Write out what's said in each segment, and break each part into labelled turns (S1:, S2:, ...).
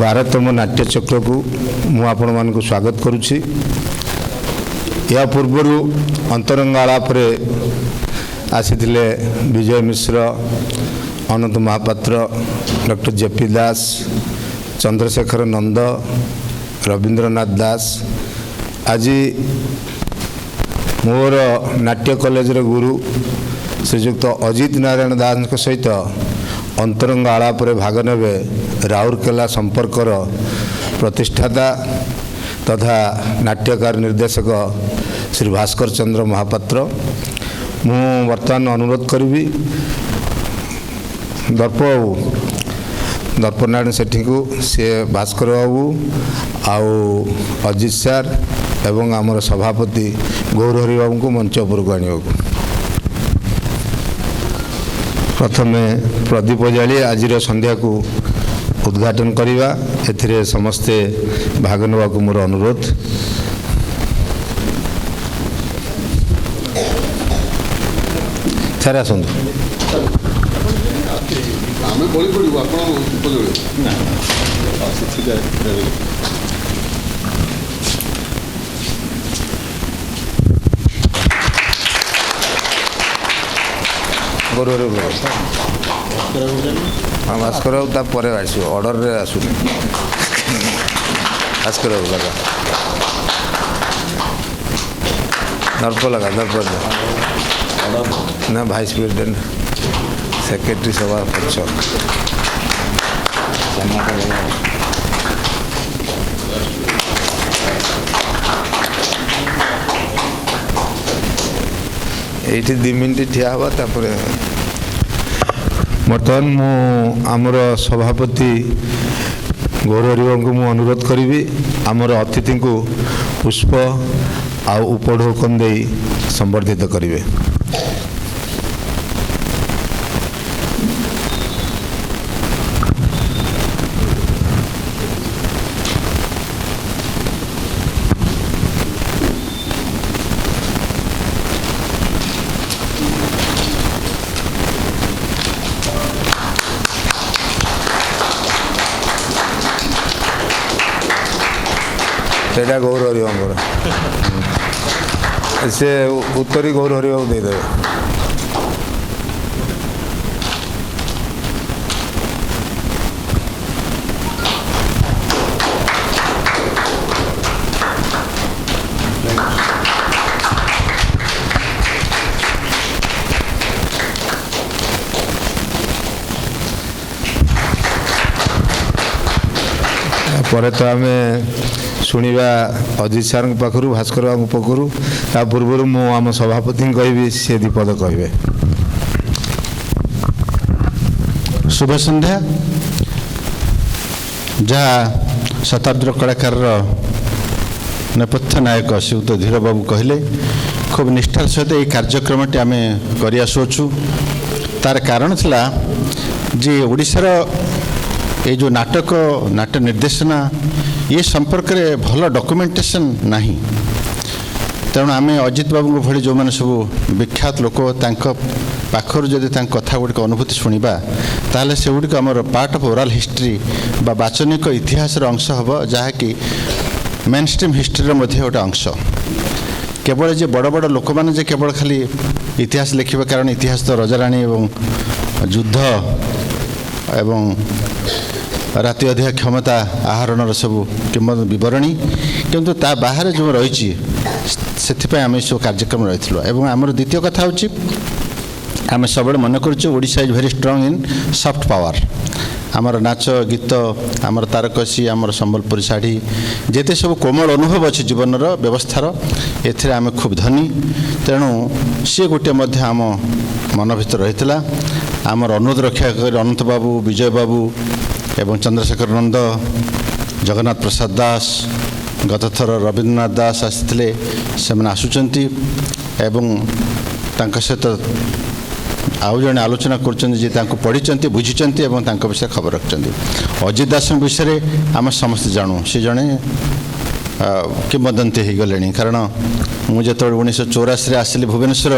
S1: 12तम नाट्यचक्र को मु आपण मानक स्वागत करुछि। या पूर्वर अंतरंग आलापरे आसीथिले विजय मिश्र, अनंत महापात्र, डॉक्टर जेपी दास, चंद्रशेखर नंद, रवींद्रनाथ दास। आज मोर नाट्य कॉलेज गुरु श्रीजुक्त अजित नारायण दास सहित अंतरंग आलापरे भाग नेबे राउरकेला संपर्कर प्रतिष्ठाता तथा नाट्यकार निर्देशक श्री भास्कर चंद्र महापात्र। मु वर्तमान अनुरोध करी दर्पनारायण सेठी को सी भास्कर बाबू आउ अजित सार एवं आमर सभापति गौरहरि बाबू को मंच उपरको आने प्रथमे प्रदीप जाली आज संध्या को उद्घाटन करवा। एथिरे समस्ते भाग नेबा को मोर अनुरोध। सारे आसतु हाँ भास्कर बाबू आस ऑर्डर रे आसु भास्कर बाबू लगा दर्प लगा दर्प ना भाइस प्रेसिडेंट सेक्रेटरी सभा अध्यक्ष ये 2 मिनट ठिया हवा तापर बर्तमान मु आमर सभापति गौरहरि बाबू को मु अनुरोध करी आमर अतिथि को पुष्प आउ उपढौकन दे संबर्धित करेंगे। सेटा गौरहरि बाबू से उत्तरी गौरहरि बाबू दे देवे। पर तो आम शुणा अजित सार पाखु भास्कर बाबू पाखु ता पूर्व मु आम सभापति कहि सी दीपद कहे।
S2: शुभ संध्या। जहाँ शताब्दी कलाकार नेपथ्य नायक श्रीयुक्त धीर बाबू कहले खूब निष्ठार सहित ये कार्यक्रम आम कर आसुचु। तार कारण थिला जे ओडिशार ये जो नाटक नाट्य निर्देशना ये संपर्क में भल डॉक्यूमेंटेशन नहीं। तेणु आम अजित बाबू भली जो मैंने सब विख्यात लोक पाखर जदि कथा गुड़िक अनुभूति शुणा ताले से गुड़िक आमर पार्ट ऑफ ओरल हिस्ट्री बा वाचनिक इतिहास अंश हम जहाँकि मेन स्ट्रीम हिस्ट्री गोटे अंश। केवल जे बड़ बड़ लोक मैंने जे केवल खाली इतिहास लिखिबे कारण इतिहास तो रजाराणी एवं युद्ध एवं राति अधिक क्षमता आहरण सब किंवदंती बरणी किंतु ता बाहर जो रही आम सब कार्यक्रम रही। एवं आमर द्वितीय कथा हूँ आम सब मन करोडिशा is very strong in soft power. आमर नाच गीत आमर तारकसी आमर संबलपुरी शाढ़ी जेते सब कोमल अनुभव अच्छे जीवन व्यवस्थार एथिरे आम खूब धनी। तेणु सी गोटे आम मन भर रही आमर अनुरोध रक्षा कर अनंत बाबू, विजय बाबू एवं चंद्रशेखर नंद, जगन्नाथ प्रसाद दास, गत थर रवींद्रनाथ दास आसी से आसुचंती एवं तांका सहित आउ जड़े आलोचना कर पढ़ी बुझी एवं विषय खबर रखिंट। अजित दास विषय आम समस्त जानू सी जड़े किंवदंती हो गले कारण मुझे 1984 आसली भुवनेश्वर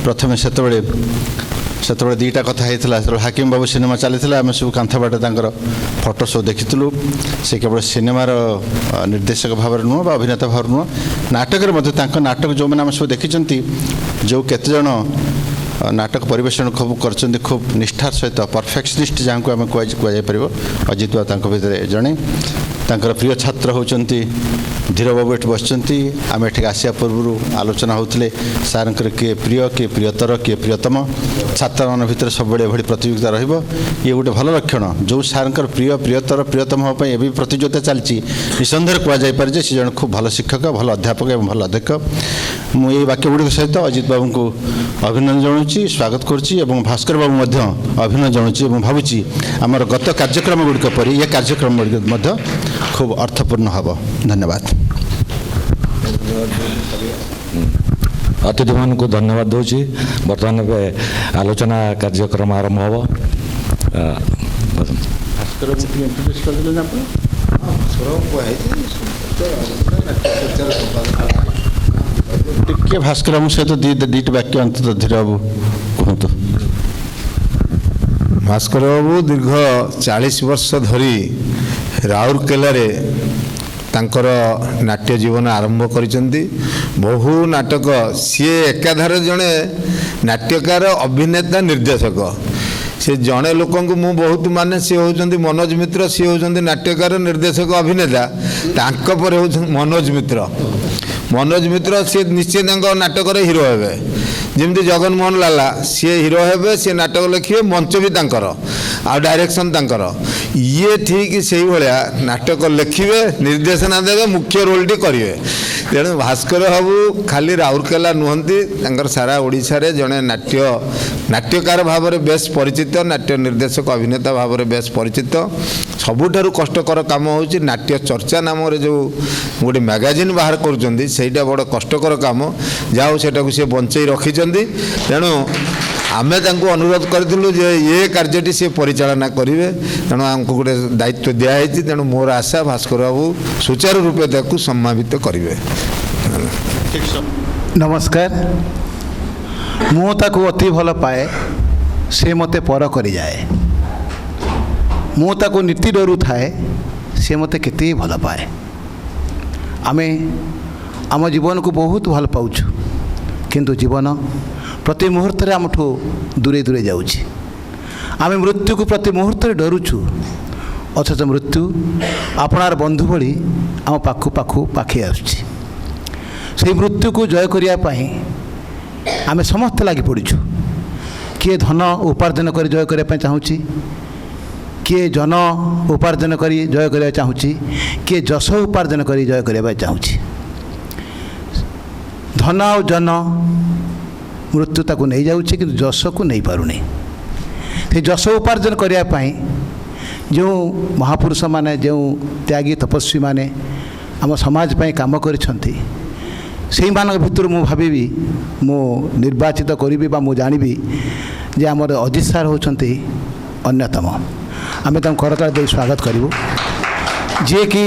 S2: प्रथम से ସେତେବେଳେ ଦୁଇଟା କଥା ହେଇଥିଲା। ସେତେବେଳେ ହାକିମ ବାବୁ ସିନେମା ଚାଲିଥିଲା, ଆମେ ସବୁ କାନ୍ଥ ବାଟେ ତାଙ୍କର ଫଟୋ ସବୁ ଦେଖିଥିଲୁ। ସେ କେବଳ ସିନେମାର ନିର୍ଦ୍ଦେଶକ ଭାବରେ ନୁହଁ ବା ଅଭିନେତା ଭାବରେ ନୁହଁ, ନାଟକରେ ମଧ୍ୟ ତାଙ୍କ ନାଟକ ଯେଉଁମାନେ ଆମେ ସବୁ ଦେଖିଛନ୍ତି, ଯେଉଁ କେତେଜଣ ନାଟକ ପରିବେଷଣ ସବୁ କରିଛନ୍ତି ଖୁବ୍ ନିଷ୍ଠାର ସହିତ, ପରଫେକ୍ସନିଷ୍ଟ ଯାହାକୁ ଆମେ କୁହାଯାଇପାରିବ, ଅଜିତ ବାବୁ ତାଙ୍କ ଭିତରେ ଜଣେ। ତାଙ୍କର ପ୍ରିୟ ଛାତ୍ର ହେଉଛନ୍ତି ଧୀର ବାବୁ, ଏଠି ବସିଛନ୍ତି। ଆମେ ଏଠିକି ଆସିବା ପୂର୍ବରୁ ଆଲୋଚନା ହେଉଥିଲେ ସାର୍ଙ୍କର କିଏ ପ୍ରିୟ, କିଏ ପ୍ରିୟତର, କିଏ ପ୍ରିୟତମ। ଛାତ୍ରମାନଙ୍କ ଭିତରେ ସବୁବେଳେ ଏଭଳି ପ୍ରତିଯୋଗିତା ରହିବ, ଇଏ ଗୋଟେ ଭଲ ଲକ୍ଷଣ। ଯେଉଁ ସାର୍ଙ୍କର ପ୍ରିୟ, ପ୍ରିୟତର, ପ୍ରିୟତମ ହେବା ପାଇଁ ଏବେ ପ୍ରତିଯୋଗିତା ଚାଲିଛି, ନିଃସନ୍ଦେହରେ କୁହାଯାଇପାରେ ଯେ ସେ ଜଣେ ଖୁବ୍ ଭଲ ଶିକ୍ଷକ, ଭଲ ଅଧ୍ୟାପକ ଏବଂ ଭଲ ଅଧ୍ୟକ୍ଷ। ମୁଁ ଏହି ବାକ୍ୟଗୁଡ଼ିକ ସହିତ ଅଜିତ ବାବୁଙ୍କୁ ଅଭିନନ୍ଦନ ଜଣାଉଛି, ସ୍ୱାଗତ କରୁଛି ଏବଂ ଭାସ୍କର ବାବୁ ମଧ୍ୟ ଅଭିନନ୍ଦନ ଜଣାଉଛି ଏବଂ ଭାବୁଛି ଆମର ଗତ କାର୍ଯ୍ୟକ୍ରମଗୁଡ଼ିକ ପରି ଏ କାର୍ଯ୍ୟକ୍ରମଗୁଡ଼ିକ ମଧ୍ୟ ଖୁବ୍ ଅର୍ଥପୂର୍ଣ୍ଣ ହେବ। ଧନ୍ୟବାଦ।
S3: ଅତିଥିମାନଙ୍କୁ ଧନ୍ୟବାଦ ଦେଉଛି। ବର୍ତ୍ତମାନ ଏବେ ଆଲୋଚନା କାର୍ଯ୍ୟକ୍ରମ ଆରମ୍ଭ ହେବ।
S2: ଟିକେ ଭାସ୍କର ବାବୁ ସହିତ ଦୁଇଟି ବାକ୍ୟ ଅନ୍ତତଃ ଧୀର ବାବୁ କୁହନ୍ତୁ।
S1: ଭାସ୍କର ବାବୁ ଦୀର୍ଘ 40 ବର୍ଷ ଧରି ରାଉରକେଲାରେ ତାଙ୍କର ନାଟ୍ୟ ଜୀବନ ଆରମ୍ଭ କରିଛନ୍ତି। ବହୁ ନାଟକ, ସିଏ ଏକାଧାରେ ଜଣେ ନାଟ୍ୟକାର, ଅଭିନେତା, ନିର୍ଦ୍ଦେଶକ। ସେ ଜଣେ ଲୋକଙ୍କୁ ମୁଁ ବହୁତ ମାନେ, ସିଏ ହେଉଛନ୍ତି ମନୋଜ ମିତ୍ର। ସିଏ ହେଉଛନ୍ତି ନାଟ୍ୟକାର, ନିର୍ଦ୍ଦେଶକ, ଅଭିନେତା। ତାଙ୍କ ପରେ ହେଉଛନ୍ତି ମନୋଜ ମିତ୍ର। ମନୋଜ ମିତ୍ର ସିଏ ନିଶ୍ଚୟ ତାଙ୍କ ନାଟକରେ ହିରୋ ହେବେ। ଯେମିତି ଜଗନମୋହନ ଲାଲା, ସିଏ ହିରୋ ହେବେ, ସିଏ ନାଟକ ଲେଖିବେ, ମଞ୍ଚ ବି ତାଙ୍କର, ଆଉ ଡାଇରେକ୍ସନ୍ ତାଙ୍କର। ଇଏ ଠିକ୍ ସେଇଭଳିଆ ନାଟକ ଲେଖିବେ, ନିର୍ଦ୍ଦେଶନା ଦେବେ, ମୁଖ୍ୟ ରୋଲ୍ଟି କରିବେ। ତେଣୁ ଭାସ୍କର ବାବୁ ଖାଲି ରାଉରକେଲା ନୁହନ୍ତି, ତାଙ୍କର ସାରା ଓଡ଼ିଶାରେ ଜଣେ ନାଟ୍ୟକାର ଭାବରେ ବେଶ୍ ପରିଚିତ, ନାଟ୍ୟ ନିର୍ଦ୍ଦେଶକ, ଅଭିନେତା ଭାବରେ ବେଶ୍ ପରିଚିତ। ସବୁଠାରୁ କଷ୍ଟକର କାମ ହେଉଛି ନାଟ୍ୟ ଚର୍ଚ୍ଚା ନାମରେ ଯେଉଁ ଗୋଟେ ମ୍ୟାଗାଜିନ୍ ବାହାର କରୁଛନ୍ତି, ସେଇଟା ବଡ଼ କଷ୍ଟକର କାମ। ଯାହା ହଉ ସେଟାକୁ ସେ ବଞ୍ଚେଇ ରଖିଛନ୍ତି। ତେଣୁ ଆମେ ତାଙ୍କୁ ଅନୁରୋଧ କରିଥିଲୁ ଯେ ଏ କାର୍ଯ୍ୟଟି ସେ ପରିଚାଳନା କରିବେ, ତେଣୁ ଆମକୁ ଗୋଟେ ଦାୟିତ୍ୱ ଦିଆହେଇଛି। ତେଣୁ ମୋର ଆଶା ଭାସ୍କର ବାବୁ ସୁଚାରୁ ରୂପେ ତାକୁ ସମାପିତ କରିବେ।
S4: ନମସ୍କାର। ମୁଁ ତାକୁ ଅତି ଭଲ ପାଏ, ସେ ମୋତେ ପର କରିଯାଏ। ମୁଁ ତାକୁ ନୀତି ଡରୁଥାଏ, ସେ ମୋତେ କେତେ ଭଲ ପାଏ। ଆମେ ଆମ ଜୀବନକୁ ବହୁତ ଭଲ ପାଉଛୁ, କିନ୍ତୁ ଜୀବନ ପ୍ରତି ମୁହୂର୍ତ୍ତରେ ଆମଠୁ ଦୂରେଇ ଦୂରେଇ ଯାଉଛି। ଆମେ ମୃତ୍ୟୁକୁ ପ୍ରତି ମୁହୂର୍ତ୍ତରେ ଡରୁଛୁ, ଅଥଚ ମୃତ୍ୟୁ ଆପଣାର ବନ୍ଧୁ ଭଳି ଆମ ପାଖେଇ ଆସୁଛି। ସେହି ମୃତ୍ୟୁକୁ ଜୟ କରିବା ପାଇଁ ଆମେ ସମସ୍ତେ ଲାଗି ପଡ଼ିଛୁ। କିଏ ଧନ ଉପାର୍ଜନ କରି ଜୟ କରିବା ପାଇଁ ଚାହୁଁଛି, କିଏ ଜନ ଉପାର୍ଜନ କରି ଜୟ କରିବାକୁ ଚାହୁଁଛି, କିଏ ଯଶ ଉପାର୍ଜନ କରି ଜୟ କରିବା ପାଇଁ ଚାହୁଁଛି। ଧନ ଆଉ ଜନ ମୃତ୍ୟୁ ତାକୁ ନେଇଯାଉଛି, କିନ୍ତୁ ଯଶକୁ ନେଇପାରୁନି। ସେ ଯଶ ଉପାର୍ଜନ କରିବା ପାଇଁ ଯେଉଁ ମହାପୁରୁଷମାନେ, ଯେଉଁ ତ୍ୟାଗୀ ତପସ୍ୱୀମାନେ ଆମ ସମାଜ ପାଇଁ କାମ କରିଛନ୍ତି, ସେଇମାନଙ୍କ ଭିତରୁ ମୁଁ ଭାବିବି, ମୁଁ ନିର୍ବାଚିତ କରିବି ବା ମୁଁ ଜାଣିବି ଯେ ଆମର ଅଜିତ ସାର୍ ହେଉଛନ୍ତି ଅନ୍ୟତମ। ଆମେ ତାଙ୍କୁ କରତାଳ ଦେଇ ସ୍ୱାଗତ କରିବୁ, ଯିଏକି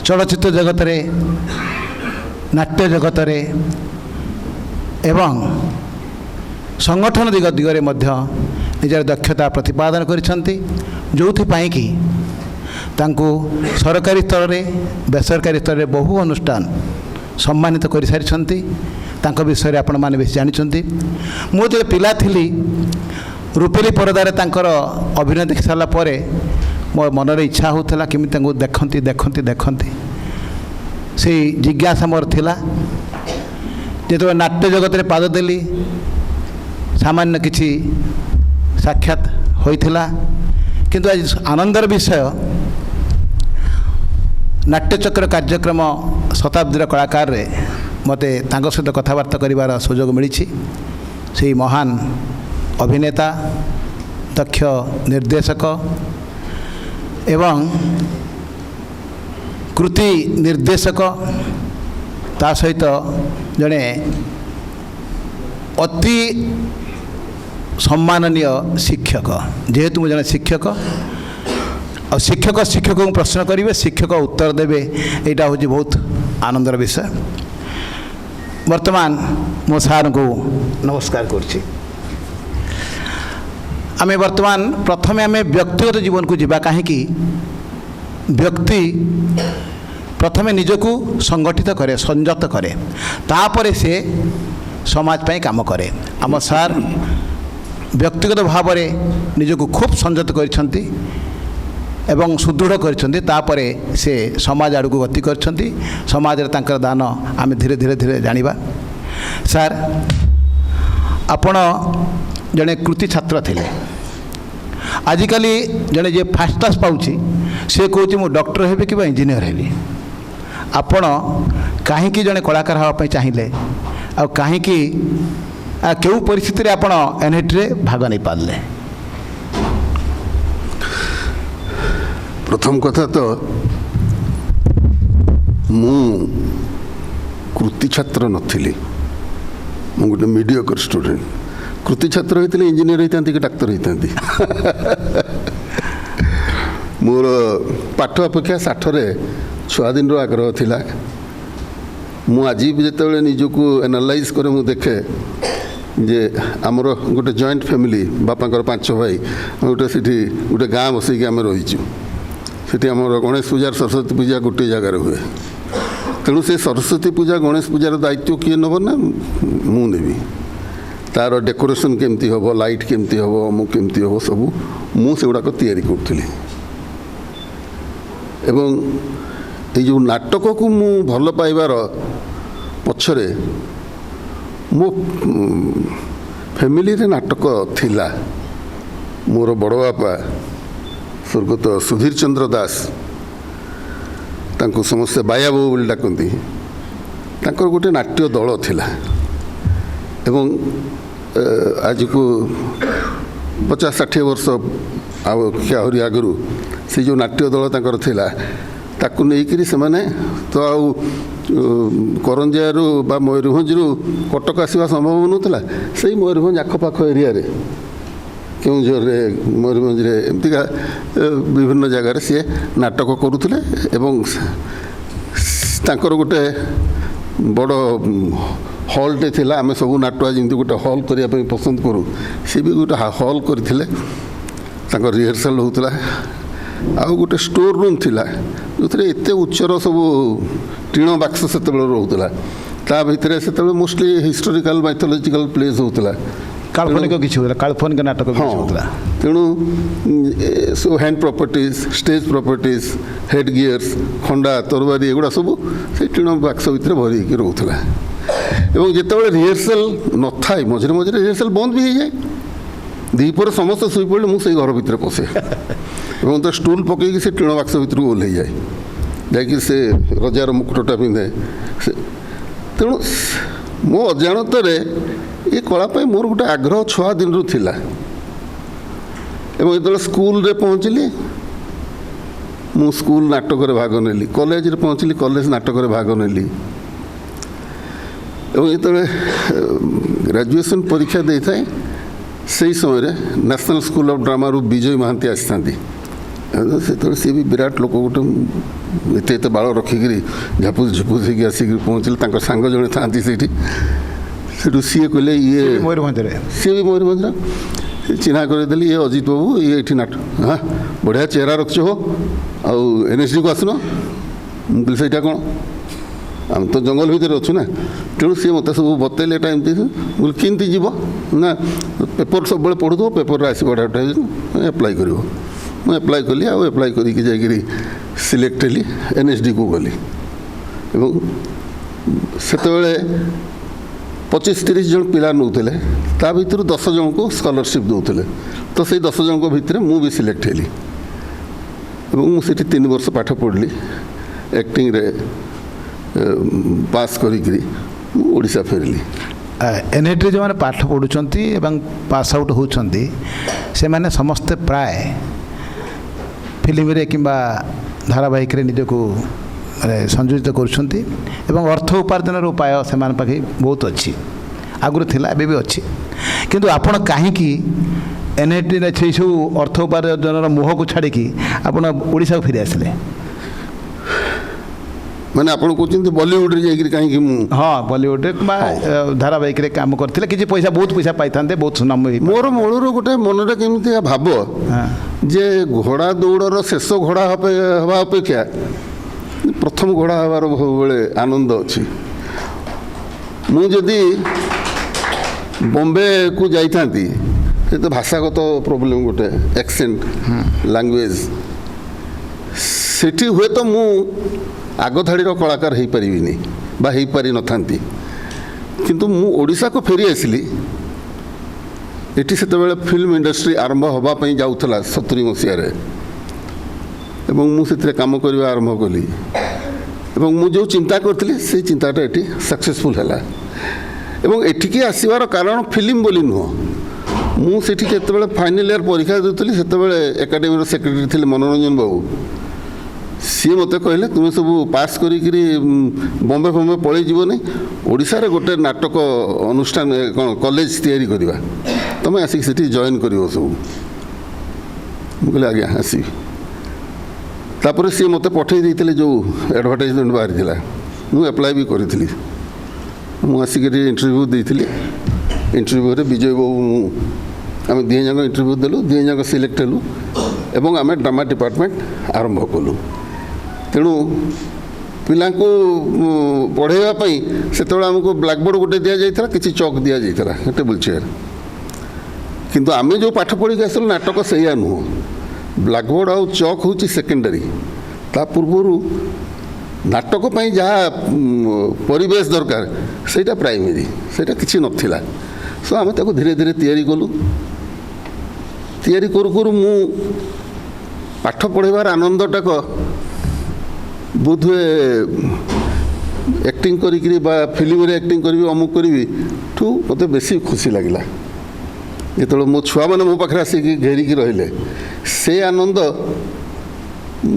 S4: ଚଳଚ୍ଚିତ୍ର ଜଗତରେ, ନାଟ୍ୟ ଜଗତରେ ଏବଂ ସଂଗଠନ ଦିଗରେ ମଧ୍ୟ ନିଜର ଦକ୍ଷତା ପ୍ରତିପାଦନ କରିଛନ୍ତି, ଯେଉଁଥିପାଇଁ କି ତାଙ୍କୁ ସରକାରୀ ସ୍ତରରେ, ବେସରକାରୀ ସ୍ତରରେ ବହୁ ଅନୁଷ୍ଠାନ ସମ୍ମାନିତ କରିସାରିଛନ୍ତି। ତାଙ୍କ ବିଷୟରେ ଆପଣମାନେ ବେଶୀ ଜାଣିଛନ୍ତି। ମୁଁ ଯେତେବେଳେ ପିଲା ଥିଲି, ରୂପେଲି ପରଦାରେ ତାଙ୍କର ଅଭିନୟ ଦେଖି ସାରିଲା ପରେ ମୋ ମନରେ ଇଚ୍ଛା ହେଉଥିଲା କେମିତି ତାଙ୍କୁ ଦେଖନ୍ତି। ସେଇ ଜିଜ୍ଞାସା ମୋର ଥିଲା। ଯେତେବେଳେ ନାଟ୍ୟ ଜଗତରେ ପାଦ ଦେଲି, ସାମାନ୍ୟ କିଛି ସାକ୍ଷାତ ହୋଇଥିଲା, କିନ୍ତୁ ଆଜି ଆନନ୍ଦର ବିଷୟ, ନାଟ୍ୟଚକ୍ର କାର୍ଯ୍ୟକ୍ରମ ଶତାବ୍ଦୀର କଳାକାରରେ ମୋତେ ତାଙ୍କ ସହିତ କଥାବାର୍ତ୍ତା କରିବାର ସୁଯୋଗ ମିଳିଛି। ସେହି ମହାନ ଅଭିନେତା, ଦକ୍ଷ ନିର୍ଦ୍ଦେଶକ ଏବଂ କୃତି ନିର୍ଦ୍ଦେଶକ, ତା ସହିତ ଜଣେ ଅତି ସମ୍ମାନନୀୟ ଶିକ୍ଷକ। ଯେହେତୁ ମୁଁ ଜଣେ ଶିକ୍ଷକ, ଆଉ ଶିକ୍ଷକଙ୍କୁ ପ୍ରଶ୍ନ କରିବେ, ଶିକ୍ଷକ ଉତ୍ତର ଦେବେ, ଏଇଟା ହେଉଛି ବହୁତ ଆନନ୍ଦର ବିଷୟ। ବର୍ତ୍ତମାନ ମୋ ସାର୍ଙ୍କୁ ନମସ୍କାର କରୁଛି। आम बर्तमान प्रथमे आम व्यक्तिगत जीवन को जीवा कहीं व्यक्ति प्रथमे निजको संगठित करे संयत करे तापर से समाज पाई काम करे। आम सार व्यक्तिगत भाव में निजको खूब संयत कर एवं सुदृढ़ कर से समाज आड़ को गति कर समाज रे तांकर दान आम धीरे धीरे धीरे जानिबा। सार आपण जड़े कृति छात्र थिले आजिकाली जड़े जे फास्ट क्लास पाउछि से कहूँ मु डॉक्टर हेबी कि इंजीनियर हेबी आपण कहीं जड़े कलाकार हाँपाई चाहिए आ कहीं क्यों परिस्थिति आपण एनएटी रे भाग नहीं पारे।
S5: प्रथम कथा तो मु कृति छात्र नथिली मु गोटे मीडियोकर स्टूडेंट कृति छात्र होते इंजीनियर होता कि डाक्तर होता मोर पाठ अपेक्षा साठरे छुआ दिन आग्रह थिला मु आज भी जिते निजको एनालाइज करे मु देखे जे आमर गोटे जॉइंट फैमिली बापांकर 5 भाई गोटे सिटी गोटे गाँ बसैक आम रहीचु सेठी आमर गणेश पूजा सरस्वती पूजा गोटे जगार हुए तेणु से सरस्वती पूजा गणेश पूजार दायित्व किए नब ना मु नेबी तार डेकोरेशन केमती हम लाइट केमती हम अमुक केमती हम सब मुझेगुड़ाक तैयारी करूँ एवं ये जो नाटक को मु भल पाइबार पछरे मो फैमिली रे नाटक थिला मोर बड़ बापा स्वर्गत सुधीर चंद्र दास तांको समस्ते बाया बाबू बोली डाकती तांकर गोटे नाट्य दल थिला एवं आज को 50-60 वर्ष आहरी आगु से जो नाट्य दल तांकर थिला ताकू नहीं से माने तो आउ करंजियारू बा मयूरभंजरू कटक आसवा संभव होनुला से मयूरभंज आखपाख एरिया रे केउझर मयूरभंज एमतीका विभिन्न जगार सी नाटक करुले एवं तांकर गोटे बड़ हॉलटे थिला आमे सब नाटुआ जमी गोटे हॉल करने पसंद करूँ सी भी गोटे हॉल करथिले तांकर रिहर्सल होता आउ गोटे स्टोर रूम थिला जो एत उच्चर सब टीण बाक्स से रोला ता भितर से मोस्टली हिस्टोरिकल माइथोलॉजिकल प्लेस होता
S4: काल्पनिक किसी काल्पनिक नाटक होता
S5: तेणु सब hand properties stage properties head gears खंडा तरबारी एगुड़ा सब से टीण बाक्स भितर भरिक रोला एवं जिते रिहर्सल न थाए मझे मझे रिहर्सल बंद भी हो जाए दीपर समस्त शुई पड़े मुझे घर भितर पशे और तो स्टूल पकईकि से टीण बाक्स भितर को ओह्ल जाए जाकि से रजार मुकुटटा पिंधे से तेणु मो अजाणत ये कलापाई मोर गोटे आग्रह छुआ दिन रू थिला एवं जो स्कूल रे पहुँचली मु स्कूल नाटक रे भाग नेली कॉलेज रे पहुँचली कॉलेज नाटक रे भाग नेली एवं जो ग्रेजुएशन परीक्षा दे थाए से समय नेशनल स्कूल ऑफ ड्रामा रू विजय महांती आसी था से सी भी विराट लोक गोटे एत बाल रखिकी झापुस झुपुस होगी आसिक पहुँचले सांग जड़े था से सी कहले ये
S4: मयूरभंज
S5: सी भी मयूरभंज चिन्हा करदेली ये अजित बाबू ये नाटक हाँ बढ़िया चेहरा रखछ हो आउ एनएसडी को आसन मुझे सहीटा कौन आम तो जंगल भितर अच्छु ना तेणु सी मत सब बतैले एमती बोले किमती जीव ना पेपर सब पढ़ुव पेपर आसपा एप्लाय कर एप्लाय कली आउ एप्लाय करके जाकि सिलेक्ट हेली एनएसडी को गली से 25-30 जन पिला नौले ता भर 10 जन को स्कॉलरशिप दौले तो से 10 जन भितर मु भी सिलेक्ट हेली मुझे 3 वर्ष पाठ पढ़ली एक्टिंग रे पास करी ओडिशा फेरली।
S4: एनएटी जो मैंने पाठ पढ़ुं पास आउट होती से माने समस्ते प्राय फिल्म रे किंबा धारावाहिक रे निज को संयोजित कर अर्थ उपार्जन उपाय से पाखे बहुत अच्छी आगुरी थिला एबे भी अच्छी किंतु आपण कहीं एनएटी से सब अर्थ उपार्जन मोह को छाड़ी आपण ओडिशा को फेरी आसिले
S5: ମାନେ ଆପଣ କହୁଛନ୍ତି ବଲିଉଡ଼ରେ ଯାଇକରି କାହିଁକି ମୁଁ
S4: ହଁ ବଲିଉଡ଼ରେ କିମ୍ବା ଧାରାବାହିକରେ କାମ କରିଥିଲେ କିଛି ପଇସା ବହୁତ ପଇସା ପାଇଥାନ୍ତେ ବହୁତ ସୁନାମ
S5: ମୋର ମୂଳରୁ ଗୋଟେ ମନରେ କେମିତି ଭାବ ଯେ ଘୋଡ଼ା ଦୌଡ଼ର ଶେଷ ଘୋଡ଼ା ହେବା ଅପେକ୍ଷା ପ୍ରଥମ ଘୋଡ଼ା ହେବାର ସବୁବେଳେ ଆନନ୍ଦ ଅଛି। ମୁଁ ଯଦି ବମ୍ବେକୁ ଯାଇଥାନ୍ତି ସେ ତ ଭାଷାଗତ ପ୍ରୋବ୍ଲେମ୍ ଗୋଟେ ଆକ୍ସେଣ୍ଟ ଲାଙ୍ଗୁଏଜ୍ ସେଠି ହୁଏତ ମୁଁ ଆଗ ଧାଡ଼ିର କଳାକାର ହେଇପାରିବିନି ବା ହେଇପାରିନଥାନ୍ତି କିନ୍ତୁ ମୁଁ ଓଡ଼ିଶାକୁ ଫେରି ଆସିଲି। ଏଠି ସେତେବେଳେ ଫିଲ୍ମ ଇଣ୍ଡଷ୍ଟ୍ରି ଆରମ୍ଭ ହେବା ପାଇଁ ଯାଉଥିଲା 70 ମସିହାରେ ଏବଂ ମୁଁ ସେଥିରେ କାମ କରିବା ଆରମ୍ଭ କଲି ଏବଂ ମୁଁ ଯେଉଁ ଚିନ୍ତା କରିଥିଲି ସେଇ ଚିନ୍ତାଟା ଏଠି ସକ୍ସେସଫୁଲ୍ ହେଲା ଏବଂ ଏଠିକି ଆସିବାର କାରଣ ଫିଲ୍ମ ବୋଲି ନୁହଁ। ମୁଁ ସେଠି ଯେତେବେଳେ ଫାଇନାଲ୍ ଇୟର୍ ପରୀକ୍ଷା ଦେଉଥିଲି ସେତେବେଳେ ଏକାଡେମୀର ସେକ୍ରେଟାରୀ ଥିଲେ ମନୋରଞ୍ଜନ ବାବୁ। ସିଏ ମୋତେ କହିଲେ ତୁମେ ସବୁ ପାସ୍ କରିକିରି ବମ୍ବେ ଫମ୍ବେ ପଳେଇ ଯିବନି, ଓଡ଼ିଶାରେ ଗୋଟେ ନାଟକ ଅନୁଷ୍ଠାନ କ'ଣ କଲେଜ ତିଆରି କରିବା, ତୁମେ ଆସିକି ସେଠି ଜଏନ୍ କରିବ ସବୁ। ମୁଁ କହିଲି ଆଜ୍ଞା ଆସିବି। ତାପରେ ସିଏ ମୋତେ ପଠାଇ ଦେଇଥିଲେ ଯେଉଁ ଆଡ଼ଭର୍ଟାଇଜମେଣ୍ଟ ବାହାରିଥିଲା, ମୁଁ ଆପ୍ଲାଏ ବି କରିଥିଲି। ମୁଁ ଆସିକିରି ଇଣ୍ଟରଭ୍ୟୁ ଦେଇଥିଲି। ଇଣ୍ଟରଭ୍ୟୁରେ ବିଜୟ ବାବୁ ମୁଁ ଆମେ ଦୁଇ ଯାକ ଇଣ୍ଟରଭ୍ୟୁ ଦେଲୁ, ଦୁଇ ଯାକ ସିଲେକ୍ଟ ହେଲୁ ଏବଂ ଆମେ ଡ୍ରାମା ଡିପାର୍ଟମେଣ୍ଟ ଆରମ୍ଭ କଲୁ। ତେଣୁ ପିଲାଙ୍କୁ ପଢ଼ାଇବା ପାଇଁ ସେତେବେଳେ ଆମକୁ ବ୍ଲାକବୋର୍ଡ଼ ଗୋଟେ ଦିଆଯାଇଥିଲା, କିଛି ଚକ୍ ଦିଆଯାଇଥିଲା, ଟେବୁଲ୍ ଚେୟାର। କିନ୍ତୁ ଆମେ ଯେଉଁ ପାଠ ପଢ଼ିକି ଆସିଲୁ ନାଟକ ସେଇଆ ନୁହଁ। ବ୍ଲାକବୋର୍ଡ଼ ଆଉ ଚକ୍ ହେଉଛି ସେକେଣ୍ଡାରୀ। ତା ପୂର୍ବରୁ ନାଟକ ପାଇଁ ଯାହା ପରିବେଶ ଦରକାର ସେଇଟା ପ୍ରାଇମେରୀ, ସେଇଟା କିଛି ନଥିଲା। ସୋ ଆମେ ତାକୁ ଧୀରେ ଧୀରେ ତିଆରି କଲୁ। ତିଆରି କରୁ କରୁ ମୁଁ ପାଠ ପଢ଼ାଇବାର ଆନନ୍ଦଟାକ ବୋଧହୁଏ ଆକ୍ଟିଂ କରିକିରି ବା ଫିଲ୍ମରେ ଆକ୍ଟିଂ କରିବି ଅମୁକ କରିବି ଠୁ ମୋତେ ବେଶୀ ଖୁସି ଲାଗିଲା ଯେତେବେଳେ ମୋ ଛୁଆମାନେ ମୋ ପାଖରେ ଆସିକି ଘେରିକି ରହିଲେ। ସେ ଆନନ୍ଦ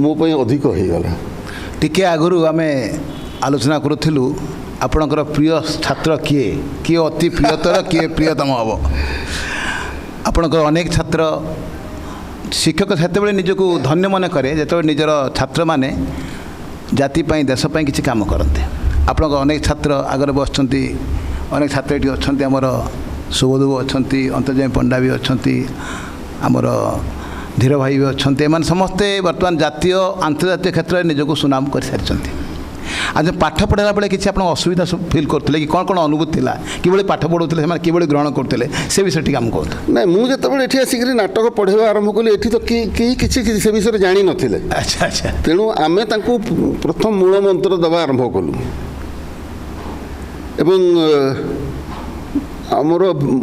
S5: ମୋ ପାଇଁ ଅଧିକ ହୋଇଗଲା।
S4: ଟିକେ ଆଗରୁ ଆମେ ଆଲୋଚନା କରୁଥିଲୁ ଆପଣଙ୍କର ପ୍ରିୟ ଛାତ୍ର କିଏ, କିଏ ଅତି ପ୍ରିୟତର, କିଏ ପ୍ରିୟତମ ହେବ। ଆପଣଙ୍କର ଅନେକ ଛାତ୍ର, ଶିକ୍ଷକ ସେତେବେଳେ ନିଜକୁ ଧନ୍ୟ ମନେ କରେ ଯେତେବେଳେ ନିଜର ଛାତ୍ରମାନେ ଜାତି ପାଇଁ ଦେଶ ପାଇଁ କିଛି କାମ କରନ୍ତି। ଆପଣଙ୍କ ଅନେକ ଛାତ୍ର ଆଗରେ ବସିଛନ୍ତି, ଅନେକ ଛାତ୍ର ଏଠି ଅଛନ୍ତି। ଆମର ସୁବୋଧ ଅଛନ୍ତି, ଅନ୍ତର୍ଯାମୀ ପଣ୍ଡା ବି ଅଛନ୍ତି, ଆମର ଧୀର ଭାଇ ବି ଅଛନ୍ତି। ଏମାନେ ସମସ୍ତେ ବର୍ତ୍ତମାନ ଜାତୀୟ ଆନ୍ତର୍ଜାତୀୟ କ୍ଷେତ୍ରରେ ନିଜକୁ ସୁନାମ କରିସାରିଛନ୍ତି। ଆଜି ପାଠ ପଢ଼ାଇଲା ବେଳେ କିଛି ଆପଣ ଅସୁବିଧା ଫିଲ୍ କରୁଥିଲେ କି? କ'ଣ କ'ଣ ଅନୁଭୂତି ଥିଲା? କିଭଳି ପାଠ ପଢ଼ାଉଥିଲେ, ସେମାନେ କିଭଳି ଗ୍ରହଣ କରୁଥିଲେ, ସେ ବିଷୟରେ ଟିକେ ଆମକୁ କୁହନ୍ତୁ।
S5: ନାଇଁ, ମୁଁ ଯେତେବେଳେ ଏଠି ଆସିକରି ନାଟକ ପଢ଼ାଇବା ଆରମ୍ଭ କଲି ଏଠି ତ କେହି କିଛି ସେ ବିଷୟରେ ଜାଣିନଥିଲେ।
S4: ଆଚ୍ଛା ଆଚ୍ଛା।
S5: ତେଣୁ ଆମେ ତାଙ୍କୁ ପ୍ରଥମ ମୂଳ ମନ୍ତ୍ର ଦେବା ଆରମ୍ଭ କଲୁ ଏବଂ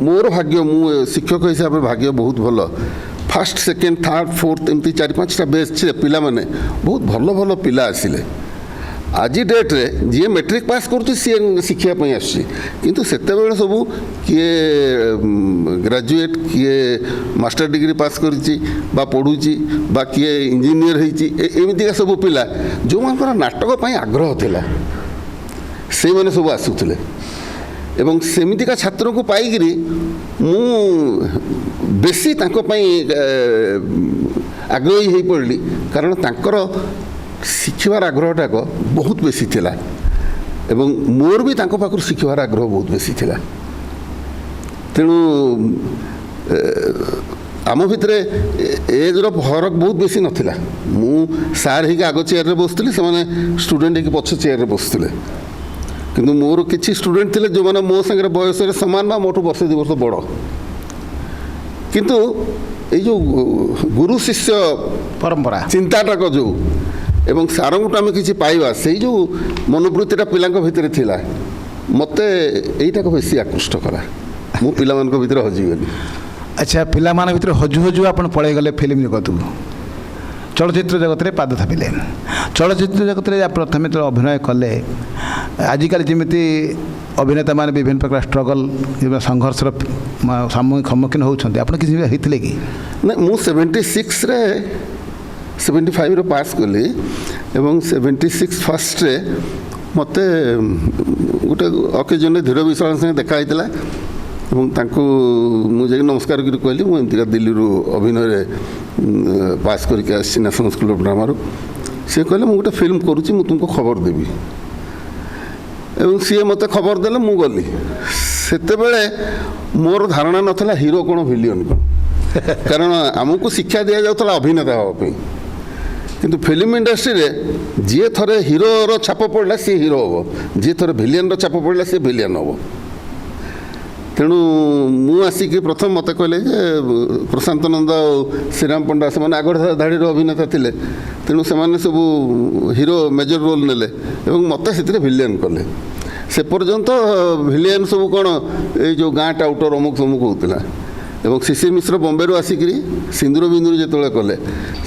S5: ମୋର ଭାଗ୍ୟ, ମୁଁ ଶିକ୍ଷକ ହିସାବରେ ଭାଗ୍ୟ ବହୁତ ଭଲ। ଫାର୍ଷ୍ଟ, ସେକେଣ୍ଡ, ଥାର୍ଡ଼, ଫୋର୍ଥ ଏମିତି 4-5ଟା ବେଚ୍ ପିଲାମାନେ ବହୁତ ଭଲ ଭଲ ପିଲା ଆସିଲେ। ଆଜି ଡେଟ୍ରେ ଯିଏ ମେଟ୍ରିକ୍ ପାସ୍ କରୁଛି ସିଏ ଶିଖିବା ପାଇଁ ଆସୁଛି, କିନ୍ତୁ ସେତେବେଳେ ସବୁ କିଏ ଗ୍ରାଜୁଏଟ୍, କିଏ ମାଷ୍ଟର ଡିଗ୍ରୀ ପାସ୍ କରିଛି ବା ପଢ଼ୁଛି ବା କିଏ ଇଞ୍ଜିନିୟର ହେଇଛି, ଏମିତିକା ସବୁ ପିଲା ଯେଉଁମାନଙ୍କର ନାଟକ ପାଇଁ ଆଗ୍ରହ ଥିଲା ସେଇମାନେ ସବୁ ଆସୁଥିଲେ। ଏବଂ ସେମିତିକା ଛାତ୍ରଙ୍କୁ ପାଇକିରି ମୁଁ ବେଶୀ ତାଙ୍କ ପାଇଁ ଆଗ୍ରହୀ ହୋଇପଡ଼ିଲି, କାରଣ ତାଙ୍କର ଶିଖିବାର ଆଗ୍ରହଟାକ ବହୁତ ବେଶୀ ଥିଲା ଏବଂ ମୋର ବି ତାଙ୍କ ପାଖରୁ ଶିଖିବାର ଆଗ୍ରହ ବହୁତ ବେଶୀ ଥିଲା। ତେଣୁ ଆମ ଭିତରେ ଏଜ୍ର ଫରକ ବହୁତ ବେଶୀ ନଥିଲା। ମୁଁ ସାର୍ ହେଇକି ଆଗ ଚେୟାରରେ ବସୁଥିଲି, ସେମାନେ ଷ୍ଟୁଡେଣ୍ଟ ହେଇକି ପଛ ଚେୟାରରେ ବସୁଥିଲେ। କିନ୍ତୁ ମୋର କିଛି ଷ୍ଟୁଡେଣ୍ଟ ଥିଲେ ଯେଉଁମାନେ ମୋ ସାଙ୍ଗରେ ବୟସରେ ସମାନ ବା ମୋଠୁ ବର୍ଷେ 2 ବର୍ଷ ବଡ଼। କିନ୍ତୁ ଏଇ ଯେଉଁ ଗୁରୁ ଶିଷ୍ୟ
S4: ପରମ୍ପରା
S5: ଚିନ୍ତାଟାକ ଯେଉଁ ଏବଂ ସାରଙ୍କଠୁ ଆମେ କିଛି ପାଇବା, ସେଇ ଯେଉଁ ମନୋବୃତ୍ତିଟା ପିଲାଙ୍କ ଭିତରେ ଥିଲା, ମୋତେ ଏଇଟାକୁ ବେଶୀ ଆକୃଷ୍ଟ କଲା। ମୁଁ ପିଲାମାନଙ୍କ ଭିତରେ ହଜିଗଲି।
S4: ଆଚ୍ଛା, ପିଲାମାନଙ୍କ ଭିତରେ ହଜୁ ହଜୁ ଆପଣ ପଳାଇଗଲେ ଫିଲ୍ମ ଜଗତକୁ, ଚଳଚ୍ଚିତ୍ର ଜଗତରେ ପାଦ ଥାପିଲେ। ଚଳଚ୍ଚିତ୍ର ଜଗତରେ ପ୍ରଥମେ ଯେତେବେଳେ ଅଭିନୟ କଲେ, ଆଜିକାଲି ଯେମିତି ଅଭିନେତାମାନେ ବିଭିନ୍ନ ପ୍ରକାର ଷ୍ଟ୍ରଗଲ୍ କିମ୍ବା ସଂଘର୍ଷର ସମ୍ମୁଖୀନ ହେଉଛନ୍ତି, ଆପଣ କିଛି ହେଇଥିଲେ କି?
S5: ନା, ମୁଁ 76ରେ 75ରେ ପାସ୍ କଲି ଏବଂ 76 ଫାର୍ଷ୍ଟରେ ମୋତେ ଗୋଟେ ଅକେଜନରେ ଧୀର ବିଶ୍ୱାଳଙ୍କ ସାଙ୍ଗେ ଦେଖା ହେଇଥିଲା ଏବଂ ତାଙ୍କୁ ମୁଁ ଯାଇକି ନମସ୍କାର କରି କହିଲି ମୁଁ ଏମିତିକା ଦିଲ୍ଲୀରୁ ଅଭିନୟରେ ପାସ୍ କରିକି ଆସିଛି ନ୍ୟାସନାଲ୍ ସ୍କୁଲ୍ ଅଫ୍ ଡ୍ରାମାରୁ। ସେ କହିଲେ ମୁଁ ଗୋଟେ ଫିଲ୍ମ କରୁଛି, ମୁଁ ତୁମକୁ ଖବର ଦେବି। ଏବଂ ସିଏ ମୋତେ ଖବର ଦେଲେ, ମୁଁ ଗଲି। ସେତେବେଳେ ମୋର ଧାରଣା ନଥିଲା ହିରୋ କ'ଣ ଭିଲିୟନ କ'ଣ, କାରଣ ଆମକୁ ଶିକ୍ଷା ଦିଆଯାଉଥିଲା ଅଭିନେତା ହେବା ପାଇଁ। କିନ୍ତୁ ଫିଲ୍ମ ଇଣ୍ଡଷ୍ଟ୍ରିରେ ଯିଏ ଥରେ ହିରୋର ଛାପ ପଡ଼ିଲା ସିଏ ହିରୋ ହେବ, ଯିଏ ଥରେ ଭିଲିୟନର ଛାପ ପଡ଼ିଲା ସିଏ ଭିଲିୟନ ହେବ। ତେଣୁ ମୁଁ ଆସିକି ପ୍ରଥମେ ମୋତେ କହିଲେ ଯେ ପ୍ରଶାନ୍ତ ନନ୍ଦ ଆଉ ଶ୍ରୀରାମ ପଣ୍ଡା ସେମାନେ ଆଗ ଧାଡ଼ିର ଅଭିନେତା ଥିଲେ, ତେଣୁ ସେମାନେ ସବୁ ହିରୋ ମେଜର ରୋଲ୍ ନେଲେ ଏବଂ ମୋତେ ସେଥିରେ ଭିଲିୟନ କଲେ। ସେ ପର୍ଯ୍ୟନ୍ତ ଭିଲିୟନ ସବୁ କ'ଣ ଏଇ ଯେଉଁ ଗାଁ ଟାଉଟର ଅମୁକ ତମୁକ ହେଉଥିଲା। ଏବଂ ଶିଶିର ମିଶ୍ର ବମ୍ବେରୁ ଆସିକିରି ସିନ୍ଦୁର ବିନ୍ଦୁର ଯେତେବେଳେ କଲେ,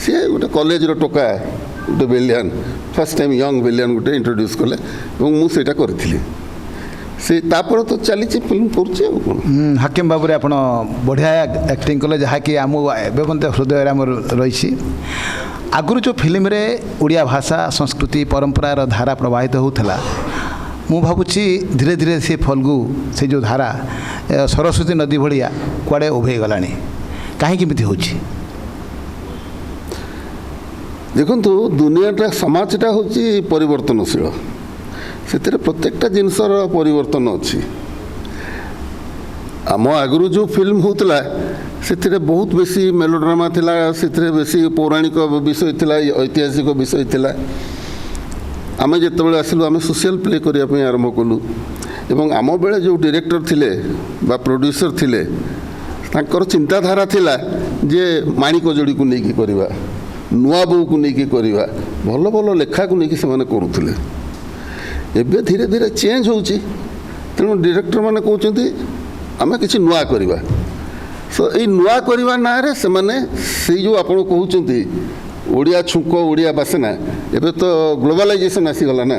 S5: ସିଏ ଗୋଟେ କଲେଜର ଟୋକା, ଗୋଟେ villain, first time young villain ଗୋଟେ ଇଣ୍ଟ୍ରୋଡ୍ୟୁସ୍ କଲେ ଏବଂ ମୁଁ ସେଇଟା କରିଥିଲି। ସେ ତାପରେ ତ ଚାଲିଛି, ଫିଲ୍ମ କରୁଛି ଆଉ କ'ଣ।
S4: ହାକିମ ବାବୁରେ ଆପଣ ବଢ଼ିଆ ଆକ୍ଟିଂ କଲେ, ଯାହାକି ଆମ ଏବେ ମଧ୍ୟ ହୃଦୟରେ ଆମର ରହିଛି। ଆଗରୁ ଯେଉଁ ଫିଲ୍ମରେ ଓଡ଼ିଆ ଭାଷା, ସଂସ୍କୃତି, ପରମ୍ପରାର ଧାରା ପ୍ରବାହିତ ହେଉଥିଲା, ମୁଁ ଭାବୁଛି ଧୀରେ ଧୀରେ ସେ ଫଲ୍ଗୁ, ସେ ଯେଉଁ ଧାରା ସରସ୍ୱତୀ ନଦୀ ଭଳିଆ କୁଆଡ଼େ ଉଭେଇ ଗଲାଣି। କାହିଁକି ଏମିତି ହେଉଛି?
S5: ଦେଖନ୍ତୁ, ଦୁନିଆଟା, ସମାଜଟା ହେଉଛି ପରିବର୍ତ୍ତନଶୀଳ। ସେଥିରେ ପ୍ରତ୍ୟେକଟା ଜିନିଷର ପରିବର୍ତ୍ତନ ଅଛି। ଆମ ଆଗରୁ ଯେଉଁ ଫିଲ୍ମ ହେଉଥିଲା ସେଥିରେ ବହୁତ ବେଶୀ ମେଲୋଡ୍ରାମା ଥିଲା, ସେଥିରେ ବେଶୀ ପୌରାଣିକ ବିଷୟ ଥିଲା, ଐତିହାସିକ ବିଷୟ ଥିଲା। ଆମେ ଯେତେବେଳେ ଆସିଲୁ ଆମେ ସୋସିଆଲ ପ୍ଲେ କରିବା ପାଇଁ ଆରମ୍ଭ କଲୁ ଏବଂ ଆମ ବେଳେ ଯେଉଁ ଡିରେକ୍ଟର ଥିଲେ ବା ପ୍ରଡ୍ୟୁସର ଥିଲେ ତାଙ୍କର ଚିନ୍ତାଧାରା ଥିଲା ଯେ ମାଣିକ ଯୋଡ଼ିକୁ ନେଇକି କରିବା, ନୂଆ ବୋଉକୁ ନେଇକି କରିବା, ଭଲ ଭଲ ଲେଖାକୁ ନେଇକି ସେମାନେ କରୁଥିଲେ। ଏବେ ଧୀରେ ଧୀରେ ଚେଞ୍ଜ ହେଉଛି, ତେଣୁ ଡିରେକ୍ଟରମାନେ କହୁଛନ୍ତି ଆମେ କିଛି ନୂଆ କରିବା। ସୋ ଏଇ ନୂଆ କରିବା ନାଁରେ ସେମାନେ ସେଇ ଯେଉଁ ଆପଣ କହୁଛନ୍ତି ଓଡ଼ିଆ ଛୁଙ୍କ, ଓଡ଼ିଆ ବାସନା, ଏବେ ତ ଗ୍ଲୋବାଲାଇଜେସନ୍ ଆସିଗଲା ନା।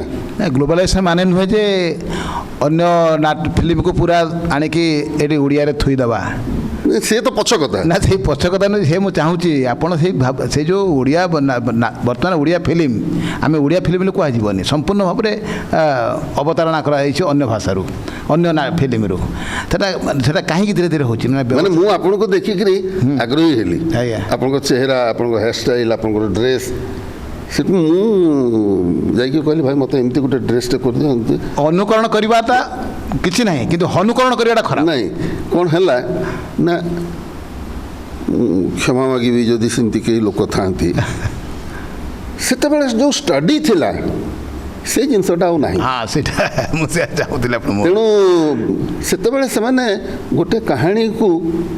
S4: ଗ୍ଲୋବାଲାଇଜେସନ୍ ମାନେ ନୁହେଁ ଯେ ଅନ୍ୟ ଫିଲ୍ମକୁ ପୁରା ଆଣିକି ଏଠି ଓଡ଼ିଆରେ ଥୋଇଦେବା,
S5: ସେ ତ ପଛ କଥା
S4: ନା। ସେଇ ପଛ କଥା ନୁହେଁ, ସେ ମୁଁ ଚାହୁଁଛି ଆପଣ ସେଇ ଯେଉଁ ଓଡ଼ିଆ ବର୍ତ୍ତମାନ ଓଡ଼ିଆ ଫିଲ୍ମ, ଆମେ ଓଡ଼ିଆ ଫିଲ୍ମ ବୋଲି କୁହାଯିବନି, ସମ୍ପୂର୍ଣ୍ଣ ଭାବରେ ଅବତାରଣା କରାଯାଇଛି ଅନ୍ୟ ଭାଷାରୁ, ଅନ୍ୟ ଫିଲ୍ମରୁ। ସେଟା କାହିଁକି ଧୀରେ ଧୀରେ ହେଉଛି?
S5: ମାନେ ମୁଁ ଆପଣଙ୍କୁ ଦେଖିକିରି ଆଗ୍ରହୀ ହେଲି,
S4: ଆଜ୍ଞା।
S5: ଆପଣଙ୍କ ଚେହେରା, ଆପଣଙ୍କ ହେୟାର ଷ୍ଟାଇଲ୍, ଆପଣଙ୍କର ଡ୍ରେସ୍, ସେଠୁ ମୁଁ ଯାଇକି କହିଲି ଭାଇ ମୋତେ ଏମିତି ଗୋଟେ ଡ୍ରେସ୍ଟେ କରିଦିଅନ୍ତୁ।
S4: ଅନୁକରଣ କରିବାଟା କିଛି ନାହିଁ, କିନ୍ତୁ ଅନୁକରଣ କରିବାଟା ଖରାପ
S5: ନାହିଁ। କ'ଣ ହେଲା ନା, କ୍ଷମା ମାଗିବି ଯଦି ସେମିତି କେହି ଲୋକ ଥାଆନ୍ତି, ସେତେବେଳେ ଯେଉଁ ଷ୍ଟଡି ଥିଲା ସେ ଜିନିଷଟା ଆଉ ନାହିଁ।
S4: ହଁ, ସେଇଟା ମୁଁ ଚାହୁଁଥିଲି ଆପଣ।
S5: ତେଣୁ ସେତେବେଳେ ସେମାନେ ଗୋଟେ କାହାଣୀକୁ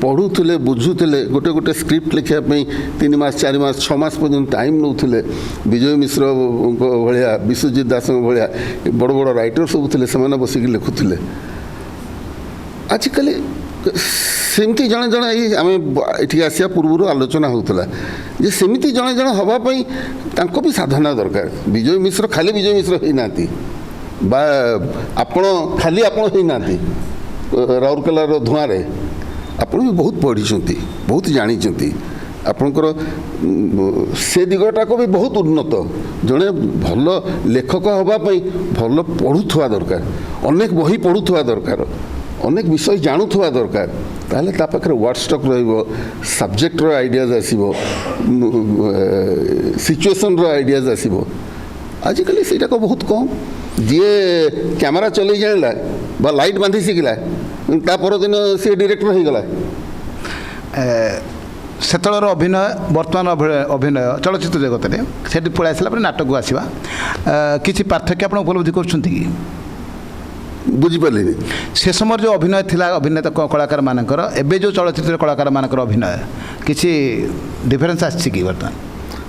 S5: ପଢ଼ୁଥିଲେ, ବୁଝୁଥିଲେ, ଗୋଟେ ଗୋଟେ ସ୍କ୍ରିପ୍ଟ ଲେଖିବା ପାଇଁ 3 ମାସ, 4 ମାସ, 6 ମାସ ପର୍ଯ୍ୟନ୍ତ ଟାଇମ୍ ନେଉଥିଲେ। ବିଜୟ ମିଶ୍ରଙ୍କ ଭଳିଆ, ବିଶ୍ୱଜିତ ଦାସଙ୍କ ଭଳିଆ ବଡ଼ ବଡ଼ ରାଇଟର ସବୁ ଥିଲେ, ସେମାନେ ବସିକି ଲେଖୁଥିଲେ। ଆଜିକାଲି ସେମିତି ଜଣେ ଜଣେ, ଏଇ ଆମେ ଏଠିକି ଆସିବା ପୂର୍ବରୁ ଆଲୋଚନା ହେଉଥିଲା ଯେ ସେମିତି ଜଣେ ଜଣେ ହେବା ପାଇଁ ତାଙ୍କ ବି ସାଧନା ଦରକାର। ବିଜୟ ମିଶ୍ର ଖାଲି ବିଜୟ ମିଶ୍ର ହେଇନାହାନ୍ତି, ବା ଆପଣ ଖାଲି ଆପଣ ହେଇନାହାନ୍ତି। ରାଉରକେଲାର ଧୂଆଁରେ ଆପଣ ବି ବହୁତ ପଢ଼ିଛନ୍ତି, ବହୁତ ଜାଣିଛନ୍ତି, ଆପଣଙ୍କର ସେ ଦିଗଟାକୁ ବି ବହୁତ ଉନ୍ନତ। ଜଣେ ଭଲ ଲେଖକ ହେବା ପାଇଁ ଭଲ ପଢ଼ୁଥିବା ଦରକାର, ଅନେକ ବହି ପଢ଼ୁଥିବା ଦରକାର, ଅନେକ ବିଷୟ ଜାଣୁଥିବା ଦରକାର। ତାହେଲେ ତା ପାଖରେ ୱାର୍ଡ଼ ଷ୍ଟକ୍ ରହିବ, ସବଜେକ୍ଟର ଆଇଡ଼ିଆଜ୍ ଆସିବ, ସିଚୁଏସନ୍ର ଆଇଡ଼ିଆଜ୍ ଆସିବ। ଆଜିକାଲି ସେଇଟାକ ବହୁତ କମ୍। ଯିଏ କ୍ୟାମେରା ଚଲେଇ ଜାଣିଲା ବା ଲାଇଟ୍ ବାନ୍ଧି ଶିଖିଲା, ତା ପରଦିନ ସିଏ ଡିରେକ୍ଟର ହେଇଗଲା।
S4: ସେତେବେଳର ଅଭିନୟ, ବର୍ତ୍ତମାନ ଅଭିନୟ ଚଳଚ୍ଚିତ୍ର ଜଗତରେ ସେଠି ପଳେଇ ଆସିଲା ପରେ ନାଟକକୁ ଆସିବା, କିଛି ପାର୍ଥକ୍ୟ ଆପଣ ଉପଲବ୍ଧି କରୁଛନ୍ତି କି?
S5: ବୁଝିପାରିଲିନି।
S4: ସେ ସମୟରେ ଯେଉଁ ଅଭିନୟ ଥିଲା ଅଭିନେତା କଳାକାରମାନଙ୍କର, ଏବେ ଯେଉଁ ଚଳଚ୍ଚିତ୍ର କଳାକାରମାନଙ୍କର ଅଭିନୟ, କିଛି ଡିଫରେନ୍ସ ଆସିଛି କି ବର୍ତ୍ତମାନ?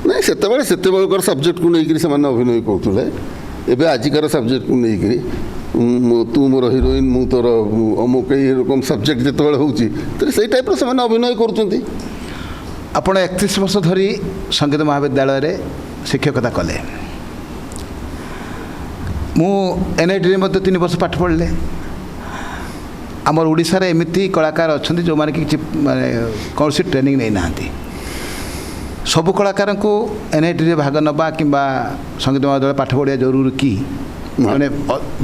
S5: ନାଇଁ, ସେତେବେଳଙ୍କର ସବଜେକ୍ଟକୁ ନେଇକରି ସେମାନେ ଅଭିନୟ କରୁଥିଲେ। ଏବେ ଆଜିକାର ସବଜେକ୍ଟକୁ ନେଇକରି ତୁ ମୋର ହିରୋଇନ୍, ମୁଁ ତୋର ଅମୁକ, ଏଇ ରକମ ସବଜେକ୍ଟ ଯେତେବେଳେ ହେଉଛି, ସେଇ ଟାଇପ୍ର ସେମାନେ ଅଭିନୟ କରୁଛନ୍ତି।
S4: ଆପଣ 31 ବର୍ଷ ଧରି ସଙ୍ଗୀତ ମହାବିଦ୍ୟାଳୟରେ ଶିକ୍ଷକତା କଲେ। ମୁଁ NITରେ ମଧ୍ୟ 3 ବର୍ଷ ପାଠ ପଢ଼ିଲେ। ଆମର ଓଡ଼ିଶାରେ ଏମିତି କଳାକାର ଅଛନ୍ତି ଯେଉଁମାନେ କି କିଛି ମାନେ କୌଣସି ଟ୍ରେନିଂ ନେଇନାହାନ୍ତି। ସବୁ କଳାକାରଙ୍କୁ NITରେ ଭାଗ ନେବା କିମ୍ବା ସଙ୍ଗୀତ ମହାବିଦ୍ୟାଳୟରେ ପାଠ ପଢ଼ିବା ଜରୁରୀ କି?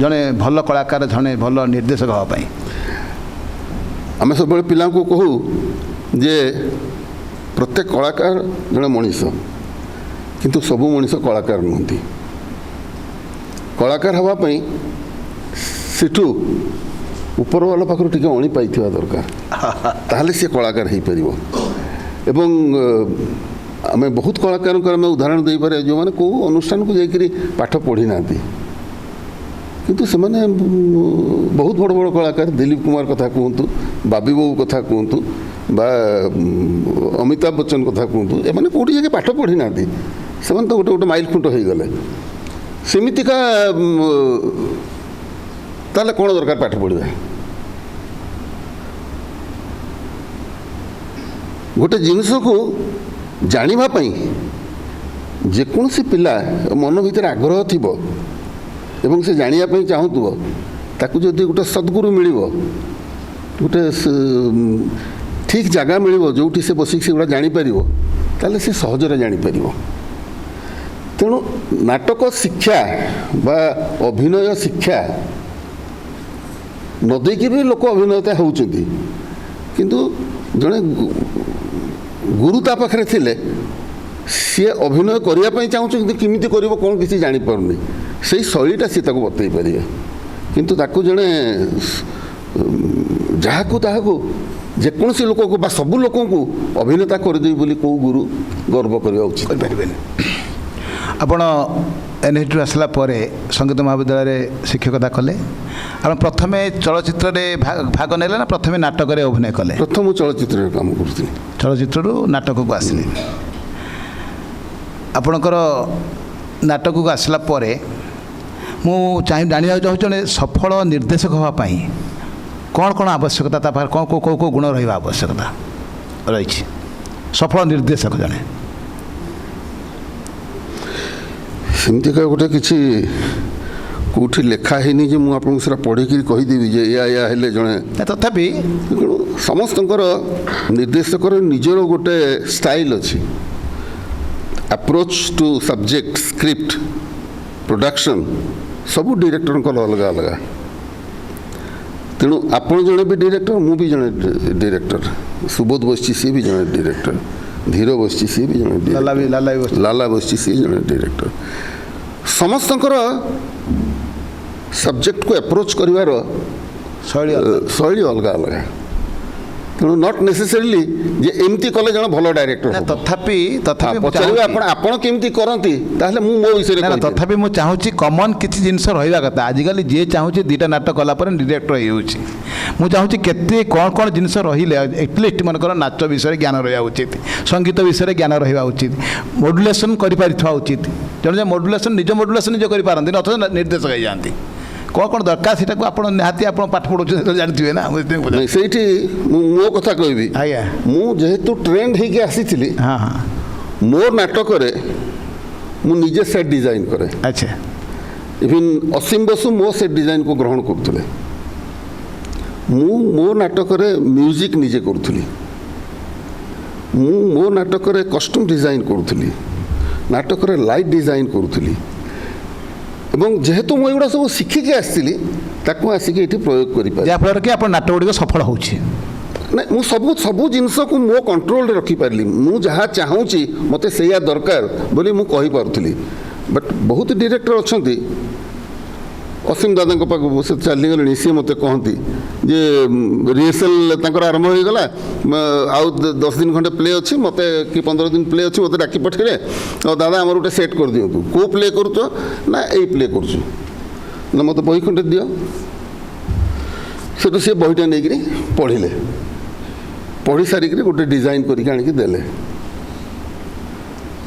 S4: ଜଣେ ଭଲ କଳାକାର, ଜଣେ ଭଲ ନିର୍ଦ୍ଦେଶକ ହେବା ପାଇଁ
S5: ଆମେ ସବୁବେଳେ ପିଲାଙ୍କୁ କହୁ ଯେ ପ୍ରତ୍ୟେକ କଳାକାର ଜଣେ ମଣିଷ, କିନ୍ତୁ ସବୁ ମଣିଷ କଳାକାର ନୁହନ୍ତି। କଳାକାର ହେବା ପାଇଁ ସେଠୁ ଉପରବାଲା ପାଖରୁ ଟିକେ ଅଣି ପାଇଥିବା ଦରକାର, ତାହେଲେ ସେ କଳାକାର ହେଇପାରିବ। ଏବଂ ଆମେ ବହୁତ କଳାକାରଙ୍କର ଆମେ ଉଦାହରଣ ଦେଇପାରିବା ଯେଉଁମାନେ କେଉଁ ଅନୁଷ୍ଠାନକୁ ଯାଇକରି ପାଠ ପଢ଼ି ନାହାନ୍ତି, କିନ୍ତୁ ସେମାନେ ବହୁତ ବଡ଼ ବଡ଼ କଳାକାର। ଦିଲ୍ଲୀପ କୁମାର କଥା କୁହନ୍ତୁ, ବାବି ବୋଉ କଥା କୁହନ୍ତୁ, ବା ଅମିତାଭ ବଚ୍ଚନ କଥା କୁହନ୍ତୁ, ଏମାନେ କେଉଁଠି ଯାଇକି ପାଠ ପଢ଼ି ନାହାନ୍ତି, ସେମାନେ ତ ଗୋଟେ ଗୋଟେ ମାଇଲ ଖୁଣ୍ଟ ହେଇଗଲେ। ସେମିତିକା ତାହେଲେ କ'ଣ ଦରକାର ପାଠ ପଢ଼ିବା? ଗୋଟେ ଜିନିଷକୁ ଜାଣିବା ପାଇଁ ଯେକୌଣସି ପିଲା ମନ ଭିତରେ ଆଗ୍ରହ ଥିବ ଏବଂ ସେ ଜାଣିବା ପାଇଁ ଚାହୁଁଥିବ, ତାକୁ ଯଦି ଗୋଟେ ସଦ୍ଗୁରୁ ମିଳିବ, ଗୋଟେ ଠିକ୍ ଜାଗା ମିଳିବ ଯେଉଁଠି ସେ ବସିକି ସେଗୁଡ଼ା ଜାଣିପାରିବ, ତାହେଲେ ସେ ସହଜରେ ଜାଣିପାରିବ। ତେଣୁ ନାଟକ ଶିକ୍ଷା ବା ଅଭିନୟ ଶିକ୍ଷା ନ ଦେଇକି ବି ଲୋକ ଅଭିନେତା ହେଉଛନ୍ତି, କିନ୍ତୁ ଜଣେ ଗୁରୁ ତା ପାଖରେ ଥିଲେ ସିଏ ଅଭିନୟ କରିବା ପାଇଁ ଚାହୁଁଛି, କିନ୍ତୁ କେମିତି କରିବ କ'ଣ କିଛି ଜାଣିପାରୁନି, ସେଇ ଶୈଳୀଟା ସିଏ ତାକୁ ବତେଇ ପାରିବେ। କିନ୍ତୁ ତାକୁ ଜଣେ ତାହାକୁ ଯେକୌଣସି ଲୋକକୁ ବା ସବୁ ଲୋକଙ୍କୁ ଅଭିନେତା କରିଦେବି ବୋଲି କେଉଁ ଗୁରୁ ଗର୍ବ କରିବା ଉଚିତ
S4: କରିପାରିବେନି। ଆପଣ NIT ଆସିଲା ପରେ ସଙ୍ଗୀତ ମହାବିଦ୍ୟାଳୟରେ ଶିକ୍ଷକତା କଲେ। ଆପଣ ପ୍ରଥମେ ଚଳଚ୍ଚିତ୍ରରେ ଭାଗ ନେଲେ ନା ପ୍ରଥମେ ନାଟକରେ ଅଭିନୟ କଲେ?
S5: ପ୍ରଥମ ଚଳଚ୍ଚିତ୍ରରେ କାମ କରୁଥିଲି।
S4: ଚଳଚ୍ଚିତ୍ରରୁ ନାଟକକୁ ଆସିଲେ। ଆପଣଙ୍କର ନାଟକକୁ ଆସିଲା ପରେ ମୁଁ ଜାଣିବାକୁ ଚାହୁଁଛି ଜଣେ ସଫଳ ନିର୍ଦ୍ଦେଶକ ହେବା ପାଇଁ କ'ଣ କ'ଣ ଆବଶ୍ୟକତା, ତା ପାଖରେ କ'ଣ କେଉଁ କେଉଁ ଗୁଣ ରହିବା ଆବଶ୍ୟକତା ରହିଛି ସଫଳ ନିର୍ଦ୍ଦେଶକ ଜଣେ?
S5: ସେମିତିକା ଗୋଟେ କିଛି କେଉଁଠି ଲେଖା ହେଇନି ଯେ ମୁଁ ଆପଣଙ୍କୁ ସେଟା ପଢ଼ିକି କହିଦେବି ଯେ ଏୟା ହେଲେ ଜଣେ।
S4: ତଥାପି
S5: ସମସ୍ତଙ୍କର ନିର୍ଦ୍ଦେଶକର ନିଜର ଗୋଟେ ଷ୍ଟାଇଲ୍ ଅଛି, approach to subject, script, production, ସବୁ ଡିରେକ୍ଟରଙ୍କର ଅଲଗା ଅଲଗା। ତେଣୁ ଆପଣ ଜଣେ ବି ଡିରେକ୍ଟର, ମୁଁ ବି ଜଣେ ଡିରେକ୍ଟର, ସୁବୋଧ ବସିଛି ସିଏ ବି ଜଣେ ଡିରେକ୍ଟର, ଧୀର ବସିଛି ସିଏ ବି ଜଣେ, ଲାଲା ବସିଛି ସିଏ ଜଣେ ଡିରେକ୍ଟର। ସମସ୍ତଙ୍କର ସବଜେକ୍ଟକୁ ଆପ୍ରୋଚ୍ କରିବାର ଶୈଳୀ ଅଲଗା ଅଲଗା। ତେଣୁ ନଟ୍ ନେସେସରିଲି ଯେ ଏମିତି କଲେ ଜଣେ ଭଲ ଡାଇରେକ୍ଟର।
S4: ତଥାପି
S5: ପଚାରିବେ ଆପଣ କେମିତି କରନ୍ତି, ତାହେଲେ ମୁଁ ମୋ ବିଷୟରେ
S4: ତଥାପି ମୁଁ ଚାହୁଁଛି କମନ୍ କିଛି ଜିନିଷ ରହିବା କଥା। ଆଜିକାଲି ଯିଏ ଚାହୁଁଛି ଦୁଇଟା ନାଟକ କଲା ପରେ ଡିରେକ୍ଟର ହେଇଯାଉଛି। ମୁଁ ଚାହୁଁଛି କେତେ କ'ଣ ଜିନିଷ ରହିଲେ ଏଟଲିଷ୍ଟ ମନେକର ନାଚ ବିଷୟରେ ଜ୍ଞାନ ରହିବା ଉଚିତ, ସଙ୍ଗୀତ ବିଷୟରେ ଜ୍ଞାନ ରହିବା ଉଚିତ, ମଡୁଲେସନ୍ କରିପାରିଥିବା ଉଚିତ। ଜଣେ ଯେ ମଡୁଲେସନ୍ ନିଜେ ନିଜେ କରିପାରନ୍ତି ଅଥଚ ନିର୍ଦ୍ଦେଶକ ହେଇଯାଆନ୍ତି। କ'ଣ ଦରକାର ସେଟାକୁ ଆପଣ ନିହାତି ଆପଣ ପାଠ ପଢ଼ୁଛନ୍ତି ଜାଣିଥିବେ ନା।
S5: ସେଇଠି ମୁଁ ମୋ କଥା କହିବି।
S4: ଆଜ୍ଞା,
S5: ମୁଁ ଯେହେତୁ ଟ୍ରେଣ୍ଡ ହେଇକି ଆସିଥିଲି, ମୋ ନାଟକରେ ମୁଁ ନିଜେ ସେଟ୍ ଡିଜାଇନ୍ କରେ।
S4: ଆଚ୍ଛା,
S5: ଇଭିନ୍ ଅସୀମ ବସୁ ମୋ ସେଟ୍ ଡିଜାଇନ୍କୁ ଗ୍ରହଣ କରୁଥିଲେ। ମୁଁ ମୋ ନାଟକରେ ମ୍ୟୁଜିକ୍ ନିଜେ କରୁଥିଲି, ମୁଁ ମୋ ନାଟକରେ କଷ୍ଟ୍ୟୁମ୍ ଡିଜାଇନ୍ କରୁଥିଲି, ନାଟକରେ ଲାଇଟ୍ ଡିଜାଇନ୍ କରୁଥିଲି। ଏବଂ ଯେହେତୁ ମୁଁ ଏଗୁଡ଼ା ସବୁ ଶିଖିକି ଆସିଥିଲି, ତାକୁ ଆସିକି ଏଠି ପ୍ରୟୋଗ କରିପାରେ,
S4: ଯାହାଫଳରେ କି ଆପଣ ନାଟକ ଗୁଡ଼ିକ ସଫଳ ହେଉଛି।
S5: ନାଇଁ, ମୁଁ ସବୁ ଜିନିଷକୁ ମୋ କଣ୍ଟ୍ରୋଲରେ ରଖିପାରିଲି। ମୁଁ ଯାହା ଚାହୁଁଛି ମୋତେ ସେଇଆ ଦରକାର ବୋଲି ମୁଁ କହିପାରୁଥିଲି। ବଟ୍ ବହୁତ ଡିରେକ୍ଟର ଅଛନ୍ତି, ଅସୀମ ଦାଦାଙ୍କ ପାଖକୁ ସେ ଚାଲିଗଲେଣି, ସିଏ ମୋତେ କହନ୍ତି ଯେ ରିହର୍ସାଲ୍ ତାଙ୍କର ଆରମ୍ଭ ହୋଇଗଲା, ଆଉ 10 ଦିନ ଖଣ୍ଡେ ପ୍ଲେ ଅଛି, ମୋତେ କି 15 ଦିନ ପ୍ଲେ ଅଛି, ମୋତେ ଡାକି ପଠେଇଲେ, ଆଉ ଦାଦା ଆମର ଗୋଟେ ସେଟ୍ କରିଦିଅନ୍ତୁ। କେଉଁ ପ୍ଲେ କରୁଛ? ନା ଏଇ ପ୍ଲେ କରୁଛୁ। ନା ମୋତେ ବହି ଖଣ୍ଡେ ଦିଅ। ସେଠୁ ସିଏ ବହିଟା ନେଇକରି ପଢ଼ିଲେ, ପଢ଼ି ସାରିକିରି ଗୋଟେ ଡିଜାଇନ୍ କରିକି ଆଣିକି ଦେଲେ,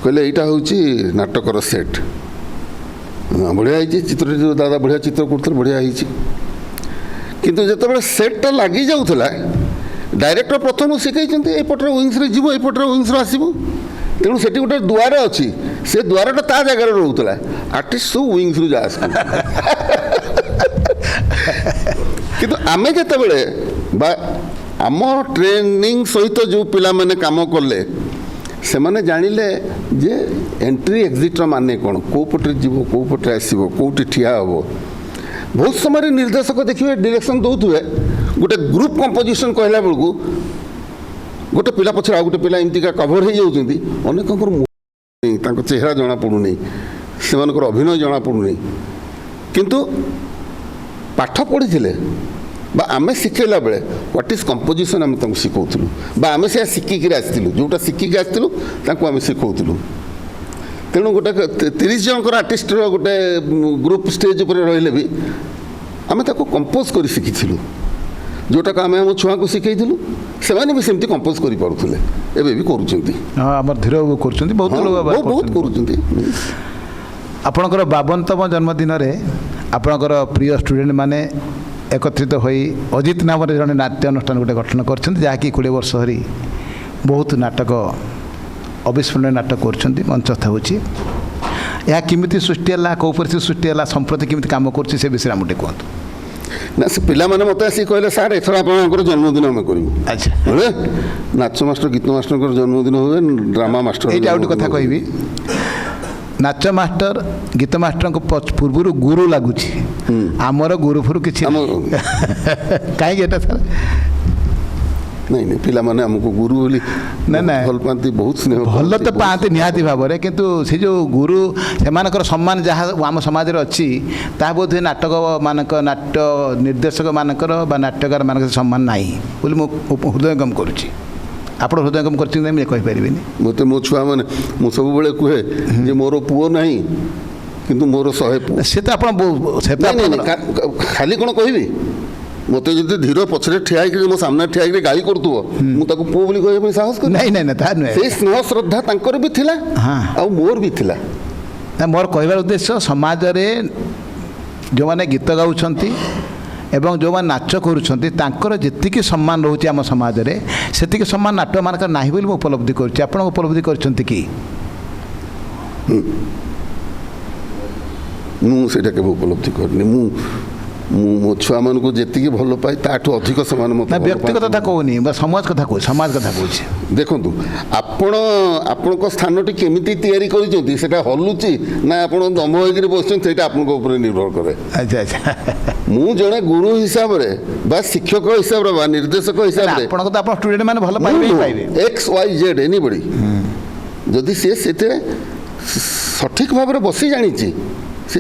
S5: କହିଲେ ଏଇଟା ହେଉଛି ନାଟକର ସେଟ୍। ବଢ଼ିଆ ହେଇଛି, ଚିତ୍ରଟି ଦାଦା ବଢ଼ିଆ ଚିତ୍ର କରୁଥିଲେ, ବଢ଼ିଆ ହେଇଛି। କିନ୍ତୁ ଯେତେବେଳେ ସେଟ୍ଟା ଲାଗିଯାଉଥିଲା, ଡାଇରେକ୍ଟର ପ୍ରଥମରୁ ଶିଖାଇଛନ୍ତି ଏପଟରେ ୱିଙ୍ଗସରେ ଯିବ, ଏପଟରେ ୱିଙ୍ଗସରେ ଆସିବ। ତେଣୁ ସେଠି ଗୋଟେ ଦୁଆର ଅଛି, ସେ ଦୁଆରଟା ତା ଜାଗାରେ ରହୁଥିଲା, ଆର୍ଟିଷ୍ଟ ସବୁ ୱିଙ୍ଗସରୁ ଯା ଆସ। କିନ୍ତୁ ଆମେ ଯେତେବେଳେ ବା ଆମ ଟ୍ରେନିଂ ସହିତ ଯେଉଁ ପିଲାମାନେ କାମ କଲେ, ସେମାନେ ଜାଣିଲେ ଯେ ଏଣ୍ଟ୍ରି ଏକ୍ଜିଟ୍ର ମାନେ କ'ଣ, କେଉଁ ପଟରେ ଯିବ, କେଉଁ ପଟରେ ଆସିବ, କେଉଁଠି ଠିଆ ହେବ। ବହୁତ ସମୟରେ ନିର୍ଦ୍ଦେଶକ ଦେଖିବେ ଡିରେକ୍ସନ୍ ଦେଉଥିବେ, ଗୋଟେ ଗ୍ରୁପ୍ କମ୍ପୋଜିସନ୍ କହିଲା ବେଳକୁ ଗୋଟେ ପିଲା ପଛରେ ଆଉ ଗୋଟେ ପିଲା ଏମିତିକା କଭର୍ ହେଇଯାଉଛନ୍ତି, ଅନେକଙ୍କର ତାଙ୍କ ଚେହେରା ଜଣାପଡ଼ୁନି, ସେମାନଙ୍କର ଅଭିନୟ ଜଣାପଡ଼ୁନି, କିନ୍ତୁ ପାଠ ପଢ଼ିଥିଲେ ବା ଆମେ ଶିଖେଇଲା ବେଳେ ହ୍ୱାଟ୍ ଇଜ୍ କମ୍ପୋଜିସନ୍ ଆମେ ତାଙ୍କୁ ଶିଖଉଥିଲୁ ବା ଆମେ ସେୟା ଶିଖିକିରି ଆସିଥିଲୁ, ଯେଉଁଟା ଶିଖିକି ଆସିଥିଲୁ ତାଙ୍କୁ ଆମେ ଶିଖଉଥିଲୁ। ତେଣୁ ଗୋଟେ 30 ଜଣଙ୍କର ଆର୍ଟିଷ୍ଟର ଗୋଟେ ଗ୍ରୁପ୍ ଷ୍ଟେଜ୍ ଉପରେ ରହିଲେ ବି ଆମେ ତାକୁ କମ୍ପୋଜ୍ କରି ଶିଖିଥିଲୁ, ଯେଉଁଟାକୁ ଆମେ ଆମ ଛୁଆଙ୍କୁ ଶିଖେଇଥିଲୁ, ସେମାନେ ବି ସେମିତି କମ୍ପୋଜ୍ କରିପାରୁଥିଲେ, ଏବେ ବି କରୁଛନ୍ତି।
S4: ହଁ, ଆମର ଧୀର ବାବୁ କରୁଛନ୍ତି, ବହୁତ ଲୋକ
S5: ବହୁତ କରୁଛନ୍ତି।
S4: ଆପଣଙ୍କର 52ତମ ଜନ୍ମଦିନରେ ଆପଣଙ୍କର ପ୍ରିୟ ଷ୍ଟୁଡେଣ୍ଟ ମାନେ ଏକତ୍ରିତ ହୋଇ ଅଜିତ ନାମରେ ଜଣେ ନାଟ୍ୟ ଅନୁଷ୍ଠାନ ଗୋଟେ ଗଠନ କରିଛନ୍ତି, ଯାହାକି 20 ବର୍ଷ ଧରି ବହୁତ ନାଟକ ଅବିସ୍ମରଣୀୟ ନାଟକ କରୁଛନ୍ତି, ମଞ୍ଚସ୍ଥ ହେଉଛି। ଏହା କେମିତି ସୃଷ୍ଟି ହେଲା, କେଉଁ ପରିସ୍ଥିତି ସୃଷ୍ଟି ହେଲା, ସମ୍ପ୍ରତି କେମିତି କାମ କରୁଛି, ସେ ବିଷୟରେ ଆମକୁ ଟିକେ କୁହନ୍ତୁ।
S5: ନା, ସେ ପିଲାମାନେ ମୋତେ ଆସିକି କହିଲେ ସାର୍ ଏଥର ଆପଣଙ୍କର ଜନ୍ମଦିନ ଆମେ କରିବୁ।
S4: ଆଚ୍ଛା,
S5: ବୋଲେ ନାଚ ମାଷ୍ଟର ଗୀତ ମାଷ୍ଟରଙ୍କର ଜନ୍ମଦିନ ହୁଏ, ଡ୍ରାମା ମାଷ୍ଟର।
S4: ଏଇଟା ଆଉ ଗୋଟେ କଥା କହିବି, ନାଚ ମାଷ୍ଟର ଗୀତ ମାଷ୍ଟରଙ୍କ ପୂର୍ବରୁ ଗୁରୁ ଲାଗୁଛି, ଆମର ଗୁରୁ ଫୁରୁ କିଛି କାହିଁକି ଏଟା ସାର୍?
S5: ନାଇଁ ନାଇଁ, ପିଲାମାନେ ଆମକୁ ଗୁରୁ ବୋଲି ଭଲ ପାଆନ୍ତି, ବହୁତ ସ୍ନେହ
S4: ଭଲ ତ ପାଆନ୍ତି ନିହାତି ଭାବରେ, କିନ୍ତୁ ସେ ଯେଉଁ ଗୁରୁ ସେମାନଙ୍କର ସମ୍ମାନ ଯାହା ଆମ ସମାଜରେ ଅଛି ତାହା ବୋଧହୁଏ ନାଟକ ନାଟ୍ୟ ନିର୍ଦ୍ଦେଶକ ମାନଙ୍କର ବା ନାଟ୍ୟକାର ମାନଙ୍କର ସମ୍ମାନ ନାହିଁ ବୋଲି ମୁଁ ହୃଦୟଙ୍ଗମ କରୁଛି। ଆପଣ ହୃଦୟଙ୍ଗମ କରିଛନ୍ତି ମୁଁ କହିପାରିବିନି।
S5: ମୋତେ ମୋ ଛୁଆମାନେ, ମୁଁ ସବୁବେଳେ କୁହେ ଯେ ମୋର ପୁଅ ନାହିଁ କିନ୍ତୁ ମୋର 100 ପୁଅ।
S4: ସେ ତ ଆପଣ
S5: ଖାଲି କ'ଣ କହିବି, ମୋତେ ଯଦି ଧୀର ପଛରେ ଠିଆ ହେଇକି ମୋ ସାମ୍ନାରେ ଠିଆ ହେଇକି ଗାଳି କରୁଥିବ, ମୁଁ ତାକୁ ପୁଅ ବୋଲି କହିବା ପାଇଁ ସାହସ କରେ?
S4: ନାଇଁ ନାଇଁ ନାଇଁ, ତାହା ନୁହେଁ।
S5: ସେଇ ସ୍ନେହ ଶ୍ରଦ୍ଧା ତାଙ୍କର ବି ଥିଲା, ଆଉ ମୋର ବି ଥିଲା।
S4: ମୋର କହିବାର ଉଦ୍ଦେଶ୍ୟ, ସମାଜରେ ଯେଉଁମାନେ ଗୀତ ଗାଉଛନ୍ତି ଏବଂ ଯେଉଁମାନେ ନାଚ କରୁଛନ୍ତି ତାଙ୍କର ଯେତିକି ସମ୍ମାନ ରହୁଛି ଆମ ସମାଜରେ, ସେତିକି ସମ୍ମାନ ନାଟ୍ୟମାନଙ୍କର ନାହିଁ ବୋଲି ମୁଁ ଉପଲବ୍ଧି କରୁଛି। ଆପଣ ଉପଲବ୍ଧି କରିଛନ୍ତି କି?
S5: ମୁଁ ସେଇଟା କେବେ ଉପଲବ୍ଧି କରିନି। ମୁଁ ମୋ ଛୁଆମାନଙ୍କୁ ଯେତିକି ଭଲ ପାଏ ତାଠୁ ଅଧିକ ସେମାନେ ମୋତେ।
S4: ବ୍ୟକ୍ତିଗତ କଥା କହୁନି, ସମାଜ କଥା କହୁଛି, ସମାଜ କଥା କହୁଛି।
S5: ଦେଖନ୍ତୁ, ଆପଣଙ୍କ ସ୍ଥାନଟି କେମିତି ତିଆରି କରିଛନ୍ତି, ସେଟା ହଲୁଛି ନା ଆପଣ ଦମ ହୋଇକରି ବସୁଛନ୍ତି, ସେଇଟା ଆପଣଙ୍କ ଉପରେ ନିର୍ଭର କରେ।
S4: ଆଚ୍ଛା ଆଚ୍ଛା,
S5: ମୁଁ ଜଣେ ଗୁରୁ ହିସାବରେ ବା ଶିକ୍ଷକ ହିସାବରେ ବା ନିର୍ଦ୍ଦେଶକ ହିସାବରେ,
S4: ଆପଣଙ୍କ ତ ଆପଣ ଷ୍ଟୁଡେଣ୍ଟ ମାନେ ଭଲ ପାଇବେ
S5: XYZ ଏନିବଡି, ଯଦି ସିଏ ସେଥିରେ ସଠିକ ଭାବରେ ବସି ଜାଣିଛି, ସେ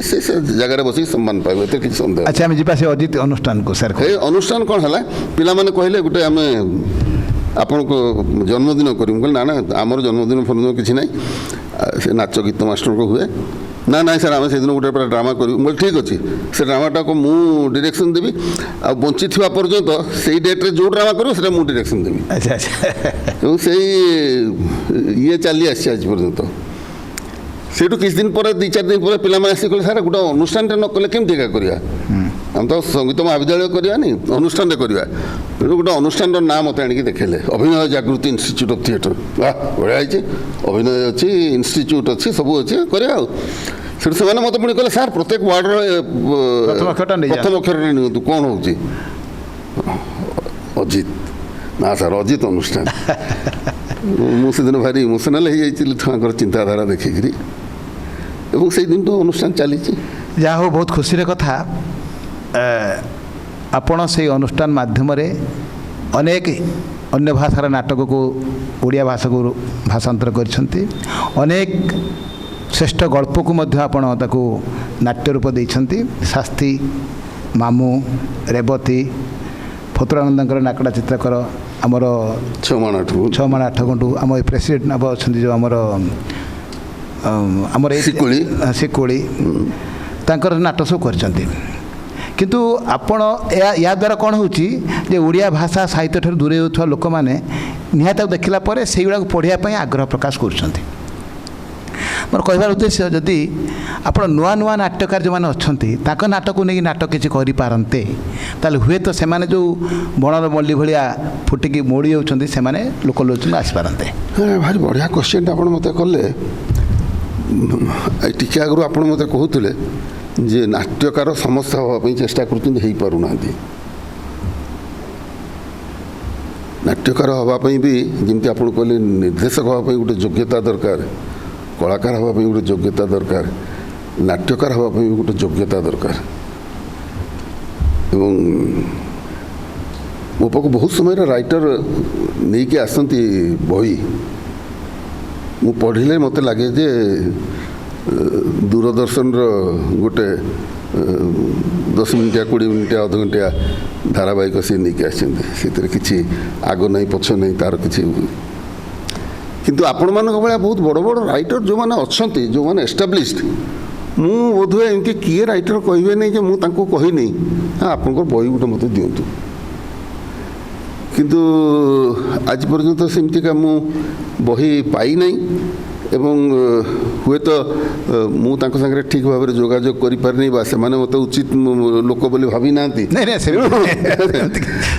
S5: ଜାଗାରେ ବସିକି ସମ୍ମାନ ପାଇବ, ଏତେ କିଛି ସନ୍ଦେହ।
S4: ଆଚ୍ଛା, ଆମେ ଯିବା ସେ ଅଜିତ ଅନୁଷ୍ଠାନକୁ। ସାର୍,
S5: ଏ ଅନୁଷ୍ଠାନ କ'ଣ ହେଲା, ପିଲାମାନେ କହିଲେ ଗୋଟେ ଆମେ ଆପଣଙ୍କ ଜନ୍ମଦିନ କରିବୁ। କହିଲେ ନା ନା, ଆମର ଜନ୍ମଦିନ ଫନ୍ମଦିନ କିଛି ନାହିଁ, ସେ ନାଚ ଗୀତ ମାଷ୍ଟରଙ୍କ ହୁଏ। ନା ନାଇଁ ସାର୍, ଆମେ ସେଦିନ ଗୋଟେ ଡ୍ରାମା କରିବୁ। ମୁଁ କହିଲି ଠିକ୍ ଅଛି, ସେ ଡ୍ରାମାଟାକୁ ମୁଁ ଡିରେକ୍ସନ୍ ଦେବି, ଆଉ ବଞ୍ଚିଥିବା ପର୍ଯ୍ୟନ୍ତ ସେଇ ଡେଟ୍ରେ ଯେଉଁ ଡ୍ରାମା କରିବ ସେଇଟା ମୁଁ ଡିରେକ୍ସନ୍ ଦେବି।
S4: ଆଚ୍ଛା ଆଚ୍ଛା,
S5: ଏବଂ ସେଇ ଇଏ ଚାଲି ଆସିଛି ଆଜି ପର୍ଯ୍ୟନ୍ତ। ସେଇଠୁ କିଛି ଦିନ ପରେ, 2-4 ଦିନ ପରେ ପିଲାମାନେ ଆସିକି କହିଲେ ସାର୍ ଗୋଟେ ଅନୁଷ୍ଠାନଟେ ନ କଲେ କେମିତି ଏକା କରିବା, ଆମେ ତ ସଙ୍ଗୀତ ମହାବିଦ୍ୟାଳୟ କରିବାନି, ଅନୁଷ୍ଠାନଟେ କରିବା। ତେଣୁ ଗୋଟେ ଅନୁଷ୍ଠାନର ନାଁ ମୋତେ ଆଣିକି ଦେଖେଇଲେ, ଅଭିନୟ ଜାଗୃତି ଇନଷ୍ଟିଚ୍ୟୁଟ୍ ଅଫ୍ ଥିଏଟର। ବଢ଼ିଆ ହେଇଛି, ଅଭିନୟ ଅଛି, ଇନଷ୍ଟିଚ୍ୟୁଟ୍ ଅଛି, ସବୁ ଅଛି, କରିବା ଆଉ। ସେଠୁ ସେମାନେ ମୋତେ ପୁଣି କହିଲେ ସାର୍ ପ୍ରତ୍ୟେକ ୱାର୍ଡ଼ର ପ୍ରଥମ ଅକ୍ଷରଟା ନିଅନ୍ତୁ, କ'ଣ ହେଉଛି? ଅଜିତ। ନା ସାର୍, ଅଜିତ ଅନୁଷ୍ଠାନ। ମୁଁ ସେଦିନ ଭାରି ଇମୋସନାଲ୍ ହେଇଯାଇଥିଲି ଛୁଆଙ୍କର ଚିନ୍ତାଧାରା ଦେଖିକିରି, ଏବଂ ସେଇ ଦିନଠୁ ଅନୁଷ୍ଠାନ ଚାଲିଛି।
S4: ଯାହା ହଉ, ବହୁତ ଖୁସିର କଥା। ଆପଣ ସେଇ ଅନୁଷ୍ଠାନ ମାଧ୍ୟମରେ ଅନେକ ଅନ୍ୟ ଭାଷାର ନାଟକକୁ ଓଡ଼ିଆ ଭାଷାକୁ ଭାଷାନ୍ତର କରିଛନ୍ତି, ଅନେକ ଶ୍ରେଷ୍ଠ ଗଳ୍ପକୁ ମଧ୍ୟ ଆପଣ ତାକୁ ନାଟ୍ୟ ରୂପ ଦେଇଛନ୍ତି। ଶାସ୍ତି, ମାମୁଁ, ରେବତୀ, ଫତୁରାନନ୍ଦଙ୍କର ନାକଡ଼ା ଚିତ୍ରକର, ଆମର
S5: 6 ମାଣ 8
S4: ଗୁଣ୍ଠୁ, ଆମ ଏ ପ୍ରେସିଡେଣ୍ଟ ଅଛନ୍ତି ଯେଉଁ ଆମର ଶିକୁଳି, ତାଙ୍କର ନାଟକ ସବୁ କରିଛନ୍ତି। କିନ୍ତୁ ଆପଣ ୟା ଦ୍ୱାରା କ'ଣ ହେଉଛି ଯେ ଓଡ଼ିଆ ଭାଷା ସାହିତ୍ୟ ଠାରୁ ଦୂରେଇ ଯାଉଥିବା ଲୋକମାନେ ନିହାତି ତାକୁ ଦେଖିଲା ପରେ ସେଇଗୁଡ଼ାକୁ ପଢ଼ିବା ପାଇଁ ଆଗ୍ରହ ପ୍ରକାଶ କରୁଛନ୍ତି। ମୋର କହିବାର ଉଦ୍ଦେଶ୍ୟ, ଯଦି ଆପଣ ନୂଆ ନୂଆ ନାଟ୍ୟକାର ଯେଉଁମାନେ ଅଛନ୍ତି ତାଙ୍କ ନାଟକକୁ ନେଇକି ନାଟକ କିଛି କରିପାରନ୍ତେ, ତାହେଲେ ହୁଏତ ସେମାନେ ଯେଉଁ ବଣର ମଲ୍ଲୀ ଭଳିଆ ଫୁଟିକି ମୋଡ଼ି ଯାଉଛନ୍ତି, ସେମାନେ ଲୋକଲୋଚନକୁ ଆସିପାରନ୍ତେ।
S5: ଭାରି ବଢ଼ିଆ କ୍ୱେଶ୍ଚିନ୍ଟା ଆପଣ ମୋତେ କଲେ। ଟିକେ ଆଗରୁ ଆପଣ ମୋତେ କହୁଥିଲେ ଯେ ନାଟ୍ୟକାର ସମସ୍ୟା ହେବା ପାଇଁ ଚେଷ୍ଟା କରୁଛନ୍ତି, ହେଇପାରୁନାହାନ୍ତି। ନାଟ୍ୟକାର ହେବା ପାଇଁ ବି ଯେମିତି ଆପଣ କହିଲେ, ନିର୍ଦ୍ଦେଶକ ହେବା ପାଇଁ ଗୋଟେ ଯୋଗ୍ୟତା ଦରକାର, କଳାକାର ହେବା ପାଇଁ ଗୋଟେ ଯୋଗ୍ୟତା ଦରକାର, ନାଟ୍ୟକାର ହେବା ପାଇଁ ବି ଗୋଟେ ଯୋଗ୍ୟତା ଦରକାର। ଏବଂ ମୋ ପାଖକୁ ବହୁତ ସମୟରେ ରାଇଟର ନେଇକି ଆସନ୍ତି ବହି, ମୁଁ ପଢ଼ିଲେ ମୋତେ ଲାଗେ ଯେ ଦୂରଦର୍ଶନର ଗୋଟେ 10 ମିନିଟିଆ 20 ମିନିଟିଆ ଅଧଘଣ୍ଟିଆ ଧାରାବାହିକ ସିଏ ନେଇକି ଆସିଛନ୍ତି। ସେଥିରେ କିଛି ଆଗ ନାହିଁ ପଛ ନାହିଁ, ତା'ର କିଛି। କିନ୍ତୁ ଆପଣମାନଙ୍କ ଭଳିଆ ବହୁତ ବଡ଼ ବଡ଼ ରାଇଟର ଯେଉଁମାନେ ଅଛନ୍ତି, ଯେଉଁମାନେ ଏଷ୍ଟାବ୍ଲିଶ୍ଡ, ମୁଁ ବୋଧହୁଏ ଏମିତି କିଏ ରାଇଟର କହିବେନି ଯେ ମୁଁ ତାଙ୍କୁ କହିନି ଆପଣଙ୍କର ବହି ଗୋଟେ ମୋତେ ଦିଅନ୍ତୁ। କିନ୍ତୁ ଆଜି ପର୍ଯ୍ୟନ୍ତ ସେମିତିକା ମୁଁ ବହି ପାଇନାହିଁ ଏବଂ ହୁଏତ ମୁଁ ତାଙ୍କ ସାଙ୍ଗରେ ଠିକ୍ ଭାବରେ ଯୋଗାଯୋଗ କରିପାରିନି ବା ସେମାନେ ମୋତେ ଉଚିତ ଲୋକ ବୋଲି ଭାବି ନାହାନ୍ତି।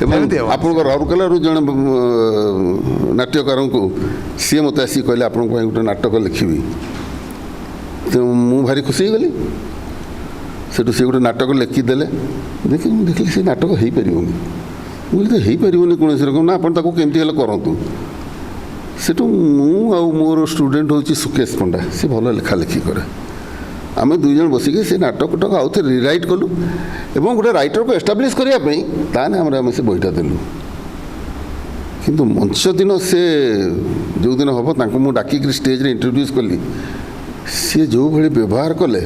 S5: ଏବଂ ଆପଣଙ୍କ ରାଉରକେଲାରୁ ଜଣେ ନାଟ୍ୟକାରଙ୍କୁ ସିଏ ମୋତେ ଆସିକି କହିଲେ ଆପଣଙ୍କ ପାଇଁ ଗୋଟେ ନାଟକ ଲେଖିବି। ତେଣୁ ମୁଁ ଭାରି ଖୁସି ହେଇଗଲି। ସେଠୁ ସେ ଗୋଟେ ନାଟକ ଲେଖିଦେଲେ। ମୁଁ ଦେଖିଲି ସେ ନାଟକ ହେଇପାରିବନି। ମୁଁ କହିଲି ତ ହେଇପାରିବନି କୌଣସି ରକମ ନା, ଆପଣ ତାକୁ କେମିତି ହେଲେ କରନ୍ତୁ। ସେଠୁ ମୁଁ ଆଉ ମୋର ଷ୍ଟୁଡେଣ୍ଟ ହେଉଛି ସୁକେଶ ପଣ୍ଡା, ସେ ଭଲ ଲେଖାଲେଖି କରେ। ଆମେ 2 ଜଣ ବସିକି ସେ ନାଟକଟାକୁ ଆଉ ଥରେ ରିରାଇଟ୍ କଲୁ ଏବଂ ଗୋଟେ ରାଇଟରକୁ ଏଷ୍ଟାବ୍ଲିଶ୍ କରିବା ପାଇଁ ତାହେଲେ ଆମେ ସେ ବହିଟା ଦେଲୁ। କିନ୍ତୁ ମଞ୍ଚ ଦିନ ସେ ଯେଉଁଦିନ ହେବ ତାଙ୍କୁ ମୁଁ ଡାକିକି ଷ୍ଟେଜ୍ରେ ଇଣ୍ଟ୍ରୋଡ୍ୟୁସ୍ କଲି। ସିଏ ଯେଉଁଭଳି ବ୍ୟବହାର କଲେ,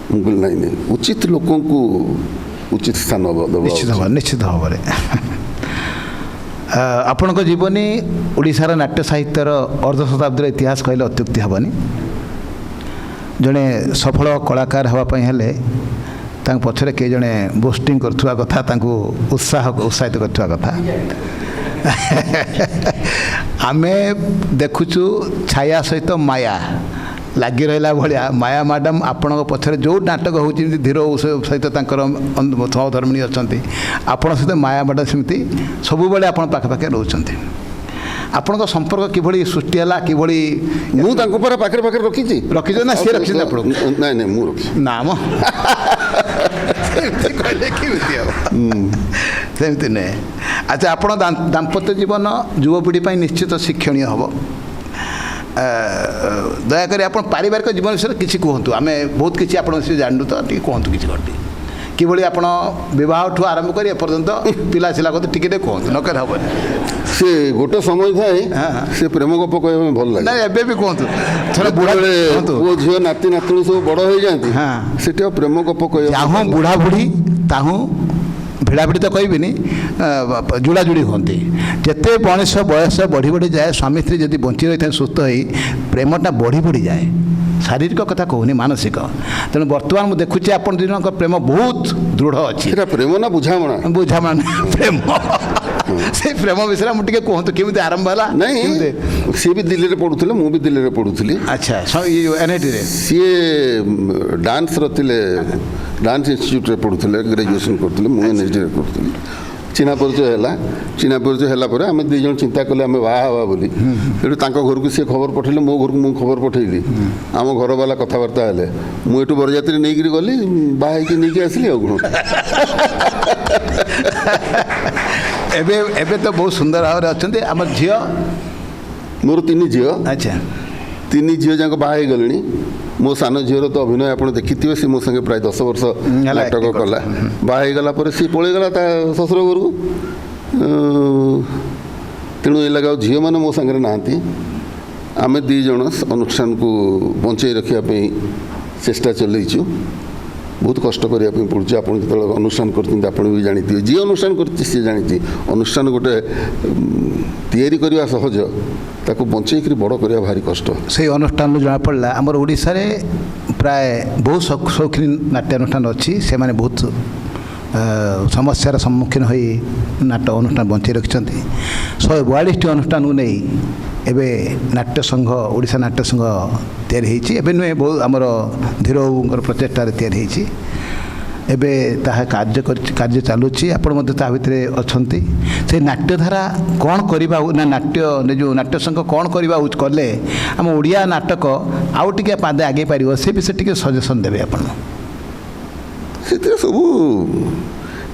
S5: ମୁଁ କହିଲି ନାଇଁ ନାଇଁ, ଉଚିତ ଲୋକଙ୍କୁ ଉଚିତ ସ୍ଥାନ ଦେବା।
S4: ନିଶ୍ଚିତ ଭାବରେ ଆପଣଙ୍କ ଜୀବନୀ ଓଡ଼ିଶାର ନାଟ୍ୟ ସାହିତ୍ୟର ଅର୍ଦ୍ଧ ଶତାବ୍ଦୀର ଇତିହାସ କହିଲେ ଅତ୍ୟୁକ୍ତି ହେବନି। ଜଣେ ସଫଳ କଳାକାର ହେବା ପାଇଁ ହେଲେ ତାଙ୍କ ପଛରେ କେହି ଜଣେ ବୁଷ୍ଟିଂ କରୁଥିବା କଥା, ତାଙ୍କୁ ଉତ୍ସାହିତ କରୁଥିବା କଥା। ଆମେ ଦେଖୁଛୁ ଛାୟା ସହିତ ମାୟା ଲାଗି ରହିଲା ଭଳିଆ। ମାୟା ମ୍ୟାଡ଼ାମ୍ ଆପଣଙ୍କ ପଛରେ ଯେଉଁ ନାଟକ ହେଉଛି, ଯେମିତି ଧୀର ସହିତ ତାଙ୍କର ସହଧର୍ମିଣୀ ଅଛନ୍ତି, ଆପଣଙ୍କ ସହିତ ମାୟା ମ୍ୟାଡ଼ାମ୍ ସେମିତି ସବୁବେଳେ ଆପଣ ପାଖାପାଖି ରହୁଛନ୍ତି। ଆପଣଙ୍କ ସମ୍ପର୍କ କିଭଳି ସୃଷ୍ଟି ହେଲା, କିଭଳି?
S5: ମୁଁ ତାଙ୍କ ପରେ ପାଖରେ ରଖିଛି
S4: ନା ସିଏ ରଖିଛନ୍ତି ଆପଣଙ୍କୁ?
S5: ନାଇଁ ନାଇଁ, ମୁଁ ରଖିଛି।
S4: ନା ମ କହିଲେ କେମିତି ହେବ? ସେମିତି ନୁହେଁ। ଆଚ୍ଛା, ଆପଣ ଦାମ୍ପତ୍ୟ ଜୀବନ ଯୁବପିଢ଼ି ପାଇଁ ନିଶ୍ଚିତ ଶିକ୍ଷଣୀୟ ହେବ। ଦୟାକରି ଆପଣ ପାରିବାରିକ ଜୀବନ ବିଷୟରେ କିଛି କୁହନ୍ତୁ। ଆମେ ବହୁତ କିଛି ଆପଣଙ୍କ ବିଷୟରେ ଜାଣିଲୁ, ତ ଟିକେ କୁହନ୍ତୁ କିଛି ଘଟି। କିଭଳି ଆପଣ ବିବାହଠୁ ଆରମ୍ଭ କରି ଏପର୍ଯ୍ୟନ୍ତ ପିଲା ଥିଲା କଥା ଟିକେ ଟିକେ କୁହନ୍ତୁ, ନକଲେ ହେବନି।
S5: ସେ ଗୋଟେ ସମୟ ଥାଏ, ସେ ପ୍ରେମ ଗପ କହିବା ପାଇଁ ଭଲ ଲାଗେ।
S4: ନାଇଁ, ଏବେ ବି କୁହନ୍ତୁ। ଥରେ
S5: ବୁଢ଼ାବେଳେ ପୁଅ ଝିଅ ନାତି ନାତୁଣୀ ସବୁ ବଡ଼ ହେଇଯାଆନ୍ତି, ସେଠି ଆଉ ପ୍ରେମ ଗପ କହିବା
S4: ଯାହୁଁ ବୁଢ଼ା ବୁଢ଼ୀ ତାହୁଁ ଭିଡ଼ାଭିଡ଼ି ତ କହିବିନି, ଯୋଡ଼ାଯୋଡ଼ି ହୁଅନ୍ତି। ଯେତେ ବୟସ ବଢ଼ି ବଢ଼ି ଯାଏ, ସ୍ୱାମୀ ସ୍ତ୍ରୀ ଯଦି ବଞ୍ଚି ରହିଥାଏ ସୁସ୍ଥ ହୋଇ, ପ୍ରେମଟା ବଢ଼ି ବଢ଼ିଯାଏ। ଶାରୀରିକ କଥା କହୁନି, ମାନସିକ। ତେଣୁ ବର୍ତ୍ତମାନ ମୁଁ ଦେଖୁଛି ଆପଣ 2 ଜଣଙ୍କ ପ୍ରେମ ବହୁତ ଦୃଢ଼ ଅଛି।
S5: ସେଟା ପ୍ରେମ ନା ବୁଝାମଣା?
S4: ବୁଝାମଣା, ପ୍ରେମ। ସେଇ ପ୍ରେମ ବିଷୟରେ ମୁଁ ଟିକେ କୁହନ୍ତୁ, କେମିତି ଆରମ୍ଭ ହେଲା?
S5: ନାଇଁ, ସିଏ ବି ଦିଲ୍ଲୀରେ ପଢ଼ୁଥିଲେ, ମୁଁ ବି ଦିଲ୍ଲୀରେ ପଢ଼ୁଥିଲି।
S4: ଆଚ୍ଛା, ଏନ୍ଆଇଟିରେ
S5: ସିଏ ଡାନ୍ସର ଥିଲେ, ଡାନ୍ସ ଇନଷ୍ଟିଚ୍ୟୁଟ୍ରେ ପଢ଼ୁଥିଲେ, ଗ୍ରାଜୁଏସନ୍ କରୁଥିଲେ। ମୁଁ ଏନ୍ଆଇଟିରେ ପଢ଼ୁଥିଲି। ଚିହ୍ନା ପରିଚୟ ହେଲା ପରେ ଆମେ 2 ଜଣ ଚିନ୍ତା କଲେ ଆମେ ବାହା ହେବା ବୋଲି। ସେଠୁ ତାଙ୍କ ଘରକୁ ସିଏ ଖବର ପଠେଇଲେ, ମୋ ଘରକୁ ମୁଁ ଖବର ପଠେଇଲି। ଆମ ଘରବାଲା କଥାବାର୍ତ୍ତା ହେଲେ। ମୁଁ ଏଠୁ ବରଯାତ୍ରୀ ନେଇକରି ଗଲି, ବାହା ହେଇକି ନେଇକି ଆସିଲି। ଆଉ କ'ଣ?
S4: ଏବେ ତ ବହୁତ ସୁନ୍ଦର ଭାବରେ ଅଛନ୍ତି। ଆମର ଝିଅ?
S5: ମୋର 3 ଝିଅ।
S4: ଆଚ୍ଛା।
S5: 3 ଝିଅ ଯାକ ବାହା ହେଇଗଲେଣି। ମୋ ସାନ ଝିଅର ତ ଅଭିନୟ ଆପଣ ଦେଖିଥିବେ, ସେ ମୋ ସାଙ୍ଗେ ପ୍ରାୟ 10 ବର୍ଷ ନାଟକ କଲା। ବାହା ହେଇଗଲା ପରେ ସିଏ ପଳେଇଗଲା ତା ଶ୍ୱଶୁର ଘରକୁ। ତେଣୁ ଏ ଲାଗା ଆଉ ଝିଅମାନେ ମୋ ସାଙ୍ଗରେ ନାହାନ୍ତି। ଆମେ 2 ଜଣ ଅନୁଷ୍ଠାନକୁ ବଞ୍ଚେଇ ରଖିବା ପାଇଁ ଚେଷ୍ଟା ଚଲେଇଛୁ। ବହୁତ କଷ୍ଟ କରିବା ପାଇଁ ପଡ଼ୁଛି। ଆପଣ ଯେତେବେଳେ ଅନୁଷ୍ଠାନ କରୁଛନ୍ତି ଆପଣ ବି ଜାଣିଥିବେ, ଯିଏ ଅନୁଷ୍ଠାନ କରିଛି ସିଏ ଜାଣିଛି, ଅନୁଷ୍ଠାନ ଗୋଟେ ତିଆରି କରିବା ସହଜ, ତାକୁ ବଞ୍ଚେଇକରି ବଡ଼ କରିବା ଭାରି କଷ୍ଟ।
S4: ସେଇ ଅନୁଷ୍ଠାନରୁ ଜଣାପଡ଼ିଲା ଆମର ଓଡ଼ିଶାରେ ପ୍ରାୟ ବହୁତ ସୌଖିନ ନାଟ୍ୟାନୁଷ୍ଠାନ ଅଛି। ସେମାନେ ବହୁତ ସମସ୍ୟାର ସମ୍ମୁଖୀନ ହୋଇ ନାଟ୍ୟ ଅନୁଷ୍ଠାନ ବଞ୍ଚେଇ ରଖିଛନ୍ତି। 142ଟି ଅନୁଷ୍ଠାନକୁ ନେଇ ଏବେ ନାଟ୍ୟ ସଂଘ, ଓଡ଼ିଶା ନାଟ୍ୟ ସଂଘ ତିଆରି ହୋଇଛି। ଏବେ ନୁହେଁ, ବହୁତ ଆମର ଧୀର ବାବୁଙ୍କର ପ୍ରଚେଷ୍ଟାରେ ତିଆରି ହୋଇଛି। ଏବେ ତାହା କାର୍ଯ୍ୟ ଚାଲୁଛି। ଆପଣ ମଧ୍ୟ ତା ଭିତରେ ଅଛନ୍ତି। ସେ ନାଟ୍ୟଧାରା କ'ଣ କରିବା, ନା ଯେଉଁ ନାଟ୍ୟ ସଂଘ କ'ଣ କରିବା କଲେ ଆମ ଓଡ଼ିଆ ନାଟକ ଆଉ ଟିକେ ପାଦେ ଆଗେଇ ପାରିବ, ସେ ବିଷୟରେ ଟିକେ ସଜେସନ୍ ଦେବେ ଆପଣ।
S5: ସେଥିରେ ସବୁ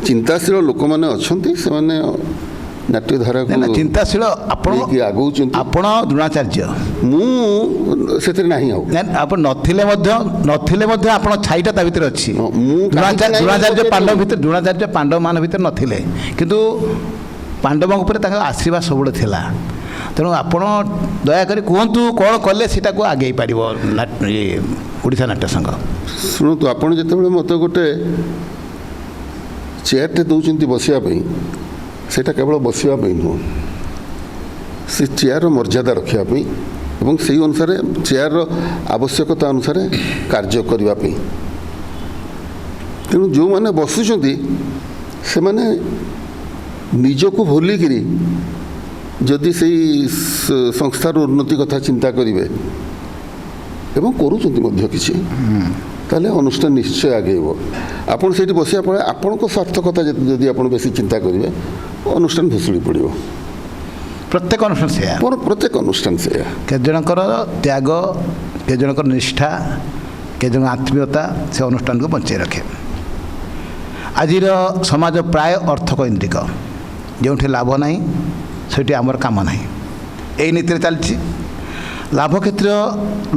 S5: ଚିନ୍ତାଶୀଳ ଲୋକମାନେ ଅଛନ୍ତି, ସେମାନେ ନାଟ୍ୟଧାରାକୁ
S4: ଚିନ୍ତାଶୀଳ ଆପଣ
S5: ଆଗଉଛନ୍ତି।
S4: ଆପଣ ଦ୍ରୋଣାଚାର୍ଯ୍ୟ,
S5: ମୁଁ ସେଥିରେ ନାହିଁ। ଆଉ
S4: ଆପଣ ନଥିଲେ ମଧ୍ୟ ଆପଣ ଛାଇଟା ତା ଭିତରେ ଅଛି। ଦ୍ରୋଣାଚାର୍ଯ୍ୟ ପାଣ୍ଡବମାନଙ୍କ ଭିତରେ ନଥିଲେ, କିନ୍ତୁ ପାଣ୍ଡବଙ୍କ ଉପରେ ତାଙ୍କର ଆଶୀର୍ବାଦ ସବୁବେଳେ ଥିଲା। ତେଣୁ ଆପଣ ଦୟାକରି କୁହନ୍ତୁ କ'ଣ କଲେ ସେଇଟାକୁ ଆଗେଇ ପାରିବ ଓଡ଼ିଶା ନାଟ୍ୟ ସଂଘ।
S5: ଶୁଣନ୍ତୁ, ଆପଣ ଯେତେବେଳେ ମୋତେ ଗୋଟେ ଚେୟାରଟେ ଦେଉଛନ୍ତି ବସିବା ପାଇଁ, ସେଇଟା କେବଳ ବସିବା ପାଇଁ ନୁହଁ, ସେ ଚେୟାରର ମର୍ଯ୍ୟାଦା ରଖିବା ପାଇଁ ଏବଂ ସେହି ଅନୁସାରେ ଚେୟାରର ଆବଶ୍ୟକତା ଅନୁସାରେ କାର୍ଯ୍ୟ କରିବା ପାଇଁ। ତେଣୁ ଯେଉଁମାନେ ବସୁଛନ୍ତି ସେମାନେ ନିଜକୁ ଭୁଲିକିରି ଯଦି ସେଇ ସଂସ୍ଥାର ଉନ୍ନତି କଥା ଚିନ୍ତା କରିବେ ଏବଂ କରୁଛନ୍ତି ମଧ୍ୟ କିଛି, ତାହେଲେ ଅନୁଷ୍ଠାନ ନିଶ୍ଚୟ ଆଗେଇବ। ଆପଣ ସେଇଠି ବସିବା ପରେ ଆପଣଙ୍କ ସ୍ୱାର୍ଥକତା ଯଦି ଆପଣ ବେଶୀ ଚିନ୍ତା କରିବେ, ଅନୁଷ୍ଠାନ ଭୁଷୁଡ଼ି ପଡ଼ିବ।
S4: ପ୍ରତ୍ୟେକ ଅନୁଷ୍ଠାନ ସେୟା,
S5: ପ୍ରତ୍ୟେକ ଅନୁଷ୍ଠାନ ସେୟା।
S4: କେତେ ଜଣଙ୍କର ତ୍ୟାଗ, କେତେ ଜଣଙ୍କର ନିଷ୍ଠା, କେତେ ଜଣଙ୍କ ଆତ୍ମୀୟତା ସେ ଅନୁଷ୍ଠାନକୁ ବଞ୍ଚାଇ ରଖେ। ଆଜିର ସମାଜ ପ୍ରାୟ ଅର୍ଥକୈନ୍ଦ୍ରିକ, ଯେଉଁଠି ଲାଭ ନାହିଁ ସେଠି ଆମର କାମ ନାହିଁ, ଏଇ ନୀତିରେ ଚାଲିଛି। ଲାଭ କ୍ଷେତ୍ର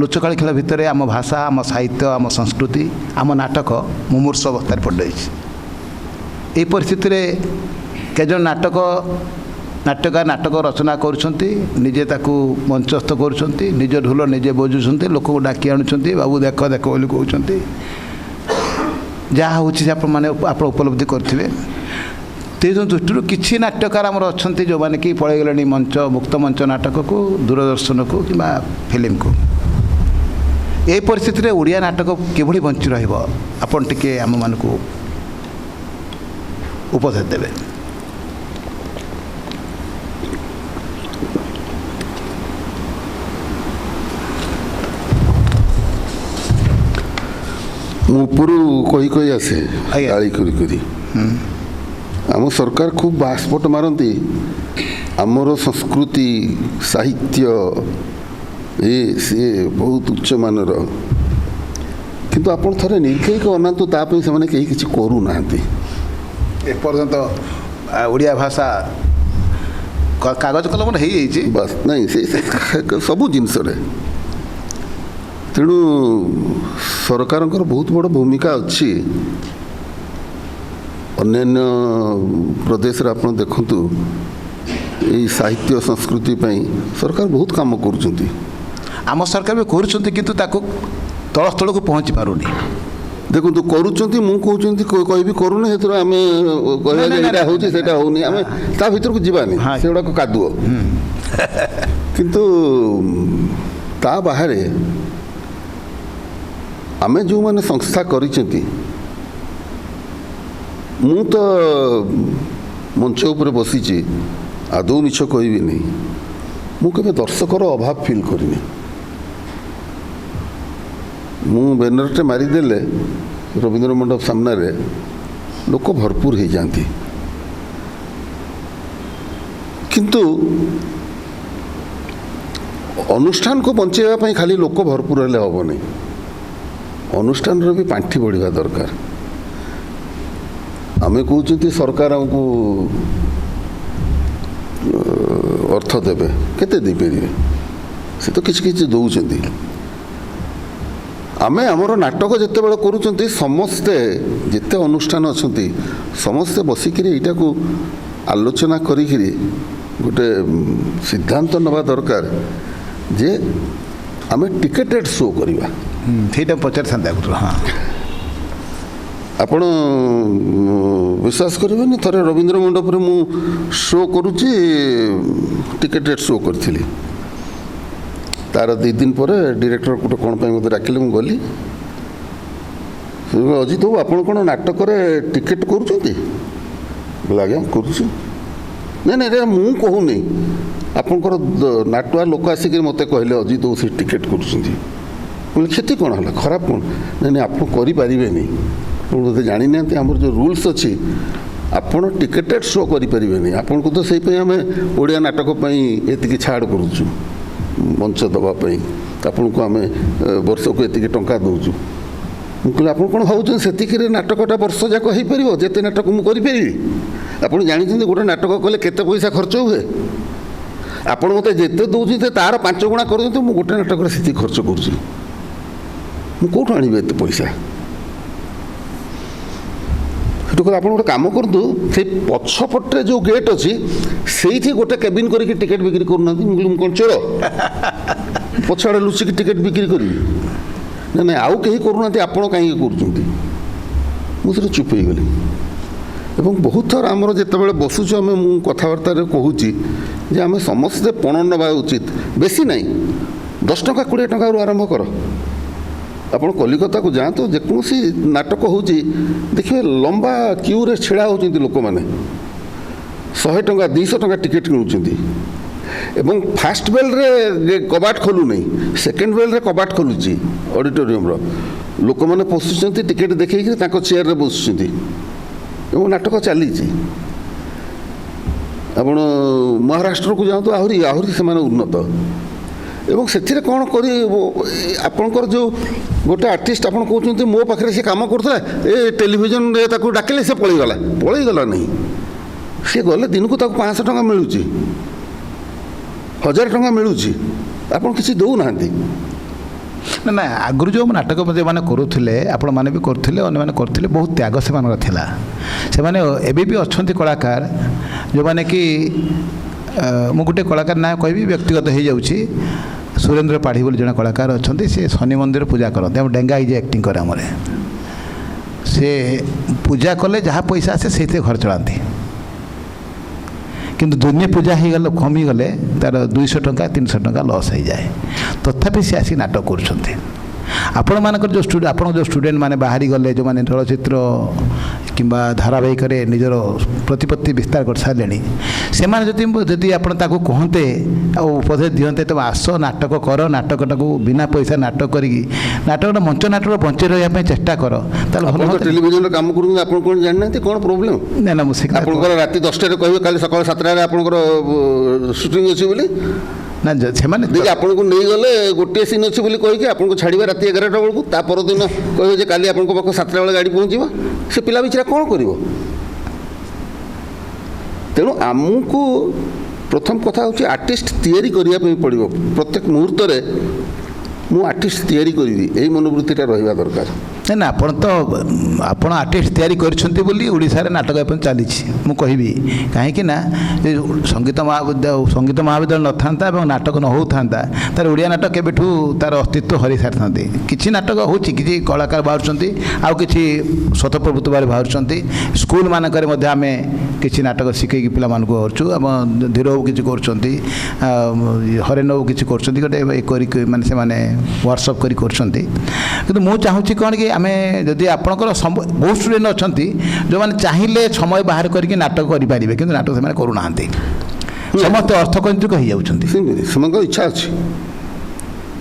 S4: ଲୁଚକାଳି ଖେଳ ଭିତରେ ଆମ ଭାଷା, ଆମ ସାହିତ୍ୟ, ଆମ ସଂସ୍କୃତି, ଆମ ନାଟକ ମୁମୂର୍ଷ ଅବସ୍ଥାରେ ପଡ଼ିରହିଛି। ଏହି ପରିସ୍ଥିତିରେ କେତେଜଣ ନାଟ୍ୟକାର ନାଟକ ରଚନା କରୁଛନ୍ତି, ନିଜେ ତାକୁ ମଞ୍ଚସ୍ଥ କରୁଛନ୍ତି, ନିଜ ଢୋଲ ନିଜେ ବଜୁଛନ୍ତି, ଲୋକଙ୍କୁ ଡାକି ଆଣୁଛନ୍ତି, ବାବୁ ଦେଖ ଦେଖ ବୋଲି କହୁଛନ୍ତି। ଯାହା ହେଉଛି ଆପଣମାନେ ଆପଣ ଉପଲବ୍ଧି କରିଥିବେ। ତେଣୁ ଦୃଷ୍ଟିରୁ କିଛି ନାଟ୍ୟକାର ଆମର ଅଛନ୍ତି ଯେଉଁମାନେ କି ପଳେଇଗଲେଣି ମୁକ୍ତ ମଞ୍ଚ ନାଟକକୁ, ଦୂରଦର୍ଶନକୁ କିମ୍ବା ଫିଲ୍ମକୁ। ଏ ପରିସ୍ଥିତିରେ ଓଡ଼ିଆ ନାଟକ କିଭଳି ବଞ୍ଚି ରହିବ, ଆପଣ ଟିକେ ଆମମାନଙ୍କୁ ଉପଦେଶ ଦେବେ।
S5: ମୁଁ ଉପରୁ କହି ଆସେ, ଗାଳି କରି ଆମ ସରକାର ଖୁବ୍ ବାସ୍ପଟ ମାରନ୍ତି ଆମର ସଂସ୍କୃତି, ସାହିତ୍ୟ ସିଏ ବହୁତ ଉଚ୍ଚମାନର, କିନ୍ତୁ ଆପଣ ଥରେ ନିର୍ଭୀକ ଅନାନ୍ତୁ, ତା ପାଇଁ ସେମାନେ କେହି କିଛି କରୁନାହାନ୍ତି।
S4: ଏପର୍ଯ୍ୟନ୍ତ ଓଡ଼ିଆ ଭାଷା କାଗଜ କଲମରେ ହେଇଯାଇଛି
S5: ବାସ୍, ନାଇଁ ସେ ସବୁ ଜିନିଷରେ। ତେଣୁ ସରକାରଙ୍କର ବହୁତ ବଡ଼ ଭୂମିକା ଅଛି। ଅନ୍ୟାନ୍ୟ ପ୍ରଦେଶରେ ଆପଣ ଦେଖନ୍ତୁ, ଏଇ ସାହିତ୍ୟ ସଂସ୍କୃତି ପାଇଁ ସରକାର ବହୁତ କାମ କରୁଛନ୍ତି।
S4: ଆମ ସରକାର ବି କରୁଛନ୍ତି, କିନ୍ତୁ ତାକୁ ତଳସ୍ଥଳକୁ ପହଞ୍ଚି ପାରୁନି।
S5: ଦେଖନ୍ତୁ କରୁଛନ୍ତି, ମୁଁ କହିବି କରୁନି, ସେଥିରେ ଆମେ କହିବା ଯେ ଏଇଟା ହେଉଛି ସେଇଟା ହେଉନି, ଆମେ ତା ଭିତରକୁ ଯିବାନି, ସେଗୁଡ଼ାକ କାଦୁଅ। କିନ୍ତୁ ତା ବାହାରେ ଆମେ ଯେଉଁମାନେ ସଂସ୍ଥା କରିଛନ୍ତି, ମୁଁ ତ ମଞ୍ଚ ଉପରେ ବସିଛି, ଆଦୌ ମିଛ କହିବିନି, ମୁଁ କେବେ ଦର୍ଶକର ଅଭାବ ଫିଲ୍ କରିନି। ମୁଁ ବ୍ୟାନରଟେ ମାରିଦେଲେ ରବୀନ୍ଦ୍ର ମଣ୍ଡପ ସାମ୍ନାରେ ଲୋକ ଭରପୁର ହେଇଯାଆନ୍ତି। କିନ୍ତୁ ଅନୁଷ୍ଠାନକୁ ବଞ୍ଚାଇବା ପାଇଁ ଖାଲି ଲୋକ ଭରପୁର ହେଲେ ହେବନି, ଅନୁଷ୍ଠାନର ବି ପାଣ୍ଠି ବଢ଼ିବା ଦରକାର। ଆମେ କହୁଛନ୍ତି ସରକାର ଆମକୁ ଅର୍ଥ ଦେବେ, କେତେ ଦେଇପାରିବେ? ସେ ତ କିଛି କିଛି ଦେଉଛନ୍ତି। ଆମେ ଆମର ନାଟକ ଯେତେବେଳେ କରୁଛନ୍ତି, ସମସ୍ତେ ଯେତେ ଅନୁଷ୍ଠାନ ଅଛନ୍ତି ସମସ୍ତେ ବସିକିରି ଏଇଟାକୁ ଆଲୋଚନା କରିକିରି ଗୋଟେ ସିଦ୍ଧାନ୍ତ ନେବା ଦରକାର ଯେ ଆମେ ଟିକେଟେଡ଼ ଶୋ କରିବା।
S4: ସେଇଟା ପଚାରିଥାନ୍ତି ଆଗରୁ। ହଁ,
S5: ଆପଣ ବିଶ୍ୱାସ କରିବେନି, ଥରେ ରବୀନ୍ଦ୍ର ମଣ୍ଡପରେ ମୁଁ ଶୋ କରୁଛି, ଟିକେଟେଡ଼ ଶୋ କରିଥିଲି। ତାର 2 ଦିନ ପରେ ଡିରେକ୍ଟର ଗୋଟେ କ'ଣ ପାଇଁ ମୋତେ ଡାକିଲେ, ମୁଁ ଗଲି। ଅଜିତ ବାବୁ, ଆପଣ କ'ଣ ନାଟକରେ ଟିକେଟ୍ କରୁଛନ୍ତି? ବୋଲେ ଆଜ୍ଞା କରୁଛି। ନାଇଁ ନାଇଁ, ଏଇଟା ମୁଁ କହୁନି, ଆପଣଙ୍କର ନାଟୁଆ ଲୋକ ଆସିକି ମୋତେ କହିଲେ ଅଜିତ ବାବୁ ସେ ଟିକେଟ୍ କରୁଛନ୍ତି। ବୋଲେ କ୍ଷତି କ'ଣ ହେଲା, ଖରାପ କ'ଣ? ନାଇଁ ନାଇଁ, ଆପଣ କରିପାରିବେନି, ଆପଣ ବୋଧେ ଜାଣିନାହାନ୍ତି ଆମର ଯେଉଁ ରୁଲ୍ସ ଅଛି, ଆପଣ ଟିକେଟେଡ଼ ଶୋ କରିପାରିବେନି। ଆପଣଙ୍କୁ ତ ସେଇପାଇଁ ଆମେ ଓଡ଼ିଆ ନାଟକ ପାଇଁ ଏତିକି ଛାଡ଼ କରୁଛୁ, ମଞ୍ଚ ଦେବା ପାଇଁ ଆପଣଙ୍କୁ ଆମେ ବର୍ଷକୁ ଏତିକି ଟଙ୍କା ଦେଉଛୁ। ମୁଁ କହିଲି ଆପଣ କ'ଣ ଭାବୁଛନ୍ତି ସେତିକିରେ ନାଟକଟା ବର୍ଷ ଯାକ ହେଇପାରିବ? ଯେତେ ନାଟକ ମୁଁ କରିପାରିବି? ଆପଣ ଜାଣିଛନ୍ତି ଗୋଟେ ନାଟକ କଲେ କେତେ ପଇସା ଖର୍ଚ୍ଚ ହୁଏ? ଆପଣ ମୋତେ ଯେତେ ଦେଉଛନ୍ତି ତା'ର 5 ଗୁଣା କରୁଛନ୍ତି, ମୁଁ ଗୋଟେ ନାଟକରେ ସେତିକି ଖର୍ଚ୍ଚ କରୁଛି। ମୁଁ କେଉଁଠୁ ଆଣିବି ଏତେ ପଇସା? ସେଠୁ କହିଲେ ଆପଣ ଗୋଟେ କାମ କରନ୍ତୁ, ସେଇ ପଛପଟରେ ଯେଉଁ ଗେଟ୍ ଅଛି ସେଇଠି ଗୋଟେ କେବିନ୍ କରିକି ଟିକେଟ୍ ବିକ୍ରି କରୁନାହାନ୍ତି। ମୁଁ କହିଲି ମୁଁ କ'ଣ ଚୋର, ପଛଆଡ଼େ ଲୁଚିକି ଟିକେଟ୍ ବିକ୍ରି କରିବି? ନା ନାଇଁ ଆଉ କେହି କରୁନାହାନ୍ତି, ଆପଣ କାହିଁକି କରୁଛନ୍ତି? ମୁଁ ସେଠି ଚୁପ୍ ହେଇଗଲି। ଏବଂ ବହୁତ ଥର ଆମର ଯେତେବେଳେ ବସୁଛୁ ଆମେ, ମୁଁ କଥାବାର୍ତ୍ତାରେ କହୁଛି ଯେ ଆମେ ସମସ୍ତେ ପଣ ନେବା ଉଚିତ। ବେଶୀ ନାହିଁ, 10 ଟଙ୍କା 20 ଟଙ୍କାରୁ ଆରମ୍ଭ କର। ଆପଣ କଲିକତାକୁ ଯାଆନ୍ତୁ, ଯେକୌଣସି ନାଟକ ହେଉଛି ଦେଖିବେ ଲମ୍ବା କ୍ୟୁରେ ଛିଡ଼ା ହେଉଛନ୍ତି ଲୋକମାନେ, 100 ଟଙ୍କା 200 ଟଙ୍କା ଟିକେଟ୍ କିଣୁଛନ୍ତି। ଏବଂ ଫାଷ୍ଟ ବେଲ୍ରେ କବାଟ ଖୋଲୁନାହିଁ, ସେକେଣ୍ଡ ବେଲ୍ରେ କବାଟ ଖୋଲୁଛି ଅଡ଼ିଟୋରିୟମର। ଲୋକମାନେ ପଶୁଛନ୍ତି, ଟିକେଟ୍ ଦେଖେଇକି ତାଙ୍କ ଚେୟାରରେ ବସୁଛନ୍ତି ଏବଂ ନାଟକ ଚାଲିଛି। ଆପଣ ମହାରାଷ୍ଟ୍ରକୁ ଯାଆନ୍ତୁ, ଆହୁରି ଆହୁରି ସେମାନେ ଉନ୍ନତ। ଏବଂ ସେଥିରେ କ'ଣ କରି ଆପଣଙ୍କର ଯେଉଁ ଗୋଟେ ଆର୍ଟିଷ୍ଟ ଆପଣ କହୁଛନ୍ତି ମୋ ପାଖରେ ସେ କାମ କରୁଥିଲା, ଏ ଟେଲିଭିଜନରେ ତାକୁ ଡାକିଲେ ସେ ପଳେଇଗଲା ନାହିଁ। ସେ ଗଲେ ଦିନକୁ ତାକୁ 500 ଟଙ୍କା ମିଳୁଛି, 1000 ଟଙ୍କା ମିଳୁଛି, ଆପଣ କିଛି ଦେଉନାହାନ୍ତି।
S4: ନା ଆଗରୁ ଯେଉଁ ନାଟକ ଯେଉଁମାନେ କରୁଥିଲେ, ଆପଣମାନେ ବି କରୁଥିଲେ, ଅନ୍ୟମାନେ କରୁଥିଲେ, ବହୁତ ତ୍ୟାଗ ସେମାନଙ୍କର ଥିଲା। ସେମାନେ ଏବେ ବି ଅଛନ୍ତି କଳାକାର ଯେଉଁମାନେ କି, ମୁଁ ଗୋଟେ କଳାକାର ନାଁ କହିବି, ବ୍ୟକ୍ତିଗତ ହେଇଯାଉଛି। ସୁରେନ୍ଦ୍ର ପାଢ଼ୀ ବୋଲି ଜଣେ କଳାକାର ଅଛନ୍ତି, ସେ ଶନି ମନ୍ଦିର ପୂଜା କରନ୍ତି, ଆମ ଡେଙ୍ଗା ହେଇଯାଏ ଆକ୍ଟିଂ କରେ ଆମର। ସେ ପୂଜା କଲେ ଯାହା ପଇସା ଆସେ ସେଇଥିରେ ଘର ଚଳାନ୍ତି। କିନ୍ତୁ ଦୁନିଆ ପୂଜା ହେଇଗଲେ, କମିଗଲେ ତାର 200 ଟଙ୍କା 300 ଟଙ୍କା ଲସ୍ ହେଇଯାଏ। ତଥାପି ସେ ଆସି ନାଟକ କରୁଛନ୍ତି। ଆପଣମାନଙ୍କର ଯେଉଁ ଆପଣଙ୍କ ଯେଉଁ ଷ୍ଟୁଡେଣ୍ଟ ମାନେ ବାହାରି ଗଲେ, ଯେଉଁମାନେ ଚଳଚ୍ଚିତ୍ର କିମ୍ବା ଧାରାବାହିକରେ ନିଜର ପ୍ରତିପତ୍ତି ବିସ୍ତାର କରିସାରିଲେଣି, ସେମାନେ ଯଦି ଆପଣ ତାକୁ କୁହନ୍ତେ ଆଉ ଉପଦେଶ ଦିଅନ୍ତେ, ତେବେ ଆସ ନାଟକ କର, ନାଟକଟାକୁ ବିନା ପଇସା ନାଟକ କରିକି ନାଟକଟା ମଞ୍ଚ ନାଟକ ବଞ୍ଚି ରହିବା ପାଇଁ ଚେଷ୍ଟା କର, ତାହେଲେ ଭଲ।
S5: ଟେଲିଭିଜନରେ କାମ କରୁଛନ୍ତି, ଆପଣ କ'ଣ ଜାଣିନାହାନ୍ତି କ'ଣ ପ୍ରୋବ୍ଲେମ୍?
S4: ନା ମୁଁ
S5: ଆପଣଙ୍କର ରାତି 10ଟାରେ କହିବେ କାଲି ସକାଳ 7ଟାରେ ଆପଣଙ୍କର ସୁଟିଂ ଅଛି ବୋଲି।
S4: ନା ସେମାନେ
S5: ଆପଣଙ୍କୁ ନେଇଗଲେ ଗୋଟିଏ ସିନ୍ ଅଛି ବୋଲି କହିକି ଆପଣଙ୍କୁ ଛାଡ଼ିବେ ରାତି 11ଟା ବେଳକୁ, ତା ପରଦିନ କହିବେ ଯେ କାଲି ଆପଣଙ୍କ ପାଖକୁ 7ଟା ବେଳେ ଗାଡ଼ି ପହଞ୍ଚିବ। ସେ ପିଲା ବିଚାରା କ'ଣ କରିବ? ତେଣୁ ଆମକୁ ପ୍ରଥମ କଥା ହେଉଛି ଆର୍ଟିଷ୍ଟ ତିଆରି କରିବା ପାଇଁ ପଡ଼ିବ। ପ୍ରତ୍ୟେକ ମୁହୂର୍ତ୍ତରେ ମୁଁ ଆର୍ଟିଷ୍ଟ ତିଆରି କରିବି, ଏଇ ମନୋବୃତ୍ତିଟା ରହିବା ଦରକାର।
S4: ନା ଆପଣ ଆର୍ଟିଷ୍ଟ ତିଆରି କରିଛନ୍ତି ବୋଲି ଓଡ଼ିଶାରେ ନାଟକ ଏବେ ଚାଲିଛି ମୁଁ କହିବି। କାହିଁକି ନା ସଙ୍ଗୀତ ମହାବିଦ୍ୟାଳୟ ନଥାନ୍ତା ଏବଂ ନାଟକ ନ ହେଉଥାନ୍ତା, ତାର ଓଡ଼ିଆ ନାଟକ କେବେଠୁ ତାର ଅସ୍ତିତ୍ୱ ହରାଇ ସାରିଥାନ୍ତି। କିଛି ନାଟକ ହେଉଛି, କିଛି କଳାକାର ବାହାରୁଛନ୍ତି, ଆଉ କିଛି ସ୍ୱତଃପ୍ରବୃତ୍ତ ବାହାରୁଛନ୍ତି। ସ୍କୁଲମାନଙ୍କରେ ମଧ୍ୟ ଆମେ କିଛି ନାଟକ ଶିଖେଇକି ପିଲାମାନଙ୍କୁ କରୁଛୁ। ଆମ ଧୀର ବାବୁ କିଛି କରୁଛନ୍ତି, ହରେନ ବାବୁ କିଛି କରୁଛନ୍ତି, ଗୋଟେ କରିକି ମାନେ ସେମାନେ ୱାର୍କସପ୍ କରି କରୁଛନ୍ତି। କିନ୍ତୁ ମୁଁ ଚାହୁଁଛି କ'ଣ କି, ଆମେ ଯଦି ଆପଣଙ୍କର ବହୁତ ଷ୍ଟୁଡେଣ୍ଟ ଅଛନ୍ତି ଯେଉଁମାନେ ଚାହିଁଲେ ସମୟ ବାହାର କରିକି ନାଟକ କରିପାରିବେ, କିନ୍ତୁ ନାଟକ ସେମାନେ କରୁନାହାନ୍ତି। ସମସ୍ତେ ଅର୍ଥକୈନ୍ଦ୍ରିକ ହେଇଯାଉଛନ୍ତି।
S5: ସେମାନଙ୍କର ଇଚ୍ଛା ଅଛି,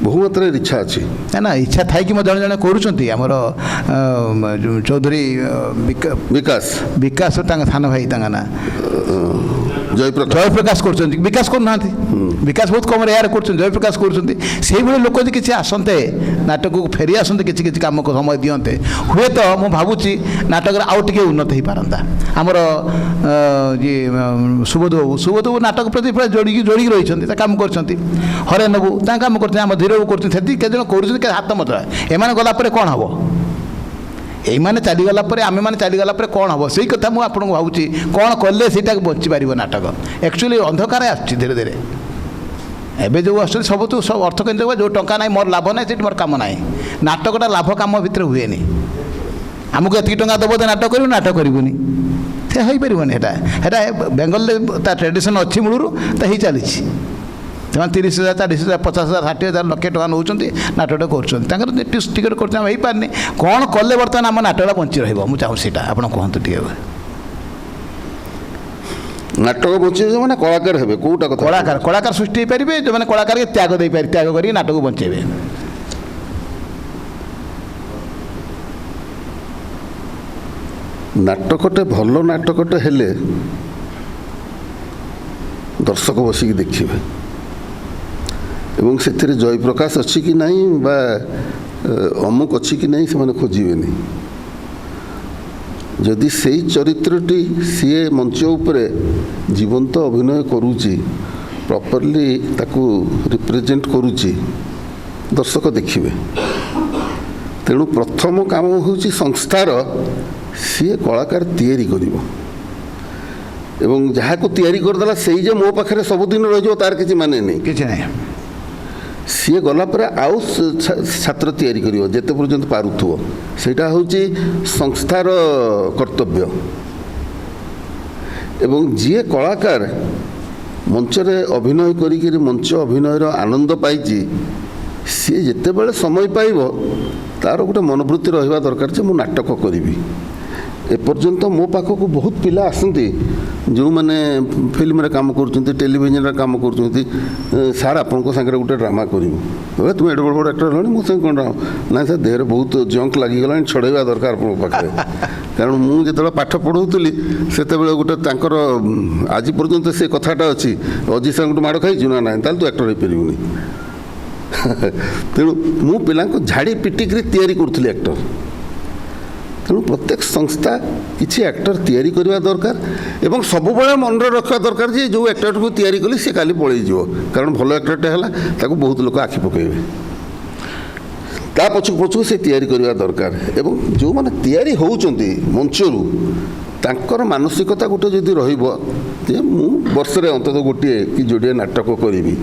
S5: ବହୁ ମାତ୍ରାରେ ଇଚ୍ଛା ଅଛି।
S4: ନା ଇଚ୍ଛା ଥାଇକି ମଧ୍ୟ ଜଣେ ଜଣେ କରୁଛନ୍ତି। ଆମର ଚୌଧୁରୀ ବିକାଶ ତାଙ୍କ ସାନ ଭାଇ, ତାଙ୍କ ନାଁ ଜୟପ୍ରକାଶ କରୁଛନ୍ତି, ବିକାଶ କରୁନାହାନ୍ତି। ବିକାଶ ବହୁତ କମ୍ ରେୟାର କରୁଛନ୍ତି, ଜୟପ୍ରକାଶ କରୁଛନ୍ତି। ସେଇଭଳି ଲୋକ ଯଦି କିଛି ଆସନ୍ତେ, ନାଟକକୁ ଫେରି ଆସନ୍ତେ, କିଛି କିଛି କାମ ସମୟ ଦିଅନ୍ତେ, ହୁଏତ ମୁଁ ଭାବୁଛି ନାଟକରେ ଆଉ ଟିକେ ଉନ୍ନତ ହେଇପାରନ୍ତା। ଆମର ସୁବୋଧ ବାବୁ ନାଟକ ପ୍ରତି ପୁରା ଯୋଡ଼ିକି ରହିଛନ୍ତି, ତା କାମ କରୁଛନ୍ତି। ହରେନ ବାବୁ ତାଙ୍କ କାମ କରୁଛନ୍ତି, ଆମ ଧୀର ବାବୁ କରୁଛନ୍ତି। ସେତିକି କେତେ ଜଣ କରୁଛନ୍ତି, କେତେ ହାତ ମଜା। ଏମାନେ ଗଲା ପରେ କ'ଣ ହେବ? এইମାନେ ଚାଲିଗଲା ପରେ, ଆମେମାନେ ଚାଲିଗଲା ପରେ କ'ଣ ହେବ? ସେଇ କଥା ମୁଁ ଆପଣଙ୍କୁ ଭାବୁଛି, କ'ଣ କଲେ ସେଇଟାକୁ ବଞ୍ଚିପାରିବ ନାଟକ। ଆକ୍ଚୁଆଲି ଅନ୍ଧକାର ଆସୁଛି ଧୀରେ ଧୀରେ। ଏବେ ଯେଉଁ ଆସୁଛନ୍ତି ସବୁ ଅର୍ଥକେନ୍ଦ୍ର, ଯେଉଁ ଟଙ୍କା ନାହିଁ ମୋର ଲାଭ ନାହିଁ, ସେଇଠି ମୋର କାମ ନାହିଁ। ନାଟକଟା ଲାଭ କାମ ଭିତରେ ହୁଏନି। ଆମକୁ ଏତିକି ଟଙ୍କା ଦେବ ଯେ ନାଟକ କରିବୁ, ନାଟକ କରିବୁନି, ସେ ହୋଇପାରିବନି। ସେଟା ବେଙ୍ଗଲରେ ତା ଟ୍ରେଡ଼ିସନ୍ ଅଛି ମୂଳରୁ, ତା ହେଇ ଚାଲିଛି। ସେମାନେ 30,000 40,000 50,000 60,000 ଲକ୍ଷେ ଟଙ୍କା ନେଉଛନ୍ତି, ନାଟକଟା କରୁଛନ୍ତି। ତାଙ୍କର ଟିକେଟ୍ କରୁଛନ୍ତି, ଆମେ ହେଇପାରୁନି। କ'ଣ କଲେ ବର୍ତ୍ତମାନ ଆମ ନାଟକଟା ବଞ୍ଚି ରହିବ? ମୁଁ ଚାହୁଁଛି ସେଇଟା ଆପଣ କୁହନ୍ତୁ ଟିକେ।
S5: ନାଟକ ବଞ୍ଚେଇବେ ମାନେ କଳାକାର ହେବେ, କେଉଁଟା କଥା?
S4: କଳାକାର ସୃଷ୍ଟି ହେଇପାରିବେ, ଯେଉଁମାନେ କଳାକାରকে ତ୍ୟାଗ କରିକି ନାଟକ ବଞ୍ଚେଇବେ।
S5: ନାଟକଟେ ଭଲ ନାଟକଟେ ହେଲେ ଦର୍ଶକ ବସିକି ଦେଖିବେ ଏବଂ ସେଥିରେ ଜୟପ୍ରକାଶ ଅଛି କି ନାହିଁ ବା ଅମୁକ ଅଛି କି ନାହିଁ ସେମାନେ ଖୋଜିବେନି। ଯଦି ସେଇ ଚରିତ୍ରଟି ସିଏ ମଞ୍ଚ ଉପରେ ଜୀବନ୍ତ ଅଭିନୟ କରୁଛି, ପ୍ରପରଲି ତାକୁ ରିପ୍ରେଜେଣ୍ଟ କରୁଛି, ଦର୍ଶକ ଦେଖିବେ। ତେଣୁ ପ୍ରଥମ କାମ ହେଉଛି ସଂସ୍ଥାର ସିଏ କଳାକାର ତିଆରି କରିବ ଏବଂ ଯାହାକୁ ତିଆରି କରିଦେଲା ସେଇ ଯେ ମୋ ପାଖରେ ସବୁଦିନ ରହିଯିବ ତାର କିଛି ମାନେ ନାହିଁ।
S4: କିଛି ନାହିଁ।
S5: ସିଏ ଗଲା ପରେ ଆଉ ଛାତ୍ର ତିଆରି କରିବ ଯେତେ ପର୍ଯ୍ୟନ୍ତ ପାରୁଥିବ। ସେଇଟା ହେଉଛି ସଂସ୍ଥାର କର୍ତ୍ତବ୍ୟ। ଏବଂ ଯିଏ କଳାକାର ମଞ୍ଚରେ ଅଭିନୟ କରିକିରି ମଞ୍ଚ ଅଭିନୟର ଆନନ୍ଦ ପାଇଛି ସିଏ ଯେତେବେଳେ ସମୟ ପାଇବ ତାର ଗୋଟେ ମନୋବୃତ୍ତି ରହିବା ଦରକାର ଯେ ମୁଁ ନାଟକ କରିବି। ଏପର୍ଯ୍ୟନ୍ତ ମୋ ପାଖକୁ ବହୁତ ପିଲା ଆସନ୍ତି ଯେଉଁମାନେ ଫିଲ୍ମରେ କାମ କରୁଛନ୍ତି, ଟେଲିଭିଜନରେ କାମ କରୁଛନ୍ତି। ସାର୍ ଆପଣଙ୍କ ସାଙ୍ଗରେ ଗୋଟେ ଡ୍ରାମା କରିବୁ। ତୁମେ ଏଡ଼େ ବଡ଼ ବଡ଼ ଆକ୍ଟର ହେଲଣି, ମୋ ସାଙ୍ଗେ କ'ଣ ଡ୍ରାମା? ନାଇଁ ସାର୍, ଦେହରେ ବହୁତ ଜଙ୍କ ଲାଗିଗଲାଣି, ଛଡ଼େଇବା ଦରକାର ଆପଣଙ୍କ ପାଖରେ। କାରଣ ମୁଁ ଯେତେବେଳେ ପାଠ ପଢ଼ଉଥିଲି ସେତେବେଳେ ଗୋଟେ ତାଙ୍କର ଆଜି ପର୍ଯ୍ୟନ୍ତ ସେ କଥାଟା ଅଛି, ଅଜିତ ସାର୍ଙ୍କଠୁ ମାଡ଼ ଖାଇଛୁ ନା ନାହିଁ, ତାହେଲେ ତୁ ଆକ୍ଟର ହେଇପାରିବୁନି। ତେଣୁ ମୁଁ ପିଲାଙ୍କୁ ଝାଡ଼ି ପିଟିକିରି ତିଆରି କରୁଥିଲି ଆକ୍ଟର। ତେଣୁ ପ୍ରତ୍ୟେକ ସଂସ୍ଥା କିଛି ଆକ୍ଟର ତିଆରି କରିବା ଦରକାର ଏବଂ ସବୁବେଳେ ମନରେ ରଖିବା ଦରକାର ଯେ ଯେଉଁ ଆକ୍ଟରକୁ ତିଆରି କଲି ସେ କାଲି ପଳେଇଯିବ। କାରଣ ଭଲ ଆକ୍ଟରଟେ ହେଲା ତାକୁ ବହୁତ ଲୋକ ଆଖି ପକାଇବେ। ତା ପଛକୁ ପଛକୁ ସେ ତିଆରି କରିବା ଦରକାର। ଏବଂ ଯେଉଁମାନେ ତିଆରି ହେଉଛନ୍ତି ମଞ୍ଚରୁ ତାଙ୍କର ମାନସିକତା ଗୋଟେ ଯଦି ରହିବ ଯେ ମୁଁ ବର୍ଷରେ ଅନ୍ତତଃ ଗୋଟିଏ କି ଯୋଡ଼ିଏ ନାଟକ କରିବି,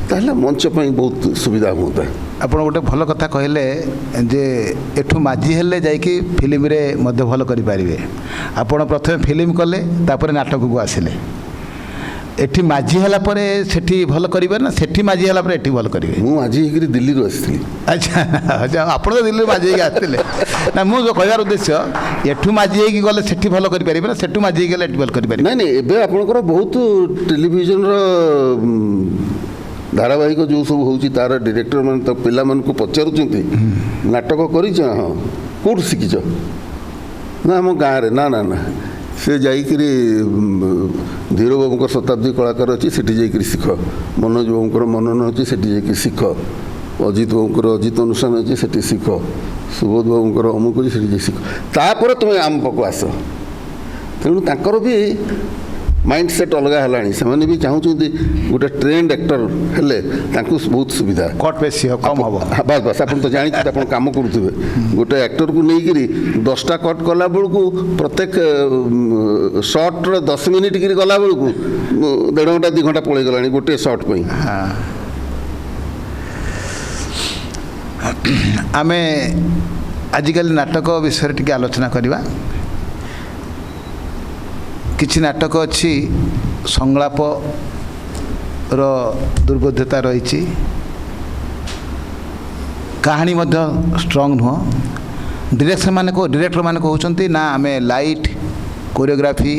S5: ତାହେଲେ ମଞ୍ଚ ପାଇଁ ବହୁତ ସୁବିଧା ହୁଅନ୍ତା।
S4: ଆପଣ ଗୋଟେ ଭଲ କଥା କହିଲେ ଯେ ଏଠୁ ମାଝି ହେଲେ ଯାଇକି ଫିଲ୍ମରେ ମଧ୍ୟ ଭଲ କରିପାରିବେ। ଆପଣ ପ୍ରଥମେ ଫିଲ୍ମ କଲେ, ତାପରେ ନାଟକକୁ ଆସିଲେ। ଏଠି ମାଝି ହେଲା ପରେ ସେଠି ଭଲ କରିବେ ନା ସେଠି ମାଝି ହେଲା ପରେ ଏଠି ଭଲ କରିବେ?
S5: ମୁଁ ମାଝି ହେଇକିରି ଦିଲ୍ଲୀରୁ ଆସିଥିଲି।
S4: ଆଚ୍ଛା, ଆପଣ ତ ଦିଲ୍ଲୀରୁ ମାଝି ହେଇକି ଆସିଥିଲେ ନା? ମୁଁ କହିବାର ଉଦ୍ଦେଶ୍ୟ ଏଠୁ ମାଝି ହେଇକି ଗଲେ ସେଠି ଭଲ କରିପାରିବେ ନା ସେଠୁ ମାଝି ହେଇକି ଗଲେ ଏଠି ଭଲ କରିପାରିବେ?
S5: ନାଇଁ ନାଇଁ, ଏବେ ଆପଣଙ୍କର ବହୁତ ଟେଲିଭିଜନର ଧାରାବାହିକ ଯେଉଁ ସବୁ ହେଉଛି ତାର ଡିରେକ୍ଟର ମାନେ ତ ପିଲାମାନଙ୍କୁ ପଚାରୁଛନ୍ତି ନାଟକ କରିଛ? ହଁ। କେଉଁଠୁ ଶିଖିଛ? ନା ଆମ ଗାଁରେ। ନା ନା ନା, ସେ ଯାଇକିରି ଧୀର ବାବୁଙ୍କର ଶତାବ୍ଦୀ କଳାକାର ଅଛି ସେଠି ଯାଇକିରି ଶିଖ, ମନୋଜ ବାବୁଙ୍କର ମନନ ଅଛି ସେଠି ଯାଇକି ଶିଖ, ଅଜିତ ବାବୁଙ୍କର ଅଜିତ ଅନୁଷ୍ଠାନ ଅଛି ସେଠି ଶିଖ, ସୁବୋଧ ବାବୁଙ୍କର ଅମୁକ ଅଛି ସେଠି ଯାଇ ଶିଖ, ତାପରେ ତୁମେ ଆମ ପାଖକୁ ଆସ। ତେଣୁ ତାଙ୍କର ବି ମାଇଣ୍ଡ ସେଟ୍ ଅଲଗା ହେଲାଣି। ସେମାନେ ବି ଚାହୁଁଛନ୍ତି ଗୋଟେ ଟ୍ରେଣ୍ଡ ଆକ୍ଟର ହେଲେ ତାଙ୍କୁ ବହୁତ ସୁବିଧା,
S4: କଟ୍ ବେଶୀ କମ୍ ହେବ।
S5: ବାସ୍ ବାସ୍, ଆପଣ ତ ଜାଣିଛନ୍ତି, ଆପଣ କାମ କରୁଥିବେ। ଗୋଟେ ଆକ୍ଟରକୁ ନେଇକିରି 10ଟା କଟ୍ କଲା ବେଳକୁ ପ୍ରତ୍ୟେକ ସର୍ଟର 10 ମିନିଟ୍ କିରି ଗଲା ବେଳକୁ 1.5 ଘଣ୍ଟା 2 ଘଣ୍ଟା ପଳେଇଗଲାଣି ଗୋଟିଏ ସର୍ଟ ପାଇଁ।
S4: ଆମେ ଆଜିକାଲି ନାଟକ ବିଷୟରେ ଟିକେ ଆଲୋଚନା କରିବା। କିଛି ନାଟକ ଅଛି ସଂଳାପର ଦୁର୍ବୋଧ୍ୟତା ରହିଛି, କାହାଣୀ ମଧ୍ୟ ଷ୍ଟ୍ରଙ୍ଗ ନୁହଁ। ଡିରେକ୍ଟର ମାନେ କହୁଛନ୍ତି ନା ଆମେ ଲାଇଟ୍, କୋରିଓଗ୍ରାଫି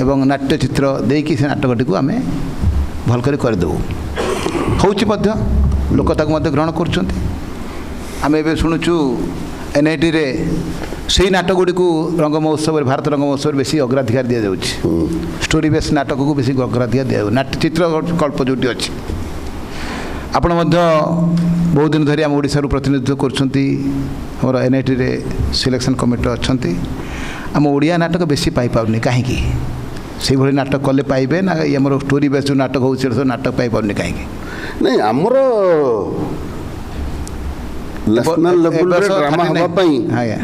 S4: ଏବଂ ନାଟ୍ୟଚିତ୍ର ଦେଇକି ସେ ନାଟକଟିକୁ ଆମେ ଭଲ କରି କରିଦେବୁ। ହେଉଛି ମଧ୍ୟ, ଲୋକ ତାକୁ ମଧ୍ୟ ଗ୍ରହଣ କରୁଛନ୍ତି। ଆମେ ଏବେ ଶୁଣୁଛୁ NITରେ ସେଇ ନାଟକ ଗୁଡ଼ିକୁ ରଙ୍ଗ ମହୋତ୍ସବରେ, ଭାରତ ରଙ୍ଗ ମହୋତ୍ସବରେ ବେଶୀ ଅଗ୍ରାଧିକାର ଦିଆଯାଉଛି। ଷ୍ଟୋରି ବେସ୍ ନାଟକକୁ ବେଶୀ ଅଗ୍ରାଧିକାର ଦିଆଯାଉଛି, ଚିତ୍ର କଳ୍ପ ଯେଉଁଠି ଅଛି। ଆପଣ ମଧ୍ୟ ବହୁତ ଦିନ ଧରି ଆମ ଓଡ଼ିଶାରୁ ପ୍ରତିନିଧିତ୍ୱ କରୁଛନ୍ତି, ଆମର NITରେ ସିଲେକ୍ସନ୍ କମିଟିରେ ଅଛନ୍ତି। ଆମ ଓଡ଼ିଆ ନାଟକ ବେଶୀ ପାଇପାରୁନି କାହିଁକି? ସେଇଭଳି ନାଟକ କଲେ ପାଇବେ ନା ଆମର ଷ୍ଟୋରି ବେସ୍ ଯେଉଁ ନାଟକ ହେଉଛି ସେଟା ସବୁ ନାଟକ ପାଇପାରୁନି କାହିଁକି?
S5: ନାଇଁ, ଆମର ନ୍ୟାସନାଲ ଲେଭେଲରେ ଡ୍ରାମା ହେବା ପାଇଁ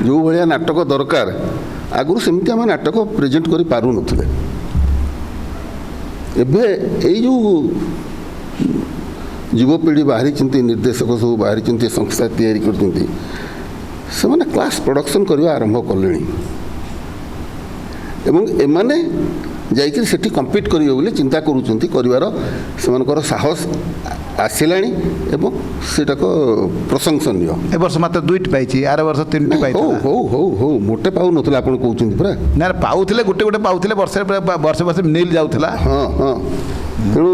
S5: ଯେଉଁ ଭଳିଆ ନାଟକ ଦରକାର, ଆଗରୁ ସେମିତି ଆମେ ନାଟକ ପ୍ରେଜେଣ୍ଟ କରିପାରୁନଥିଲେ। ଏବେ ଏଇ ଯେଉଁ ଯୁବପିଢ଼ି ବାହାରିଛନ୍ତି, ନିର୍ଦ୍ଦେଶକ ସବୁ ବାହାରିଛନ୍ତି, ସଂସ୍ଥା ତିଆରି କରିଛନ୍ତି, ସେମାନେ କ୍ଲାସ୍ ପ୍ରଡକ୍ସନ୍ କରିବା ଆରମ୍ଭ କଲେଣି ଏବଂ ଏମାନେ ଯାଇକରି ସେଠି କମ୍ପିଟ୍ କରିବେ ବୋଲି ଚିନ୍ତା କରୁଛନ୍ତି। କରିବାର ସେମାନଙ୍କର ସାହସ ଆସିଲାଣି ଏବଂ ସେଟାକ ପ୍ରଶଂସନୀୟ।
S4: ଏ ବର୍ଷ ମାତ୍ର 2ଟି ପାଇଛି, ଆର ବର୍ଷ 3ଟି ପାଇଥିଲା।
S5: ହଉ ମୋଟେ ପାଉନଥିଲେ, ଆପଣ କହୁଛନ୍ତି ପୁରା।
S4: ନା, ପାଉଥିଲେ, ଗୋଟେ ଗୋଟେ ପାଉଥିଲେ, ବର୍ଷେ ମିଲ୍ ଯାଉଥିଲା।
S5: ହଁ। ତେଣୁ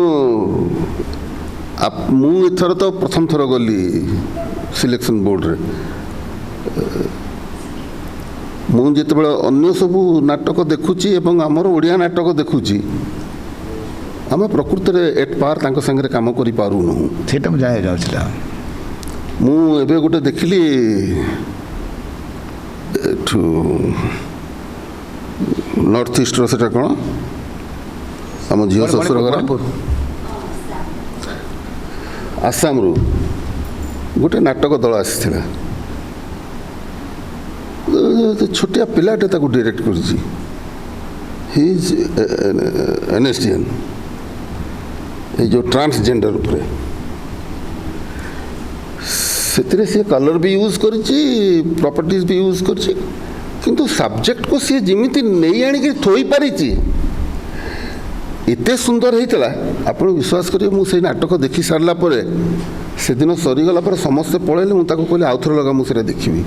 S5: ମୁଁ ଏଥର ତ ପ୍ରଥମ ଥର ଗଲି ସିଲେକ୍ସନ୍ ବୋର୍ଡ଼ରେ। ମୁଁ ଯେତେବେଳେ ଅନ୍ୟ ସବୁ ନାଟକ ଦେଖୁଛି ଏବଂ ଆମର ଓଡ଼ିଆ ନାଟକ ଦେଖୁଛି, ଆମେ ପ୍ରକୃତରେ ଏଟ୍ ପାର୍ ତାଙ୍କ ସାଙ୍ଗରେ କାମ କରିପାରୁନାହୁଁ।
S4: ସେଇଟା ମୁଁ ଯାଉଥିଲା।
S5: ମୁଁ ଏବେ ଗୋଟେ ଦେଖିଲି ଏଠୁ ନର୍ଥ ଇଷ୍ଟର, ସେଟା କ'ଣ ଆମ ଝିଅ ଶ୍ୱଶୁର ଘର ଆସାମରୁ ଗୋଟେ ନାଟକ ଦଳ ଆସିଥିଲା। ଛୋଟିଆ ପିଲାଟେ ତାକୁ ଡିରେକ୍ଟ କରିଛି। ହି ଇଜ୍ ଏନ୍ଏସ୍ଡିଏନ୍, ଏଇ ଯେଉଁ ଟ୍ରାନ୍ସଜେଣ୍ଡର ଉପରେ, ସେଥିରେ ସିଏ କଲର୍ ବି ୟୁଜ୍ କରିଛି, ପ୍ରପର୍ଟିଜ୍ ବି ୟୁଜ୍ କରିଛି, କିନ୍ତୁ ସବଜେକ୍ଟକୁ ସିଏ ଯେମିତି ନେଇ ଆଣିକି ଥୋଇପାରିଛି ଏତେ ସୁନ୍ଦର ହେଇଥିଲା। ଆପଣ ବିଶ୍ୱାସ କରିବେ, ମୁଁ ସେଇ ନାଟକ ଦେଖି ସାରିଲା ପରେ, ସେଦିନ ସରିଗଲା ପରେ ସମସ୍ତେ ପଳେଇଲେ, ମୁଁ ତାକୁ କହିଲି ଆଉଥରେ ଲଗା, ମୁଁ ସେଇଟା ଦେଖିବି।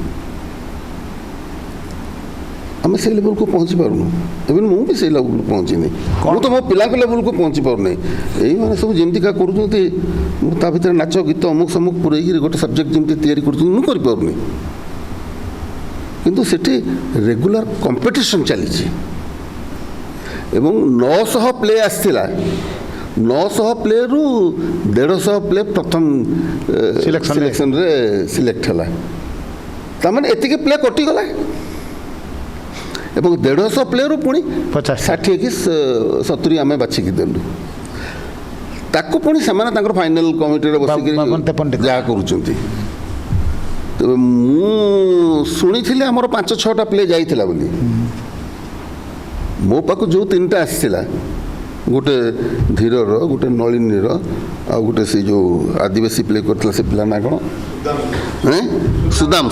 S5: ଆମେ ସେଇ ଲେଭେଲକୁ ପହଞ୍ଚି ପାରୁନୁ। ଇଭେନ୍ ମୁଁ ବି ସେଇ ଲେଭେଲକୁ ପହଞ୍ଚିନି। ମୁଁ ତ ମୋ ପିଲାଙ୍କ ଲେଭେଲକୁ ପହଞ୍ଚି ପାରୁନି। ଏଇମାନେ ସବୁ ଯେମିତିକା କରୁଛନ୍ତି, ମୁଁ ତା ଭିତରେ ନାଚ ଗୀତ ଅମୁକ ସମୁକ ପୁରେଇକିରି ଗୋଟେ ସବଜେକ୍ଟ ଯେମିତି ତିଆରି କରୁଛନ୍ତି, ମୁଁ କରିପାରୁନି। କିନ୍ତୁ ସେଠି ରେଗୁଲାର କମ୍ପିଟିସନ୍ ଚାଲିଛି ଏବଂ 900 ପ୍ଲେ ଆସିଥିଲା। 900 ପ୍ଲେରୁ 150 ପ୍ଲେ ପ୍ରଥମ ସିଲେକ୍ସନରେ ସିଲେକ୍ଟ ହେଲା। ତାମାନେ ଏତିକି ପ୍ଲେ କଟିଗଲା ଏବଂ 150 ପ୍ଲେରୁ ପୁଣି 60 କି 70 ଆମେ ବାଛିକି ଦେଲୁ। ତାକୁ ପୁଣି ସେମାନେ ତାଙ୍କର ଫାଇନାଲ କମିଟିରେ ବସିକିରି ଯାହା କରୁଛନ୍ତି। ତେବେ ମୁଁ ଶୁଣିଥିଲି ଆମର 5-6ଟା ପ୍ଲେ ଯାଇଥିଲା ବୋଲି। ମୋ ପାଖକୁ ଯେଉଁ 3ଟା ଆସିଥିଲା, ଗୋଟେ ଧୀରର, ଗୋଟେ ନଳିନୀର, ଆଉ ଗୋଟେ ସେ ଯେଉଁ ଆଦିବାସୀ ପ୍ଲେ କରିଥିଲା ସେ ପିଲା ନା କ'ଣ, ସୁଦାମ।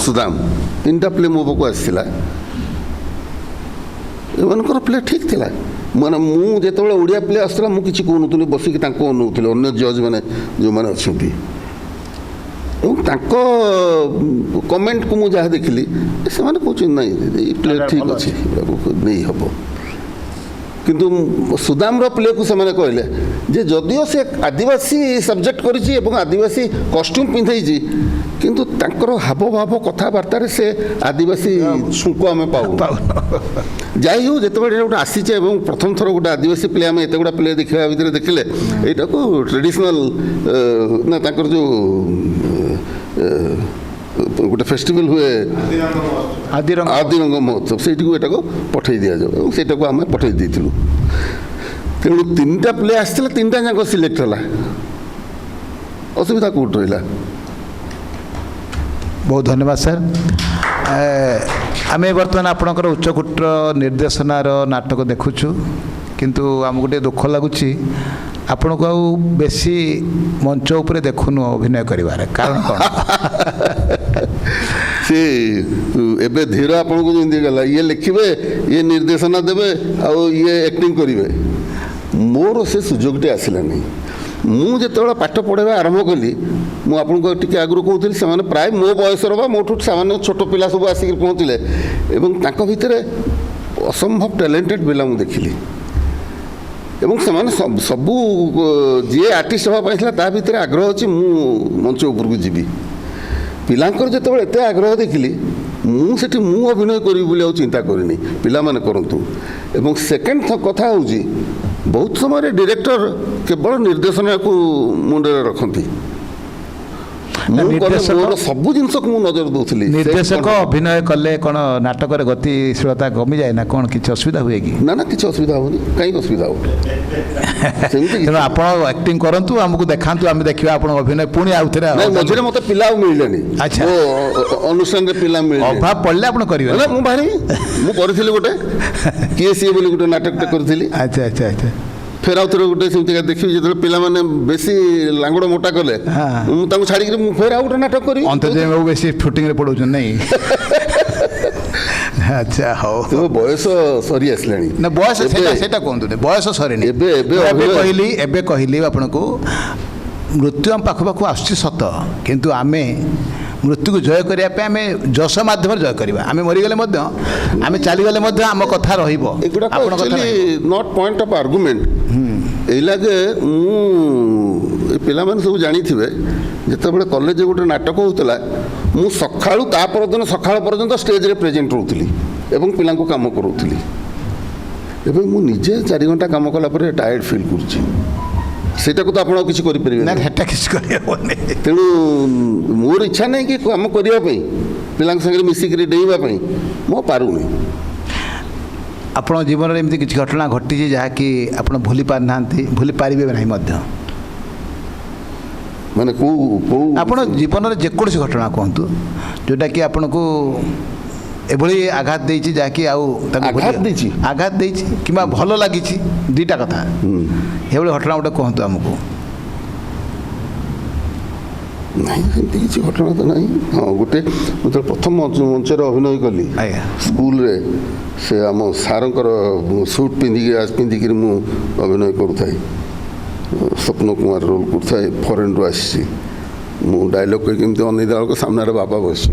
S5: 3ଟା ପ୍ଲେ ମୋ ପାଖକୁ ଆସିଥିଲା। ଏମାନଙ୍କର ପ୍ଲେ ଠିକ୍ ଥିଲା। ମାନେ ମୁଁ ଯେତେବେଳେ ଓଡ଼ିଆ ପ୍ଲେ ଆସୁଥିଲା, ମୁଁ କିଛି କହୁନଥିଲି, ବସିକି ତାଙ୍କୁ ଅନଉଥିଲି, ଅନ୍ୟ ଜଜ୍ ମାନେ ଯେଉଁମାନେ ଅଛନ୍ତି। ଏବଂ ତାଙ୍କ କମେଣ୍ଟକୁ ମୁଁ ଯାହା ଦେଖିଲି, ସେମାନେ କହୁଛନ୍ତି ନାଇଁ ଏଇ ପ୍ଲେ ଠିକ୍ ଅଛି, ନେଇ ହେବ। କିନ୍ତୁ ସୁଦାମର ପ୍ଲେକୁ ସେମାନେ କହିଲେ ଯେ ଯଦିଓ ସେ ଆଦିବାସୀ ସବଜେକ୍ଟ କରିଛି ଏବଂ ଆଦିବାସୀ କଷ୍ଟ୍ୟୁମ୍ ପିନ୍ଧେଇଛି, କିନ୍ତୁ ତାଙ୍କର ହାବଭାବ କଥାବାର୍ତ୍ତାରେ ସେ ଆଦିବାସୀ ଛୁଙ୍କ ଆମେ ପାଉନୁ। ଯାଇ ହେଉ, ଯେତେବେଳେ ଗୋଟେ ଆସିଛେ ଏବଂ ପ୍ରଥମ ଥର ଗୋଟେ ଆଦିବାସୀ ପ୍ଲେ ଆମେ ଏତେ ଗୁଡ଼ା ପ୍ଲେ ଦେଖିବା ଭିତରେ ଦେଖିଲେ, ଏଇଟାକୁ ଟ୍ରେଡ଼ିସନାଲ ନା ତାଙ୍କର ଯେଉଁ ଗୋଟେ ଫେଷ୍ଟିଭାଲ ହୁଏ ଆଦିରଙ୍ଗ ମହୋତ୍ସବ, ସେଇଠିକୁ ଏଟାକୁ ପଠାଇ ଦିଆଯାଉ ଏବଂ ସେଇଟାକୁ ଆମେ ପଠାଇ ଦେଇଥିଲୁ। ତେଣୁ 3ଟା ପ୍ଲେ ଆସିଥିଲା, 3ଟା ଯାକ ସିଲେକ୍ଟ ହେଲା। ଅସୁବିଧା କେଉଁଠି ରହିଲା?
S4: ବହୁତ ଧନ୍ୟବାଦ ସାର୍। ଆମେ ବର୍ତ୍ତମାନ ଆପଣଙ୍କର ଉଚ୍ଚକୋଟୀର ନିର୍ଦ୍ଦେଶନାର ନାଟକ ଦେଖୁଛୁ, କିନ୍ତୁ ଆମକୁ ଟିକେ ଦୁଃଖ ଲାଗୁଛି ଆପଣଙ୍କୁ ଆଉ ବେଶୀ ମଞ୍ଚ ଉପରେ ଦେଖୁନୁ ଅଭିନୟ କରିବାରେ। କାରଣ କ'ଣ?
S5: ସେ ଏବେ ଧୀର ଆପଣଙ୍କୁ ଯେମିତି ଗଲା, ଇଏ ଲେଖିବେ, ଇଏ ନିର୍ଦ୍ଦେଶନା ଦେବେ, ଆଉ ଇଏ ଆକ୍ଟିଂ କରିବେ। ମୋର ସେ ସୁଯୋଗଟି ଆସିଲାନି। ମୁଁ ଯେତେବେଳେ ପାଠ ପଢ଼ାଇବା ଆରମ୍ଭ କଲି, ମୁଁ ଆପଣଙ୍କୁ ଟିକେ ଆଗରୁ କହୁଥିଲି, ସେମାନେ ପ୍ରାୟ ମୋ ବୟସର ବା ମୋଠୁ ସେମାନେ ଛୋଟ ପିଲା ସବୁ ଆସିକି ପହଞ୍ଚିଲେ ଏବଂ ତାଙ୍କ ଭିତରେ ଅସମ୍ଭବ ଟ୍ୟାଲେଣ୍ଟେଡ୍ ପିଲା ମୁଁ ଦେଖିଲି। ଏବଂ ସେମାନେ ସବୁ ଯିଏ ଆର୍ଟିଷ୍ଟ ହେବା ପାଇଁ ଥିଲା ତା ଭିତରେ ଆଗ୍ରହ ଅଛି ମୁଁ ମଞ୍ଚ ଉପରକୁ ଯିବି। ପିଲାଙ୍କର ଯେତେବେଳେ ଏତେ ଆଗ୍ରହ ଦେଖିଲି, ମୁଁ ସେଠି ମୁଁ ଅଭିନୟ କରିବି ବୋଲି ଆଉ ଚିନ୍ତା କରିନି, ପିଲାମାନେ କରନ୍ତୁ। ଏବଂ ସେକେଣ୍ଡ କଥା ହେଉଛି, ବହୁତ ସମୟରେ ଡିରେକ୍ଟର କେବଳ ନିର୍ଦ୍ଦେଶନାକୁ ମୁଣ୍ଡରେ ରଖନ୍ତି। ମୋର ସବୁ ଜିନିଷକୁ ମୁଁ ନଜର ଦେଉଥିଲି।
S4: ନିର୍ଦ୍ଦେଶକ ଅଭିନୟ କଲେ କ'ଣ ନାଟକରେ ଗତିଶୀଳତା କମିଯାଏ ନା କ'ଣ? କିଛି ଅସୁବିଧା ହୁଏ କି?
S5: ନା, କିଛି ଅସୁବିଧା ହେବନି। କାହିଁକି ଅସୁବିଧା ହେବ?
S4: ତେଣୁ ଆପଣ ଆକ୍ଟିଂ କରନ୍ତୁ, ଆମକୁ ଦେଖାନ୍ତୁ, ଆମେ ଦେଖିବା ଆପଣଙ୍କ ଅଭିନୟ। ପୁଣି ଆଉଥରେ
S5: ମଝିରେ ମୋତେ ପିଲା ଆଉ ମିଳିଲାନି।
S4: ଆଚ୍ଛା,
S5: ଅନୁଷ୍ଠାନରେ ପିଲା ମିଳିଲେ,
S4: ଅଭାବ ପଡ଼ିଲେ ଆପଣ କରିବେ
S5: ନା? ମୁଁ ବାହାରିବି। ମୁଁ କରିଥିଲି ଗୋଟେ କିଏ ସିଏ ବୋଲି ଗୋଟେ ନାଟକଟେ କରିଥିଲି।
S4: ଆଚ୍ଛା।
S5: ଫେର ଆଉ ଥରେ ଗୋଟେ ସେମିତିକା ଦେଖିବି, ଯେତେବେଳେ ପିଲାମାନେ ବେଶୀ ଲାଙ୍ଗୁଡ଼ ମୋଟା କଲେ, ମୁଁ ତାଙ୍କୁ ଛାଡ଼ିକିରି ମୁଁ ଫେର ଆଉ ଗୋଟେ ନାଟକ କରିବି।
S4: ଅନ୍ତର୍ଯାମୀ ବେଶୀ ଫୁଟିଂରେ ପଡ଼ଉଛନ୍ତି ନାଇଁ? ଆଚ୍ଛା, ହଉ।
S5: ବୟସ ସରି ଆସିଲାଣି।
S4: ନା, ବୟସ ସେଇଟା କୁହନ୍ତୁ, ବୟସ ସରିନି। ଏବେ କହିଲି ଆପଣଙ୍କୁ, ମୃତ୍ୟୁ ଆମ ପାଖକୁ ଆସୁଛି ସତ, କିନ୍ତୁ ଆମେ ମୃତ୍ୟୁକୁ ଜୟ କରିବା ପାଇଁ ଆମେ ଯଶ ମାଧ୍ୟମରେ ଜୟ କରିବା। ଆମେ ମରିଗଲେ ମଧ୍ୟ, ଆମେ ଚାଲିଗଲେ ମଧ୍ୟ ଆମ କଥା ରହିବ।
S5: ଏଗୁଡ଼ାକ ନଟ୍ ପଏଣ୍ଟ ଅଫ୍ ଆର୍ଗୁମେଣ୍ଟ। ଏଇ ଲାଗେ ମୁଁ ପିଲାମାନେ ସବୁ ଜାଣିଥିବେ, ଯେତେବେଳେ କଲେଜରେ ଗୋଟେ ନାଟକ ହେଉଥିଲା, ମୁଁ ସକାଳୁ ତା ପରଦିନ ସକାଳ ପର୍ଯ୍ୟନ୍ତ ଷ୍ଟେଜ୍ରେ ପ୍ରେଜେଣ୍ଟ ରହୁଥିଲି ଏବଂ ପିଲାଙ୍କୁ କାମ କରାଉଥିଲି। ଏବେ ମୁଁ ନିଜେ 4 ଘଣ୍ଟା କାମ କଲା ପରେ ଟାୟାର୍ଡ ଫିଲ୍ କରୁଛି। ସେଇଟାକୁ ତ ଆପଣ ଆଉ କିଛି କରିପାରିବେ
S4: ନା, ସେଟା କିଛି କରିହେବନି।
S5: ତେଣୁ ମୋର ଇଚ୍ଛା ନାହିଁ କି କାମ କରିବା ପାଇଁ, ପିଲାଙ୍କ ସାଙ୍ଗରେ ମିଶିକିରି ଡେଇଁବା ପାଇଁ, ମୁଁ ପାରୁନି।
S4: ଆପଣଙ୍କ ଜୀବନରେ ଏମିତି କିଛି ଘଟଣା ଘଟିଛି ଯାହାକି ଆପଣ ଭୁଲି ପାରିନାହାନ୍ତି, ଭୁଲି ପାରିବେ ନାହିଁ ମଧ୍ୟ?
S5: ମାନେ କେଉଁ
S4: ଆପଣ ଜୀବନରେ ଯେକୌଣସି ଘଟଣା କୁହନ୍ତୁ, ଯେଉଁଟାକି ଆପଣଙ୍କୁ ଏଭଳି ଆଘାତ ଦେଇଛି ଯାହାକି ଆଉ ତାକୁ
S5: ଆଘାତ ଦେଇଛି?
S4: ଆଘାତ ଦେଇଛି କିମ୍ବା ଭଲ ଲାଗିଛି ଦୁଇଟା କଥା ଏଭଳି ଘଟଣା ଗୋଟେ କୁହନ୍ତୁ ଆମକୁ।
S5: ନାହିଁ ସେମିତି କିଛି ଘଟଣା ତ ନାହିଁ। ହଁ ଗୋଟେ ମୁଁ ଯେତେବେଳେ ପ୍ରଥମ ମଞ୍ଚରେ ଅଭିନୟ କଲି
S4: ଆଜ୍ଞା
S5: ସ୍କୁଲରେ, ସେ ଆମ ସାର୍ଙ୍କର ସୁଟ୍ ପିନ୍ଧିକିରି ମୁଁ ଅଭିନୟ କରୁଥାଏ। ସ୍ୱପ୍ନ କୁମାର ରୋଲ୍ କରୁଥାଏ, ଫରେନ୍ରୁ ଆସିଛି। ମୁଁ ଡାଇଲଗ୍ କହିକି ଏମିତି ଅନେଇଲା ବେଳକୁ ସାମ୍ନାରେ ବାପା ବସିଛି।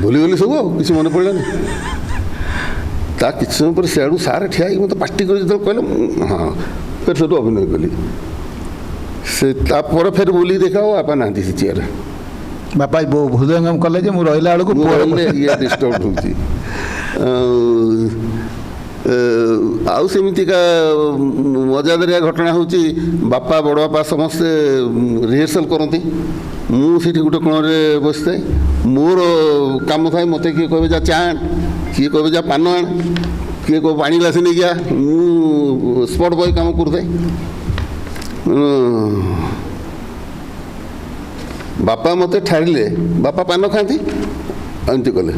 S5: ଭୁଲିଗଲି ସବୁ, ଆଉ କିଛି ମନେ ପଡ଼ିଲାନି। ତା କିଛି ସମୟ ପରେ ସିଆଡ଼ୁ ସାର୍ ଠିଆ ହେଇକି ମୋତେ ପାଟି କରି ଯେତେବେଳେ କହିଲେ, ହଁ ଫେର ସେଠୁ ଅଭିନୟ କଲି। ସେ ତାପରେ ଫେର ବୁଲିକି ଦେଖା ଆଉ ବାପା ନାହାନ୍ତି ସେ ଚେୟାରରେ।
S4: ବାପା ହୃଦୟଙ୍ଗମ କଲେ ଯେ ମୁଁ ରହିଲା ବେଳକୁ
S5: ମୁଁ ରହିଲେ ଇଏ ଡିଷ୍ଟର୍ବ ହେଉଛି। ଆଉ ସେମିତିକା ମଜାଦାରିଆ ଘଟଣା ହେଉଛି, ବାପା ବଡ଼ ବାପା ସମସ୍ତେ ରିହର୍ସାଲ୍ କରନ୍ତି, ମୁଁ ସେଠି ଗୋଟେ କୋଣରେ ବସିଥାଏ। ମୋର କାମ ଥାଏ, ମୋତେ କିଏ କହିବେ ଯା ଚା ଆଣ, କିଏ କହିବେ ଯା ପାନ ଆଣ, କିଏ କହିବ ପାଣି ଗ୍ଲାସ ନେଇକି ଆ। ମୁଁ ସ୍ପଟ୍ ବୟ କାମ କରୁଥାଏ। ବାପା ମୋତେ ଠାରିଲେ, ବାପା ପାନ ଖାଆନ୍ତି, ଏମିତି କଲେ।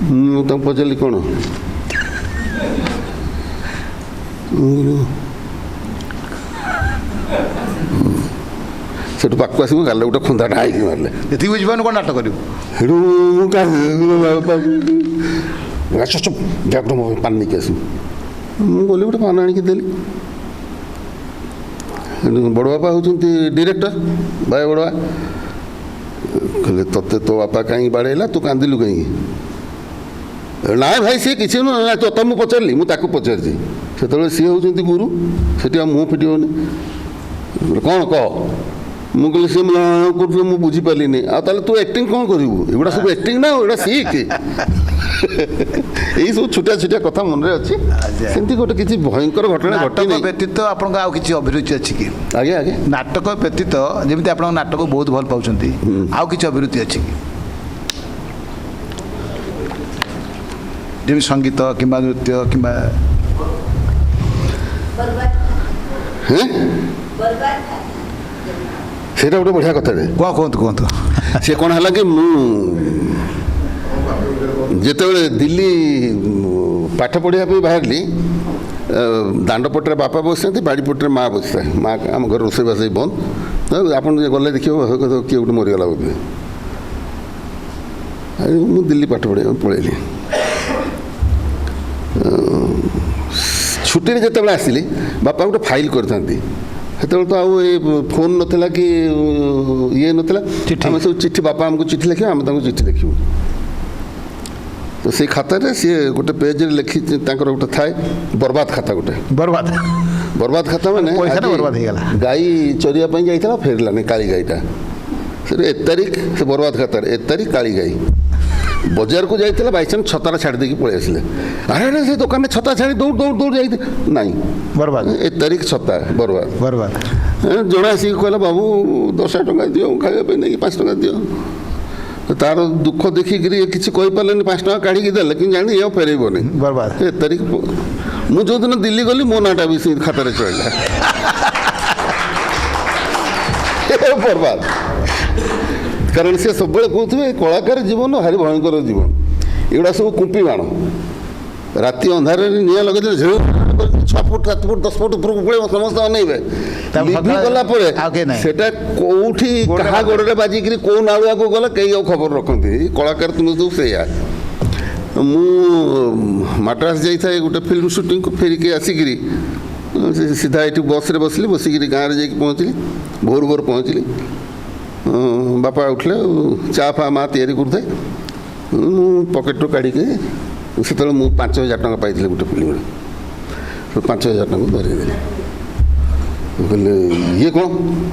S5: ମୁଁ ତାଙ୍କୁ ପଚାରିଲି କ'ଣ, ସେଠୁ ପାଖକୁ ଆସିବୁ ଗାଲେ ଗୋଟେ ଖୁନ୍ଦାଟା ହେଇକି ମାରିଲେ।
S4: ଏତିକି ବୁଝିପାରୁନି କ'ଣ ନାଟକ କରିବୁ।
S5: ସେଠୁ ମୁଁ ବ୍ୟାଗ୍ର ମୋ ପାନ ନେଇକି ଆସିବୁ। ମୁଁ ଗଲି ଗୋଟେ ପାନ ଆଣିକି ଦେଲି। ବଡ଼ ବାପା ହେଉଛନ୍ତି ଡିରେକ୍ଟର, ଭାଇ ବଡ଼ ବାପା କହିଲେ, ତୋତେ ତୋ ବାପା କାହିଁକି ବାଡ଼େଇଲା, ତୁ କାନ୍ଦିଲୁ କାହିଁକି? ନାଇଁ ଭାଇ ସିଏ କିଛି ନୁହଁ, ତୋତେ ମୁଁ ପଚାରିଲି, ମୁଁ ତାକୁ ପଚାରିଛି। ସେତେବେଳେ ସିଏ ହେଉଛନ୍ତି ଗୁରୁ, ସେଠି ଆଉ ମୁହଁ ଫିଟିବନି। କ'ଣ କହ? ମୁଁ କହିଲି ସିଏ କରୁଥିଲେ ମୁଁ ବୁଝିପାରିଲିନି। ଆଉ ତାହେଲେ ତୁ ଆକ୍ଟିଂ କ'ଣ କରିବୁ? ଏଗୁଡ଼ା ସବୁ ଆକ୍ଟିଂ ନା, ଏଗୁଡ଼ା ଶିଖ। ଏଇ ସବୁ ଛୋଟିଆ ଛୋଟିଆ କଥା ମନରେ ଅଛି। ସେମିତି ଗୋଟେ କିଛି ଭୟଙ୍କର ଘଟଣା ଘଟିନି।
S4: ନାଟକ ବ୍ୟତୀତ ଆପଣଙ୍କ ଆଉ କିଛି ଅଭିରୁଚି ଅଛି କି?
S5: ଆଜ୍ଞା ଆଜ୍ଞା।
S4: ନାଟକ ବ୍ୟତୀତ ଯେମିତି ଆପଣଙ୍କ ନାଟକ ବହୁତ ଭଲ ପାଉଛନ୍ତି, ଆଉ କିଛି ଅଭିରୁଚି ଅଛି କି? ଯେମିତି ସଙ୍ଗୀତ କିମ୍ବା ନୃତ୍ୟ କିମ୍ବା
S5: ସେଇଟା ଗୋଟେ ବଢ଼ିଆ କଥାଟେ।
S4: କ'ଣ କୁହନ୍ତୁ କୁହନ୍ତୁ।
S5: ସେ କ'ଣ ହେଲା କି, ମୁଁ ଯେତେବେଳେ ଦିଲ୍ଲୀ ପାଠ ପଢ଼ିବା ପାଇଁ ବାହାରିଲି, ଦାଣ୍ଡପଟରେ ବାପା ବସିଥାନ୍ତି, ବାଡ଼ିପଟରେ ମା' ବସିଥାଏ। ମା' ଆମ ଘରେ ରୋଷେଇବାସ ବନ୍ଦ। ଆପଣ ଗଲେ ଦେଖିବ କିଏ ଗୋଟେ ମରିଗଲା ବୋଧେ। ମୁଁ ଦିଲ୍ଲୀ ପାଠ ପଢ଼ିବା ପାଇଁ ପଳେଇଲି। ଛୁଟିରେ ଯେତେବେଳେ ଆସିଲି, ବାପା ଗୋଟେ ଫାଇଲ୍ କରିଥାନ୍ତି। ସେତେବେଳେ ତ ଆଉ ଏ ଫୋନ୍ ନଥିଲା କି ଇଏ ନଥିଲା, ଆମେ ସବୁ ଚିଠି, ବାପା ଆମକୁ ଚିଠି ଲେଖିବେ, ଆମେ ତାଙ୍କୁ ଚିଠି ଲେଖିବୁ। ତ ସେଇ ଖାତାରେ ସିଏ ଗୋଟେ ପେଜ୍ରେ ଲେଖି, ତାଙ୍କର ଗୋଟେ ଥାଏ ବରବାଦ ଖାତା, ଗୋଟେ ବରବାଦ ଖାତା, ମାନେ ଗାଈ ଚରିବା ପାଇଁ ଯାଇଥିଲା, ଫେରିଲାନି କାଳି ଗାଈଟା। ସେଠି 1 ତାରିଖ ସେ ବରବାଦ ଖାତାରେ, 1 ତାରିଖ କାଳି ଗାଈ। ବଜାରକୁ ଯାଇଥିଲା, ବାଇଚାନ୍ସ ଛତାଟା ଛାଡ଼ି ଦେଇକି ପଳେଇ ଆସିଲେ। ଆରେ ସେ ଦୋକାନରେ ଛତା ଛାଡ଼ି ଦୌଡ଼ ଯାଇଥିଲେ, ନାଇଁ ବରବାଦ, 1 ତାରିଖ ଛତା ବରବାଦ। ଜଣେ ଆସିକି କହିଲା, ବାବୁ 10 ଟଙ୍କା ଦିଅ, ଖାଇବା ପାଇଁ ନେଇକି 5 ଟଙ୍କା ଦିଅ। ତାର ଦୁଃଖ ଦେଖିକିରି କିଛି କହିପାରିଲେନି, 5 ଟଙ୍କା କାଢ଼ିକି ଦେଲେ, କିନ୍ତୁ ଜାଣି ଇଏ ଫେରେଇବନି। 1 ତାରିଖ। ମୁଁ ଯେଉଁଦିନ ଦିଲ୍ଲୀ ଗଲି, ମୋ ନାଁଟା ବି ସେ ଖାତାରେ ଚଳିଲା। ବରବାଦ। କାରଣ ସେ ସବୁବେଳେ କହୁଥିବେ କଳାକାର ଜୀବନ ଭାରି ଭୟଙ୍କର ଜୀବନ, ଏଗୁଡ଼ା ସବୁ କୁମ୍ପି ବାଣ। ରାତି ଅନ୍ଧାରରେ ନିଆଁ ଲଗେଇଦେଲେ 6 ଫୁଟ 7 ଫୁଟ 10 ଫୁଟ ଉପରକୁ ପଳେଇବ, ସମସ୍ତେ ଅନେଇବେ। ଗଲା ପରେ ସେଟା କୋଉଠି କାହା ଗୋଡ଼ରେ ବାଜିକିରି କୋଉ ନାଳୁଆକୁ ଗଲା କେହି ଆଉ ଖବର ରଖନ୍ତି। କଳାକାର ତୁମେ ସବୁ ସେଇଆ। ମୁଁ ମାଡ୍ରାସ ଯାଇଥାଏ ଗୋଟେ ଫିଲ୍ମ ସୁଟିଂକୁ, ଫେରିକି ଆସିକିରି ସିଧା ଏଠି ବସ୍ରେ ବସିଲି, ବସିକିରି ଗାଁରେ ଯାଇକି ପହଞ୍ଚିଲି। ଭୋର ପହଞ୍ଚିଲି। ବାପା ଉଠିଲେ, ଚା ଫା ମା ତିଆରି କରୁଥାଏ। ମୁଁ ପକେଟରୁ କାଢ଼ିକି, ସେତେବେଳେ ମୁଁ 5,000 ଟଙ୍କା ପାଇଥିଲି ଗୋଟେ ଫିଲ୍ମରେ, 5,000 ଟଙ୍କା ଧରେଇଦେଲି। କହିଲେ ଇଏ କ'ଣ?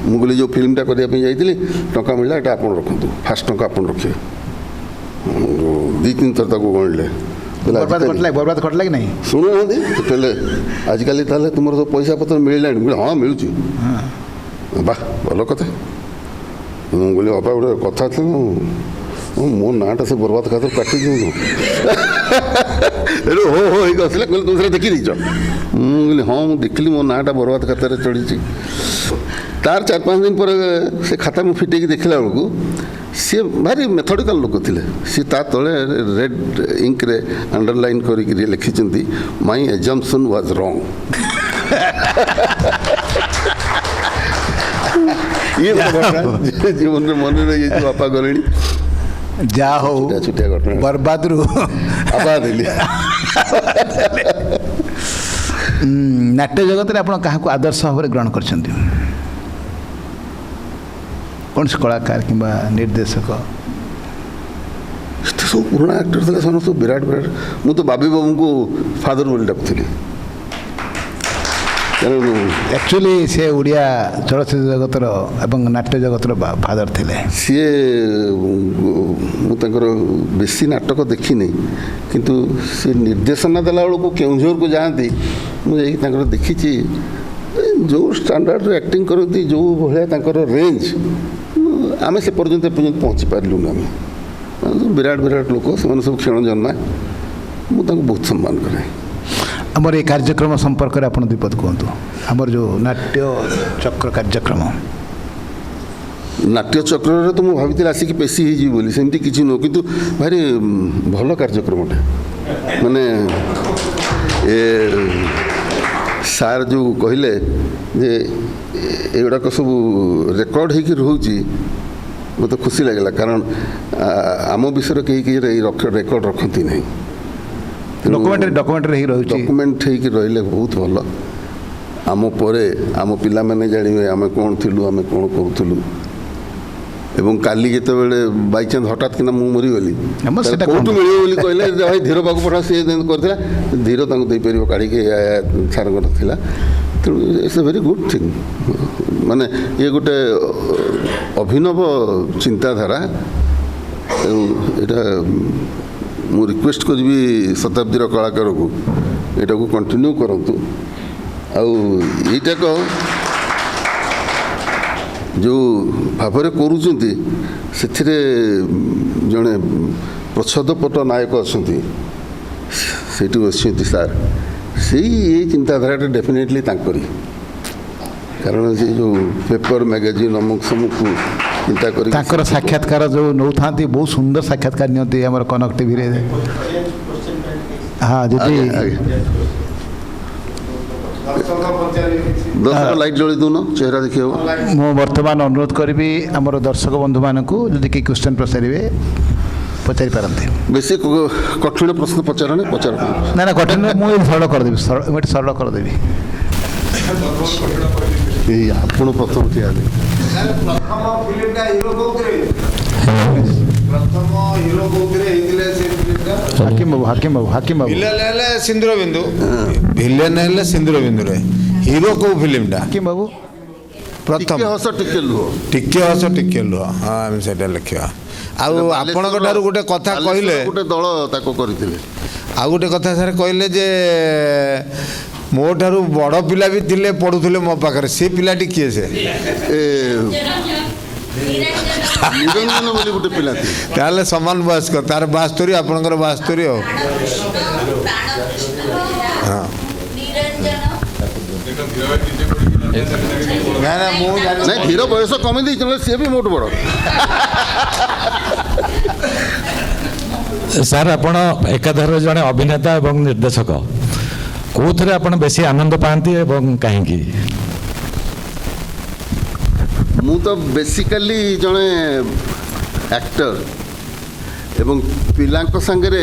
S5: ମୁଁ କହିଲି ଯେଉଁ ଫିଲ୍ମଟା କରିବା ପାଇଁ ଯାଇଥିଲି, ଟଙ୍କା ମିଳିଲା, ଏଇଟା ଆପଣ ରଖନ୍ତୁ, ଫାଷ୍ଟ ଟଙ୍କା ଆପଣ ରଖିବେ। 2-3 ଥର ତାକୁ ଗଣିଲେ।
S4: ବରବାଦ ଘଟିଲା କି ନାହିଁ?
S5: ଶୁଣୁନାହାନ୍ତି। କହିଲେ ଆଜିକାଲି ତାହେଲେ ତୁମର ସବୁ ପଇସା ପତ୍ର ମିଳିଲାଣି? ମୁଁ କହିଲି ହଁ ମିଳୁଛି। ବାଃ ଭଲ କଥା। ମୁଁ କହିଲି ବାପା ଗୋଟେ କଥା ଥିଲା, ମୋ ନାଁଟା ସେ ବରବାଦ ଖାତାରୁ କାଟି ଦିଅନ୍ତୁ। ଏଠୁ ହୋ ହେଇକି ଆସିଲେ, କହିଲେ ତୁମେ ସେଟା ଦେଖିଦେଇଛ? ମୁଁ କହିଲି ହଁ ମୁଁ ଦେଖିଲି, ମୋ ନାଁଟା ବରବାଦ ଖାତାରେ ଚଢ଼ିଛି। ତାର 4-5 ଦିନ ପରେ ସେ ଖାତା ମୁଁ ଫିଟେଇକି ଦେଖିଲା ବେଳକୁ ସିଏ ଭାରି ମେଥଡ଼ିକାଲ ଲୋକ ଥିଲେ। ସିଏ ତା ତଳେ ରେଡ୍ ଇଙ୍କରେ ଅଣ୍ଡରଲାଇନ୍ କରିକି ଲେଖିଛନ୍ତି ମାଇ ଏଜମ୍ପସନ୍ ୱାଜ୍ ରଙ୍ଗ। ଇଏ ଜୀବନରେ ମନେ ରହିଯାଇଛି, ବାପା ଗଲେଣି।
S4: ଯାହା ହଉ
S5: ଛୋଟିଆ ଘଟଣା
S4: ବର୍ବାଦରୁ
S5: ଆବାଦ ହେଲି।
S4: ନାଟ୍ୟ ଜଗତରେ ଆପଣ କାହାକୁ ଆଦର୍ଶ ଭାବରେ ଗ୍ରହଣ କରିଛନ୍ତି? କୌଣସି କଳାକାର କିମ୍ବା ନିର୍ଦ୍ଦେଶକ?
S5: ଏତେ ସବୁ ପୁରୁଣା ଆକ୍ଟର ଥିଲେ, ସେମାନେ ସବୁ ବିରାଟ ବିରାଟ। ମୁଁ ତ ବାବି ବାବୁଙ୍କୁ ଫାଦର ବୋଲି ଡାକୁଥିଲି, କାରଣ
S4: ଆକ୍ଚୁଆଲି ସେ ଓଡ଼ିଆ ଚଳଚ୍ଚିତ୍ର ଜଗତର ଏବଂ ନାଟ୍ୟ ଜଗତର ଫାଦର ଥିଲେ।
S5: ସିଏ ମୁଁ ତାଙ୍କର ବେଶୀ ନାଟକ ଦେଖିନି, କିନ୍ତୁ ସେ ନିର୍ଦ୍ଦେଶନା ଦେଲା ବେଳକୁ କେଉଁଝରକୁ ଯାଆନ୍ତି, ମୁଁ ଯାଇକି ତାଙ୍କର ଦେଖିଛି। ଯେଉଁ ଷ୍ଟାଣ୍ଡାର୍ଡ଼ରେ ଆକ୍ଟିଂ କରନ୍ତି, ଯେଉଁ ଭଳିଆ ତାଙ୍କର ରେଞ୍ଜ, ଆମେ ସେ ପର୍ଯ୍ୟନ୍ତ ଏପର୍ଯ୍ୟନ୍ତ ପହଞ୍ଚି ପାରିଲୁନି। ଆମେ ବିରାଟ ବିରାଟ ଲୋକ, ସେମାନେ ସବୁ କ୍ଷଣ ଜନ୍ମା। ମୁଁ ତାଙ୍କୁ ବହୁତ ସମ୍ମାନ କରେ।
S4: ଆମର এই କାର୍ଯ୍ୟକ୍ରମ ସମ୍ପର୍କରେ ଆପଣ ଦୁଇ ପଦ କୁହନ୍ତୁ। ଆମର ଯେଉଁ ନାଟ୍ୟ ଚକ୍ର କାର୍ଯ୍ୟକ୍ରମ,
S5: ନାଟ୍ୟ ଚକ୍ରରେ ତ ମୁଁ ଭାବିଥିଲି ଆସିକି ପେଶି ହେଇଯିବି ବୋଲି, ସେମିତି କିଛି ନୁହଁ, କିନ୍ତୁ ଭାରି ଭଲ କାର୍ଯ୍ୟକ୍ରମଟା। ମାନେ ଏ ସାର୍ ଯେଉଁ କହିଲେ ଯେ ଏଗୁଡ଼ାକ ସବୁ ରେକର୍ଡ଼ ହେଇକି ରହୁଛି, ମୋତେ ଖୁସି ଲାଗିଲା। କାରଣ ଆମ ବିଷୟରେ କେହି ରେକର୍ଡ଼ ରଖନ୍ତି ନାହିଁ।
S4: ଡକୁମେଣ୍ଟାରୀ ହେଇକି ରହୁଛି।
S5: ଡକୁମେଣ୍ଟ ହେଇକି ରହିଲେ ବହୁତ ଭଲ। ଆମ ପରେ ଆମ ପିଲାମାନେ ଜାଣିବେ ଆମେ କ'ଣ ଥିଲୁ, ଆମେ କ'ଣ କରୁଥିଲୁ। ଏବଂ କାଲି ଯେତେବେଳେ ବାଇଚାନ୍ସ ହଠାତ୍ କିନା ମୁଁ ମରିଗଲି, କେଉଁଠୁ ମିଳିବ ବୋଲି କହିଲେ, ଭାଇ ଧୀର ପାଖକୁ ପଠା, ସିଏ କରିଥିଲା, ଧୀର ତାଙ୍କୁ ଦେଇପାରିବ କାଢ଼ିକି, ସାର୍ଙ୍କର ଥିଲା। ତେଣୁ it's a very good thing. ମାନେ ଇଏ ଗୋଟେ ଅଭିନବ ଚିନ୍ତାଧାରା। ଏବଂ ଏଇଟା ମୁଁ ରିକ୍ୱେଷ୍ଟ କରିବି ଶତାବ୍ଦୀର କଳାକାରକୁ, ଏଇଟାକୁ କଣ୍ଟିନ୍ୟୁ କରନ୍ତୁ। ଆଉ ଏଇଟାକ ଯେଉଁ ଭାବରେ କରୁଛନ୍ତି, ସେଥିରେ ଜଣେ ପ୍ରଚ୍ଛଦପଟ ନାୟକ ଅଛନ୍ତି, ସେଇଠି ବସିଛନ୍ତି ସାର୍। ସେଇ ଏଇ ଚିନ୍ତାଧାରାଟା ଡେଫିନେଟଲି ତାଙ୍କରି। କାରଣ ସେ ଯେଉଁ ପେପର ମ୍ୟାଗାଜିନ୍ ଅମୁକ ସମୁକୁ ଚିନ୍ତା କରି
S4: ତାଙ୍କର ସାକ୍ଷାତକାର ଯେଉଁ ନେଉଥାନ୍ତି, ବହୁତ ସୁନ୍ଦର ସାକ୍ଷାତକାର ନିଅନ୍ତି ଆମର କନକ ଟିଭିରେ। ହଁ, ଯଦି
S5: ଲାଇଟ୍ ଜଳି ଦେଉନ, ଚେହେରା ଦେଖି ହେବ।
S4: ମୁଁ ବର୍ତ୍ତମାନ ଅନୁରୋଧ କରିବି ଆମର ଦର୍ଶକ ବନ୍ଧୁମାନଙ୍କୁ, ଯଦି କେହି କ୍ୱେଶ୍ଚନ୍ ପଚାରିବେ ପଚାରିପାରନ୍ତି।
S5: ବେଶୀ କଠିନ ପ୍ରଶ୍ନ ପଚାରନି, ପଚାର।
S4: ନା ନା, କଠିନ ମୁଁ ସରଳ କରିଦେବି, ମୁଁ ଏଠି ସରଳ କରିଦେବି।
S5: ଏଇ ଆପଣ ପ୍ରଥମ ଠିଆ ହେଲେ।
S1: ପ୍ରଥମ ଫିଲ୍ମଟା ହିରୋ କୋଉଥିରେ? ପ୍ରଥମ ହିରୋ କୋଉଥିରେ ହେଇଥିଲେ ସେ ଫିଲ୍ମଟା?
S4: ହାକିମ ବାବୁ।
S1: ଭିଲେନ ହେଲେ ସିନ୍ଦୁର ବିନ୍ଦୁ, ଭିଲେନ ହେଲେ ସିନ୍ଦୁର ବିନ୍ଦୁରେ। ହିରୋ କୋଉ ଫିଲ୍ମଟା?
S4: ହାକିମ ବାବୁ।
S1: ପ୍ରଥମ
S5: ଟିକେ ହସ ଟିକେ ଲୁହ,
S1: ଟିକେ ହସ ଟିକେ ଲୁହ। ହଁ, ଆମେ ସେଇଟା ଲେଖିବା। ଆଉ ଆପଣଙ୍କ ଠାରୁ ଗୋଟେ କଥା କହିଲେ,
S5: ଗୋଟେ ଦଳ ତାକୁ କରିଥିଲେ।
S1: ଆଉ ଗୋଟେ କଥା ସାର୍ କହିଲେ ଯେ ମୋ ଠାରୁ ବଡ଼ ପିଲା ବି ଥିଲେ, ପଢ଼ୁଥିଲେ ମୋ ପାଖରେ। ସେ ପିଲାଟି କିଏ? ସେ
S5: ନିରଞ୍ଜନ ବୋଲି ଗୋଟେ ପିଲା ଥିଲେ।
S1: ତାହେଲେ ସମାନ ବୟସ୍କ, ତାର 72, ଆପଣଙ୍କର 72 ଆଉ। ହଁ, ନା ମୁଁ
S5: ନାଇଁ, ଧୀର ବୟସ କମେଇ ଦେଇଛି, ସିଏ ବି ମୋଠୁ ବଡ଼।
S3: ସାର୍, ଆପଣ ଏକାଧାରରେ ଜଣେ ଅଭିନେତା ଏବଂ ନିର୍ଦ୍ଦେଶକ, କେଉଁଥିରେ ଆପଣ ବେଶୀ ଆନନ୍ଦ ପାଆନ୍ତି ଏବଂ କାହିଁକି?
S5: ମୁଁ ତ ବେସିକାଲି ଜଣେ ଆକ୍ଟର, ଏବଂ ପିଲାଙ୍କ ସାଙ୍ଗରେ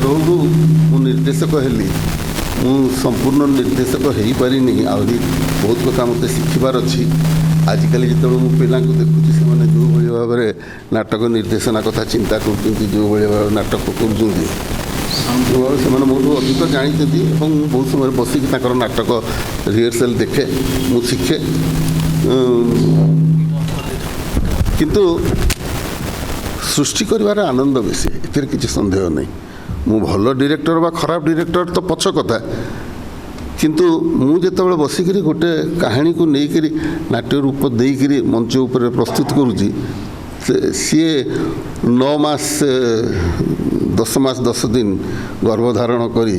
S5: ରହୁ ମୁଁ ନିର୍ଦ୍ଦେଶକ ହେଲି। ମୁଁ ସମ୍ପୂର୍ଣ୍ଣ ନିର୍ଦ୍ଦେଶକ ହେଇପାରିନି, ଆହୁରି ବହୁତ କଥା ମୋତେ ଶିଖିବାର ଅଛି। ଆଜିକାଲି ଯେତେବେଳେ ମୁଁ ପିଲାଙ୍କୁ ଦେଖୁଛି, ସେମାନେ ଯେଉଁଭଳି ଭାବରେ ନାଟକ ନିର୍ଦ୍ଦେଶନା କଥା ଚିନ୍ତା କରୁଛନ୍ତି, ଯେଉଁଭଳି ଭାବରେ ନାଟକ କରୁଛନ୍ତି, ସେମାନେ ମୋଠୁ ଅଧିକ ଜାଣିଛନ୍ତି। ଏବଂ ମୁଁ ବହୁତ ସମୟରେ ବସିକି ତାଙ୍କର ନାଟକ ରିହର୍ସାଲ ଦେଖେ, ମୁଁ ଶିଖେ। କିନ୍ତୁ ସୃଷ୍ଟି କରିବାର ଆନନ୍ଦ ବେଶୀ, ଏଥିରେ କିଛି ସନ୍ଦେହ ନାହିଁ। ମୁଁ ଭଲ ଡିରେକ୍ଟର ବା ଖରାପ ଡିରେକ୍ଟର ତ ପଛ କଥା, କିନ୍ତୁ ମୁଁ ଯେତେବେଳେ ବସିକିରି ଗୋଟେ କାହାଣୀକୁ ନେଇକରି ନାଟ୍ୟ ରୂପ ଦେଇକରି ମଞ୍ଚ ଉପରେ ପ୍ରସ୍ତୁତ କରୁଛି, ସିଏ 9 ମାସ 10 ମାସ 10 ଦିନ ଗର୍ଭଧାରଣ କରି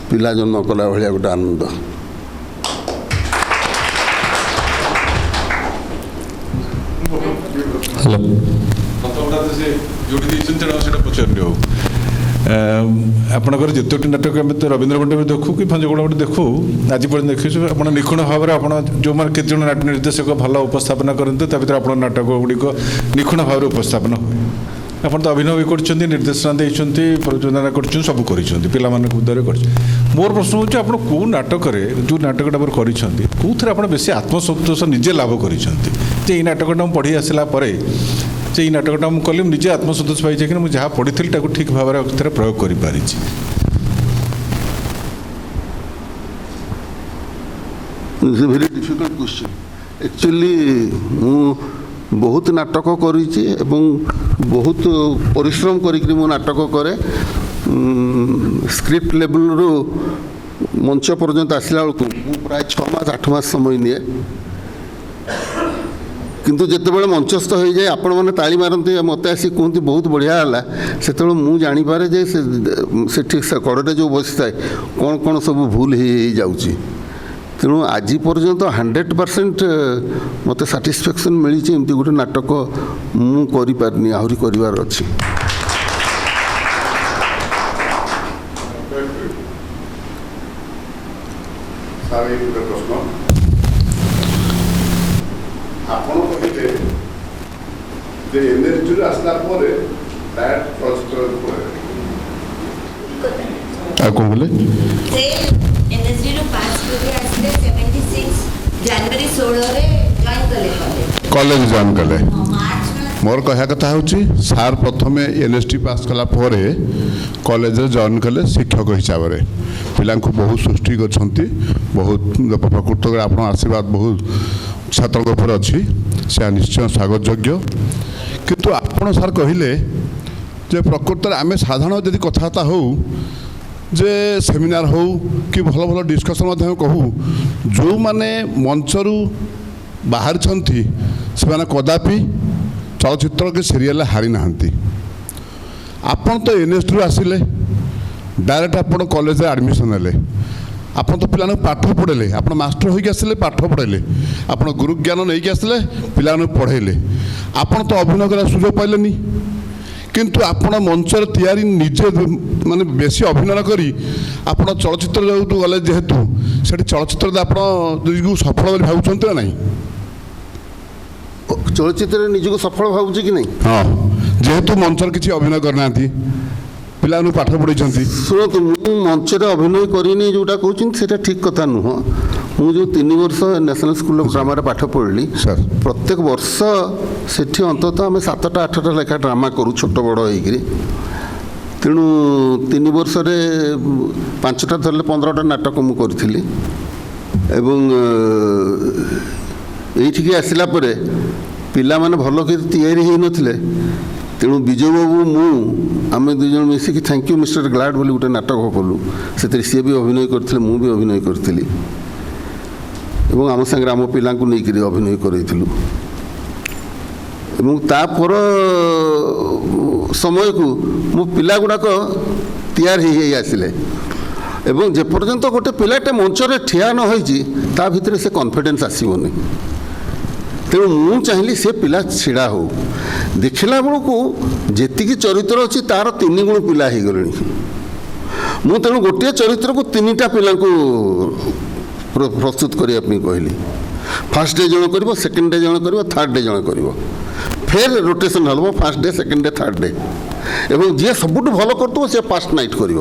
S5: ପିଲା ଜନ୍ମ କଲା ଭଳିଆ ଗୋଟେ ଆନନ୍ଦ।
S3: ହ୍ୟାଲୋ
S6: ପ୍ରଥମଟା ତ ସେ ଯେଉଁଠି ଦେଇଛନ୍ତି ତେଣୁ ସେଇଟା ପଚାରିଲି ଆଉ ଆପଣଙ୍କର ଯେତୋଟି ନାଟକ ଆମେ ତ ରବୀନ୍ଦ୍ର ମଣ୍ଡପରେ ଦେଖୁ କି ଭଞ୍ଜଗୋଳ ଗୋଟେ ଦେଖୁ ଆଜି ପର୍ଯ୍ୟନ୍ତ ଦେଖିଛୁ ଆପଣ ନିଖୁଣ ଭାବରେ ଆପଣ ଯେଉଁମାନେ କେତେଜଣ ନାଟ୍ୟ ନିର୍ଦ୍ଦେଶକ ଭଲ ଉପସ୍ଥାପନା କରନ୍ତି ତା ଭିତରେ ଆପଣଙ୍କ ନାଟକ ଗୁଡ଼ିକ ନିଖୁଣ ଭାବରେ ଉପସ୍ଥାପନ ହୁଏ ଆପଣ ତ ଅଭିନୟ ବି କରିଛନ୍ତି ନିର୍ଦ୍ଦେଶନା ଦେଇଛନ୍ତି ପ୍ରଯୋଜନା କରିଛନ୍ତି ସବୁ କରିଛନ୍ତି ପିଲାମାନଙ୍କ ଉଦ୍ଧାର କରିଛନ୍ତି ମୋର ପ୍ରଶ୍ନ ହେଉଛି ଆପଣ କେଉଁ ନାଟକରେ ଯେଉଁ ନାଟକଟା ଆପଣ କରିଛନ୍ତି କେଉଁଥିରେ ଆପଣ ବେଶୀ ଆତ୍ମସନ୍ତୋଷ ନିଜେ ଲାଭ କରିଛନ୍ତି ଯେ ଏଇ ନାଟକଟା ମୁଁ ପଢ଼ି ଆସିଲା ପରେ যে এই নাটকটা ମୁଁ କଲି ମୁଁ ନିଜେ ଆତ୍ମସନ୍ତୋଷ ପାଇଛି କି ମୁଁ ଯାହା ପଢ଼ିଥିଲି ତାକୁ ଠିକ୍ ଭାବରେ ଅକ୍ଷରେ ପ୍ରୟୋଗ କରିପାରିଛି
S5: it's a very difficult question actually ମୁଁ ବହୁତ ନାଟକ କରିଛି ଏବଂ ବହୁତ ପରିଶ୍ରମ କରିକି ମୁଁ ନାଟକ କରେ ସ୍କ୍ରିପ୍ଟ ଲେବୁଲ୍ରୁ ମଞ୍ଚ ପର୍ଯ୍ୟନ୍ତ ଆସିଲା ବେଳକୁ ମୁଁ ପ୍ରାୟ 6 ମାସ 8 ମାସ ସମୟ ନିଏ କିନ୍ତୁ ଯେତେବେଳେ ମଞ୍ଚସ୍ଥ ହୋଇଯାଏ ଆପଣମାନେ ତାଳି ମାରନ୍ତି ମୋତେ ଆସି କୁହନ୍ତି ବହୁତ ବଢ଼ିଆ ହେଲା ସେତେବେଳେ ମୁଁ ଜାଣିପାରେ ଯେ ସେଠି କଡ଼ରେ ଯେଉଁ ବସିଥାଏ କ'ଣ କ'ଣ ସବୁ ଭୁଲ ହେଇଯାଉଛି ତେଣୁ ଆଜି ପର୍ଯ୍ୟନ୍ତ 100% ମୋତେ ସାଟିସ୍ଫ୍ୟାକ୍ସନ୍ ମିଳିଛି ଏମିତି ଗୋଟେ ନାଟକ ମୁଁ କରିପାରିନି ଆହୁରି କରିବାର ଅଛି
S7: ପ୍ରଶ୍ନ ଆପଣ କହିଲେ ଯେ ଏନ୍ଏସ୍ଡିରୁ ଆସିଲା ପରେ
S6: ଆଉ କ'ଣ କହିଲେ
S8: ସେ ଏନ୍ଏସ୍ଡିରୁ ପାସ୍ କରି ଆସିଲେ 76 ଜାନୁଆରୀ 16ରେ ଜଏନ୍ କଲେ
S7: କଲେଜ ଜଏନ୍ କଲେ
S8: ମାର୍ଚ୍ଚ
S7: ମୋର କହିବା କଥା ହେଉଛି ସାର୍ ପ୍ରଥମେ ଏନ୍ଏସ୍ଡି ପାସ୍ କଲା ପରେ କଲେଜରେ ଜଏନ୍ କଲେ ଶିକ୍ଷକ ହିସାବରେ ପିଲାଙ୍କୁ ବହୁତ ସୃଷ୍ଟି କରିଛନ୍ତି ବହୁତ ପ୍ରକୃତରେ ଆପଣ ଆଶୀର୍ବାଦ ବହୁତ ଛାତ୍ରଙ୍କ ଉପରେ ଅଛି ସେ ନିଶ୍ଚୟ ସ୍ୱାଗତ ଯୋଗ୍ୟ କିନ୍ତୁ ଆପଣ ସାର୍ କହିଲେ ଯେ ପ୍ରକୃତରେ ଆମେ ସାଧାରଣ ଯଦି କଥାବାର୍ତ୍ତା ହେଉ ଯେ ସେମିନାର ହେଉ କି ଭଲ ଭଲ ଡିସ୍କସନ୍ ମଧ୍ୟ କହୁ ଯେଉଁମାନେ ମଞ୍ଚରୁ ବାହାରିଛନ୍ତି ସେମାନେ କଦାପି ଚଳଚ୍ଚିତ୍ର କି ସିରିଏଲ୍ରେ ହାରି ନାହାନ୍ତି ଆପଣ ତ ଏନ୍ଏସ୍ଡିରୁ ଆସିଲେ ଡାଇରେକ୍ଟ ଆପଣ କଲେଜରେ ଆଡ଼ମିସନ୍ ହେଲେ ଆପଣ ତ ପିଲାମାନଙ୍କୁ ପାଠ ପଢ଼େଇଲେ ଆପଣ ମାଷ୍ଟର ହୋଇକି ଆସିଲେ ପାଠ ପଢ଼େଇଲେ ଆପଣ ଗୁରୁ ଜ୍ଞାନ ନେଇକି ଆସିଲେ ପିଲାମାନଙ୍କୁ ପଢ଼େଇଲେ ଆପଣ ତ ଅଭିନୟ କରିବା ସୁଯୋଗ ପାଇଲେନି କିନ୍ତୁ ଆପଣ ମଞ୍ଚରେ ତିଆରି ନିଜେ ମାନେ ବେଶୀ ଅଭିନୟ କରି ଆପଣ ଚଳଚ୍ଚିତ୍ର ଯେଉଁଠୁ ଗଲେ ଯେହେତୁ ସେଠି ଚଳଚ୍ଚିତ୍ରରେ ଆପଣ ନିଜକୁ ସଫଳ ବୋଲି ଭାବୁଛନ୍ତି ନା ନାହିଁ
S5: ଚଳଚ୍ଚିତ୍ରରେ ନିଜକୁ ସଫଳ ଭାବୁଛି କି ନାହିଁ
S7: ହଁ ଯେହେତୁ ମଞ୍ଚରେ କିଛି ଅଭିନୟ କରିନାହାନ୍ତି ପିଲାମାନଙ୍କୁ ପାଠ ପଢ଼େଇଛନ୍ତି
S5: ଶୁଣନ୍ତୁ ମୁଁ ମଞ୍ଚରେ ଅଭିନୟ କରିନି ଯେଉଁଟା କହୁଛନ୍ତି ସେଇଟା ଠିକ୍ କଥା ନୁହଁ ମୁଁ ଯେଉଁ 3 ବର୍ଷ ନ୍ୟାସନାଲ୍ ସ୍କୁଲ ଅଫ୍ ଡ୍ରାମାରେ ପାଠ ପଢ଼ିଲି
S7: ସାର୍
S5: ପ୍ରତ୍ୟେକ ବର୍ଷ ସେଠି ଅନ୍ତତଃ ଆମେ 7ଟା 8ଟା ଲେଖା ଡ୍ରାମା କରୁ ଛୋଟ ବଡ଼ ହେଇକିରି ତେଣୁ 3 ବର୍ଷରେ 5ଟା ଧରିଲେ 15ଟା ନାଟକ ମୁଁ କରିଥିଲି ଏବଂ ଏଇଠିକି ଆସିଲା ପରେ ପିଲାମାନେ ଭଲ କରି ତିଆରି ହେଇନଥିଲେ ତେଣୁ ବିଜୟ ବାବୁ ମୁଁ ଆମେ 2 ଜଣ ମିଶିକି ଥ୍ୟାଙ୍କ ୟୁ ମିଷ୍ଟର ଗ୍ଲାଡ୍ ବୋଲି ଗୋଟେ ନାଟକ କଲୁ ସେଥିରେ ସିଏ ବି ଅଭିନୟ କରିଥିଲେ ମୁଁ ବି ଅଭିନୟ କରିଥିଲି ଏବଂ ଆମ ସାଙ୍ଗରେ ଆମ ପିଲାଙ୍କୁ ନେଇକରି ଅଭିନୟ କରାଇଥିଲୁ ଏବଂ ତାପର ସମୟକୁ ମୋ ପିଲାଗୁଡ଼ାକ ତିଆରି ହେଇ ଆସିଲେ ଏବଂ ଯେପର୍ଯ୍ୟନ୍ତ ଗୋଟେ ପିଲାଟେ ମଞ୍ଚରେ ଠିଆ ନ ହୋଇଛି ତା ଭିତରେ ସେ କନଫିଡେନ୍ସ ଆସିବନି ତେଣୁ ମୁଁ ଚାହିଁଲି ସେ ପିଲା ଛିଡ଼ା ହେଉ ଦେଖିଲା ବେଳକୁ ଯେତିକି ଚରିତ୍ର ଅଛି ତା'ର 3 ଗୁଣ ପିଲା ହେଇଗଲେଣି ମୁଁ ତେଣୁ ଗୋଟିଏ ଚରିତ୍ରକୁ 3ଟା ପିଲାଙ୍କୁ ପ୍ରସ୍ତୁତ କରିବା ପାଇଁ କହିଲି ଫାର୍ଷ୍ଟ ଡେ ଜଣେ କରିବ ସେକେଣ୍ଡ ଡେ ଜଣେ କରିବ ଥାର୍ଡ଼ ଡେ ଜଣେ କରିବ ଫେର୍ ରୋଟେସନ୍ ହେବ first day second day third day ଏବଂ ଯିଏ ସବୁଠୁ ଭଲ କରୁଥିବ ସେ ଫାର୍ଷ୍ଟ ନାଇଟ୍ କରିବ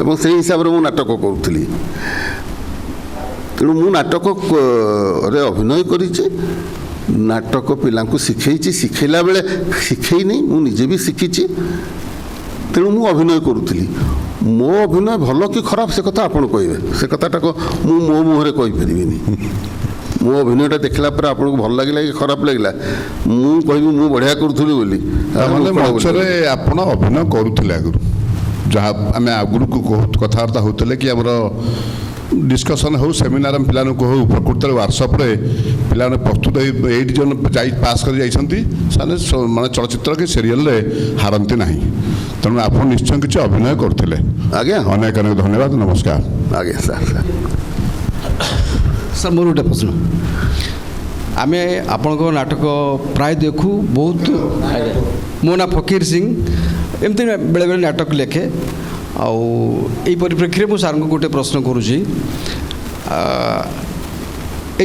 S5: ଏବଂ ସେଇ ହିସାବରେ ମୁଁ ନାଟକ କରୁଥିଲି ତେଣୁ ମୁଁ ନାଟକରେ ଅଭିନୟ କରିଛି ନାଟକ ପିଲାଙ୍କୁ ଶିଖେଇଛି ଶିଖେଇଲା ବେଳେ ଶିଖେଇନି ମୁଁ ନିଜେ ବି ଶିଖିଛି ତେଣୁ ମୁଁ ଅଭିନୟ କରୁଥିଲି ମୋ ଅଭିନୟ ଭଲ କି ଖରାପ ସେ କଥା ଆପଣ କହିବେ ସେ କଥାଟାକୁ ମୁଁ ମୋ ମୁହଁରେ କହିପାରିବିନି ମୋ ଅଭିନୟଟା ଦେଖିଲା ପରେ ଆପଣଙ୍କୁ ଭଲ ଲାଗିଲା କି ଖରାପ ଲାଗିଲା ମୁଁ କହିବି ମୁଁ ବଢ଼ିଆ କରୁଥିଲି ବୋଲି
S7: ତାମାନେ ମଞ୍ଚରେ ଆପଣ ଅଭିନୟ କରୁଥିଲେ ଆଗରୁ ଯାହା ଆମେ ଆଗରୁ କଥାବାର୍ତ୍ତା ହେଉଥିଲେ କି ଆମର ଡିସ୍କସନ୍ ହେଉ ସେମିନାର ପିଲାମାନଙ୍କୁ ହେଉ ପ୍ରକୃତରେ ୱାର୍କସପ୍ରେ ପିଲାମାନେ ପ୍ରସ୍ତୁତ ହେଇ ଏଇଠି ଜଣ ଯାଇ ପାସ୍ କରି ଯାଇଛନ୍ତି ସେମାନେ ମାନେ ଚଳଚ୍ଚିତ୍ର କି ସିରିଏଲ୍ରେ ହାରନ୍ତି ନାହିଁ ତେଣୁ ଆପଣ ନିଶ୍ଚୟ କିଛି ଅଭିନୟ କରୁଥିଲେ
S5: ଆଜ୍ଞା
S7: ଅନେକ ଅନେକ ଧନ୍ୟବାଦ ନମସ୍କାର
S5: ଆଜ୍ଞା ସାର୍
S4: ସାର୍ ମୋର ଗୋଟେ ପ୍ରଶ୍ନ
S9: आमे आपणको नाटक प्राय देखू बहुत मो ना फकीर सिंह एमती बेले बेले नाटक लेखे आउ यही परिप्रेक्षी में सार को गोटे प्रश्न करुँची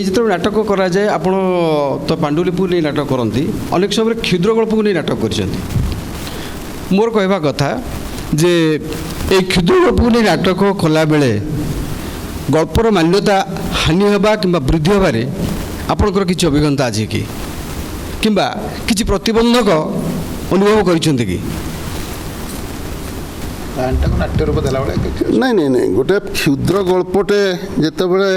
S9: जो नाटक कराए आप तो पांडुलिपि नहीं नाटक करती अनेक समय क्षुद्र गल्प को नहीं नाटक कर मोर कहवा कथा जे ये क्षुद्र गल्प को नहीं नाटक कला बेले गल्पर मान्यता हानि होगा कि वृद्धि होबार आपणकर किसी अभिज्ञता अच्छी कि किसी प्रतिबंधक अनुभव कर
S5: नहीं गोटे क्षुद्र गल्पटे जितेबाला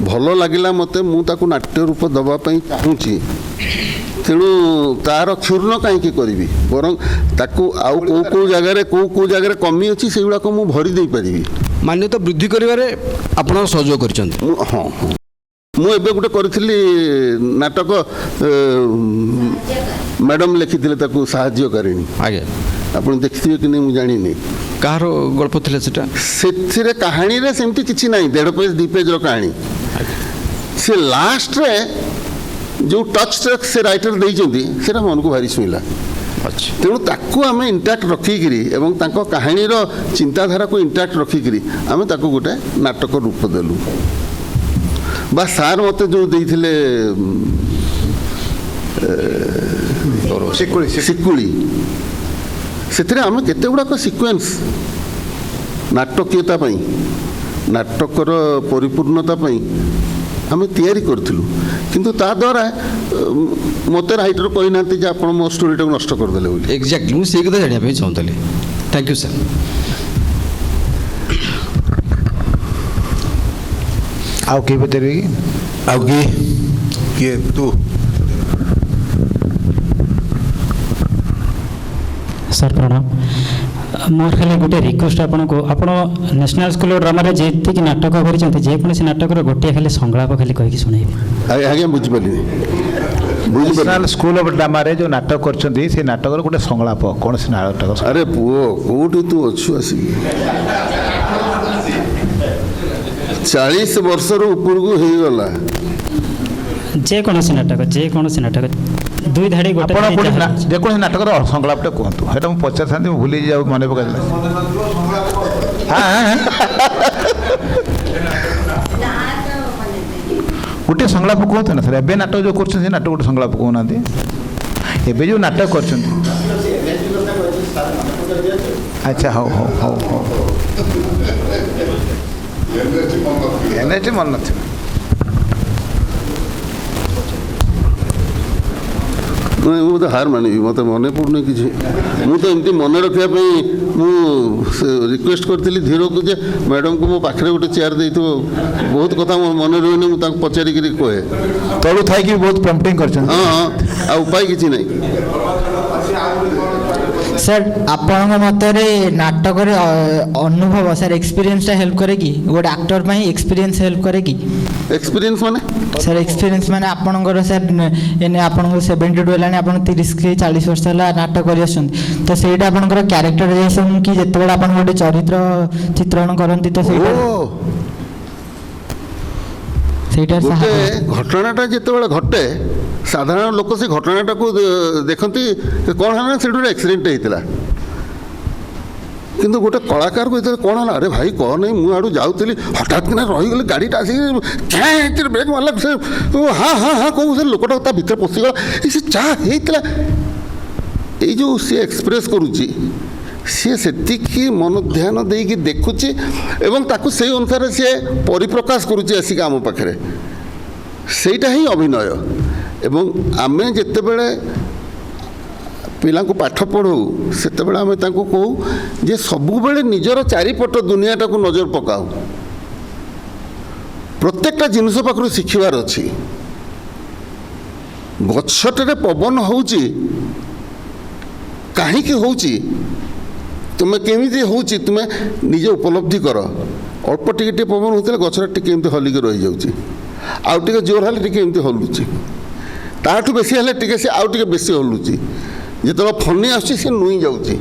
S5: भल लगिला मते मु ताकू नाट्य रूप दवापाई चाहूँगी तेणु तार क्षुर्ण कहीं करी बरं ताकू आउ कौ जगार कौ जगार कमी अच्छी से गुड़ाक मु भरी दे पारि
S9: मान्यता वृद्धि करिवारे आपण सहयोग कर
S5: हाँ मु एबे गोटे करी नाटक मैडम लिखी ताकू साहाय्यकारिणी
S9: आगे
S5: आप देखिए कि नहीं मुझे जानी
S9: कहार गल्प थिले सेटा
S5: से कहानी रे सेमती किछि नहीं 1.5 पेज 2 पेज रो कहानी से लास्ट रे जो टच से राइटर देइछंती सेटा मन को भारी सुइला
S9: अच्छा
S5: तेणु ताकू आम इंटाक्ट रखिकी एवं तांको कहानीर चिंताधारा को इंटाक्ट रखिकी आम ताकू गोटे नाटक रूप देलु बा सार मते जो देइथिले सिकुली ସେଥିରେ ଆମେ କେତେ ଗୁଡ଼ାକ ସିକ୍ୱେନ୍ସ ନାଟକୀୟତା ପାଇଁ ନାଟକର ପରିପୂର୍ଣ୍ଣତା ପାଇଁ ଆମେ ତିଆରି କରିଥିଲୁ କିନ୍ତୁ ତା ଦ୍ୱାରା ମୋତେ ରାଇଟର କହିନାହାନ୍ତି ଯେ ଆପଣ ମୋ ଷ୍ଟୋରିଟାକୁ ନଷ୍ଟ କରିଦେଲେ ବୋଲି
S9: ଏକ୍ଜାକ୍ଟଲି ମୁଁ ସେଇ କଥା ଜାଣିବା ପାଇଁ ଚାହୁଁଥିଲି ଥ୍ୟାଙ୍କ ୟୁ ସାର୍
S4: ଆଉ କିଏ ପଚାରିବେ କି
S1: ଆଉ କିଏ ତୁ
S10: सर प्रणाम मोर खाली गोटे रिक्वेस्ट आपको आप नेशनल स्कूल ड्रामा जी नाटक करजेकोसी नाटक गोटे खाली संलाप खाली कहीकि शुणे
S5: आज्ञा बुझिपारे
S4: नेशनल स्कूल ऑफ ड्रामा जो नाटक कर नाटक गोटे संलाप कौन से नाटक
S5: अरे पुओ कौटी तू अच्छु आसी 40 वर्ष ऊपर को हो गला
S10: जेकोसी नाटक दुई धाड़ी गोटे
S4: जेको नाटक संलापटा कहतु है पचार था भूली जाऊ मन पकड़ गोटे संलाप कहतु ना सर एवं नाटक जो कर नाटक गोटे संलाप कहना एवं जो नाटक कर अच्छा हौ हौ हौ हौ एनएचटी मन न
S5: मुझे हार मानिबी मत मन पड़ुनि कि मुझे एमती मन रखापी रिक्वेस्ट करी धीर को जे मैडम को मो पाखे गोटे चेयर दे बहुत कथा मो मन रही मुझे पचारिक कहे
S4: तलू थी बहुत प्रम्पटिंग कर
S5: हाँ हाँ आ उपाय किसी नहीं
S11: सर आपण मतरे नाटक अनुभव सर एक्सपीरियंस हेल्प करे कि गोटे एक्टर पाई एक्सपीरियंस हेल्प करे कि
S5: एक्सपीरियंस माने
S11: सर एक्सपीरियंस माने आपणकर सर एने आपण 72 हेलानी आपण 30 के 40 वर्ष हला नाटक करि आछन तो सेटा आपणकर कैरेक्टराइजेशन कि जेतेबेला आपण गोटे चरित्र चित्रण करंती तो सेटा
S5: घटनाटा जितेबाला घटे साधारण लोक से घटनाटा को देखती कौन है से एक्सीडेंट होता किंतु गोटे कलाकार को कौन है अरे भाई कह नहीं मुझे जाऊली हठात कि रहीगली गाड़ीटा आसिक ब्रेक मारला से हाँ हाँ हाँ कहूँ से लोकटा भितर पशिगला से चाह होता ये जो सी एक्सप्रेस करुच्ची सी से मन ध्यान देकी देखुची एवं ताकू से अनुसार सी परिप्रकाश करुच्ची आसिक आम पाखे सेटा ही अभिनय एवं आमे जितेबले पिला पाठ पढ़ू से आम कहू जे सबुबले निजर चारिपट दुनियाटा को नजर पकाऊ प्रत्येकटा जिनस पाखु शिखबार अच्छी गछटे पवन होची कहीं तुम्हें केमी हो तुम्हें निजे उपलब्धि कर अल्प टिके पवन होता गछटा टिके हलिक रही जाऊँगी आउ टे जोर हेल्ले टिके हलुची ताठू बेसी हेल्ले टिके से आउ टिके बेसी हलुची जो फनी आसी नुई जाऊँगी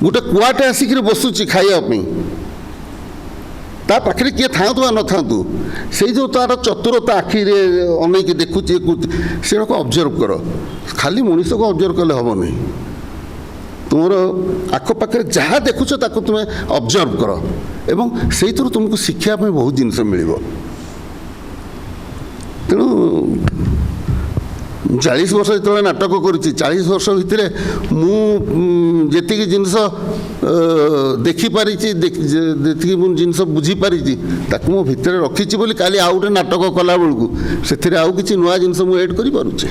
S5: गोटे कुआटे आसिक बसुची खाइबा ତା ପାଖରେ କିଏ ଥାଆନ୍ତୁ ବା ନଥାନ୍ତୁ ସେଇ ଯେଉଁ ତା'ର ଚତୁରତା ଆଖିରେ ଅନେଇକି ଦେଖୁଛି ସେଗୁଡ଼ାକୁ ଅବଜର୍ଭ କର। ଖାଲି ମଣିଷକୁ ଅବଜର୍ଭ କଲେ ହେବନି, ତୁମର ଆଖପାଖରେ ଯାହା ଦେଖୁଛ ତାକୁ ତୁମେ ଅବଜର୍ଭ କର ଏବଂ ସେଇଥିରୁ ତୁମକୁ ଶିଖିବା ପାଇଁ ବହୁତ ଜିନିଷ ମିଳିବ। ତେଣୁ 40 ବର୍ଷ ଯେତେବେଳେ ନାଟକ କରୁଛି 40 ବର୍ଷ ଭିତରେ ମୁଁ ଯେତିକି ଜିନିଷ ଦେଖିପାରିଛି, ଯେତିକି ମୁଁ ଜିନିଷ ବୁଝିପାରିଛି ତାକୁ ମୋ ଭିତରେ ରଖିଛି ବୋଲି କାଲି ଆଉ ଗୋଟେ ନାଟକ କଲାବେଳକୁ ସେଥିରେ ଆଉ କିଛି ନୂଆ ଜିନିଷ ମୁଁ ଏଡ୍ କରିପାରୁଛି।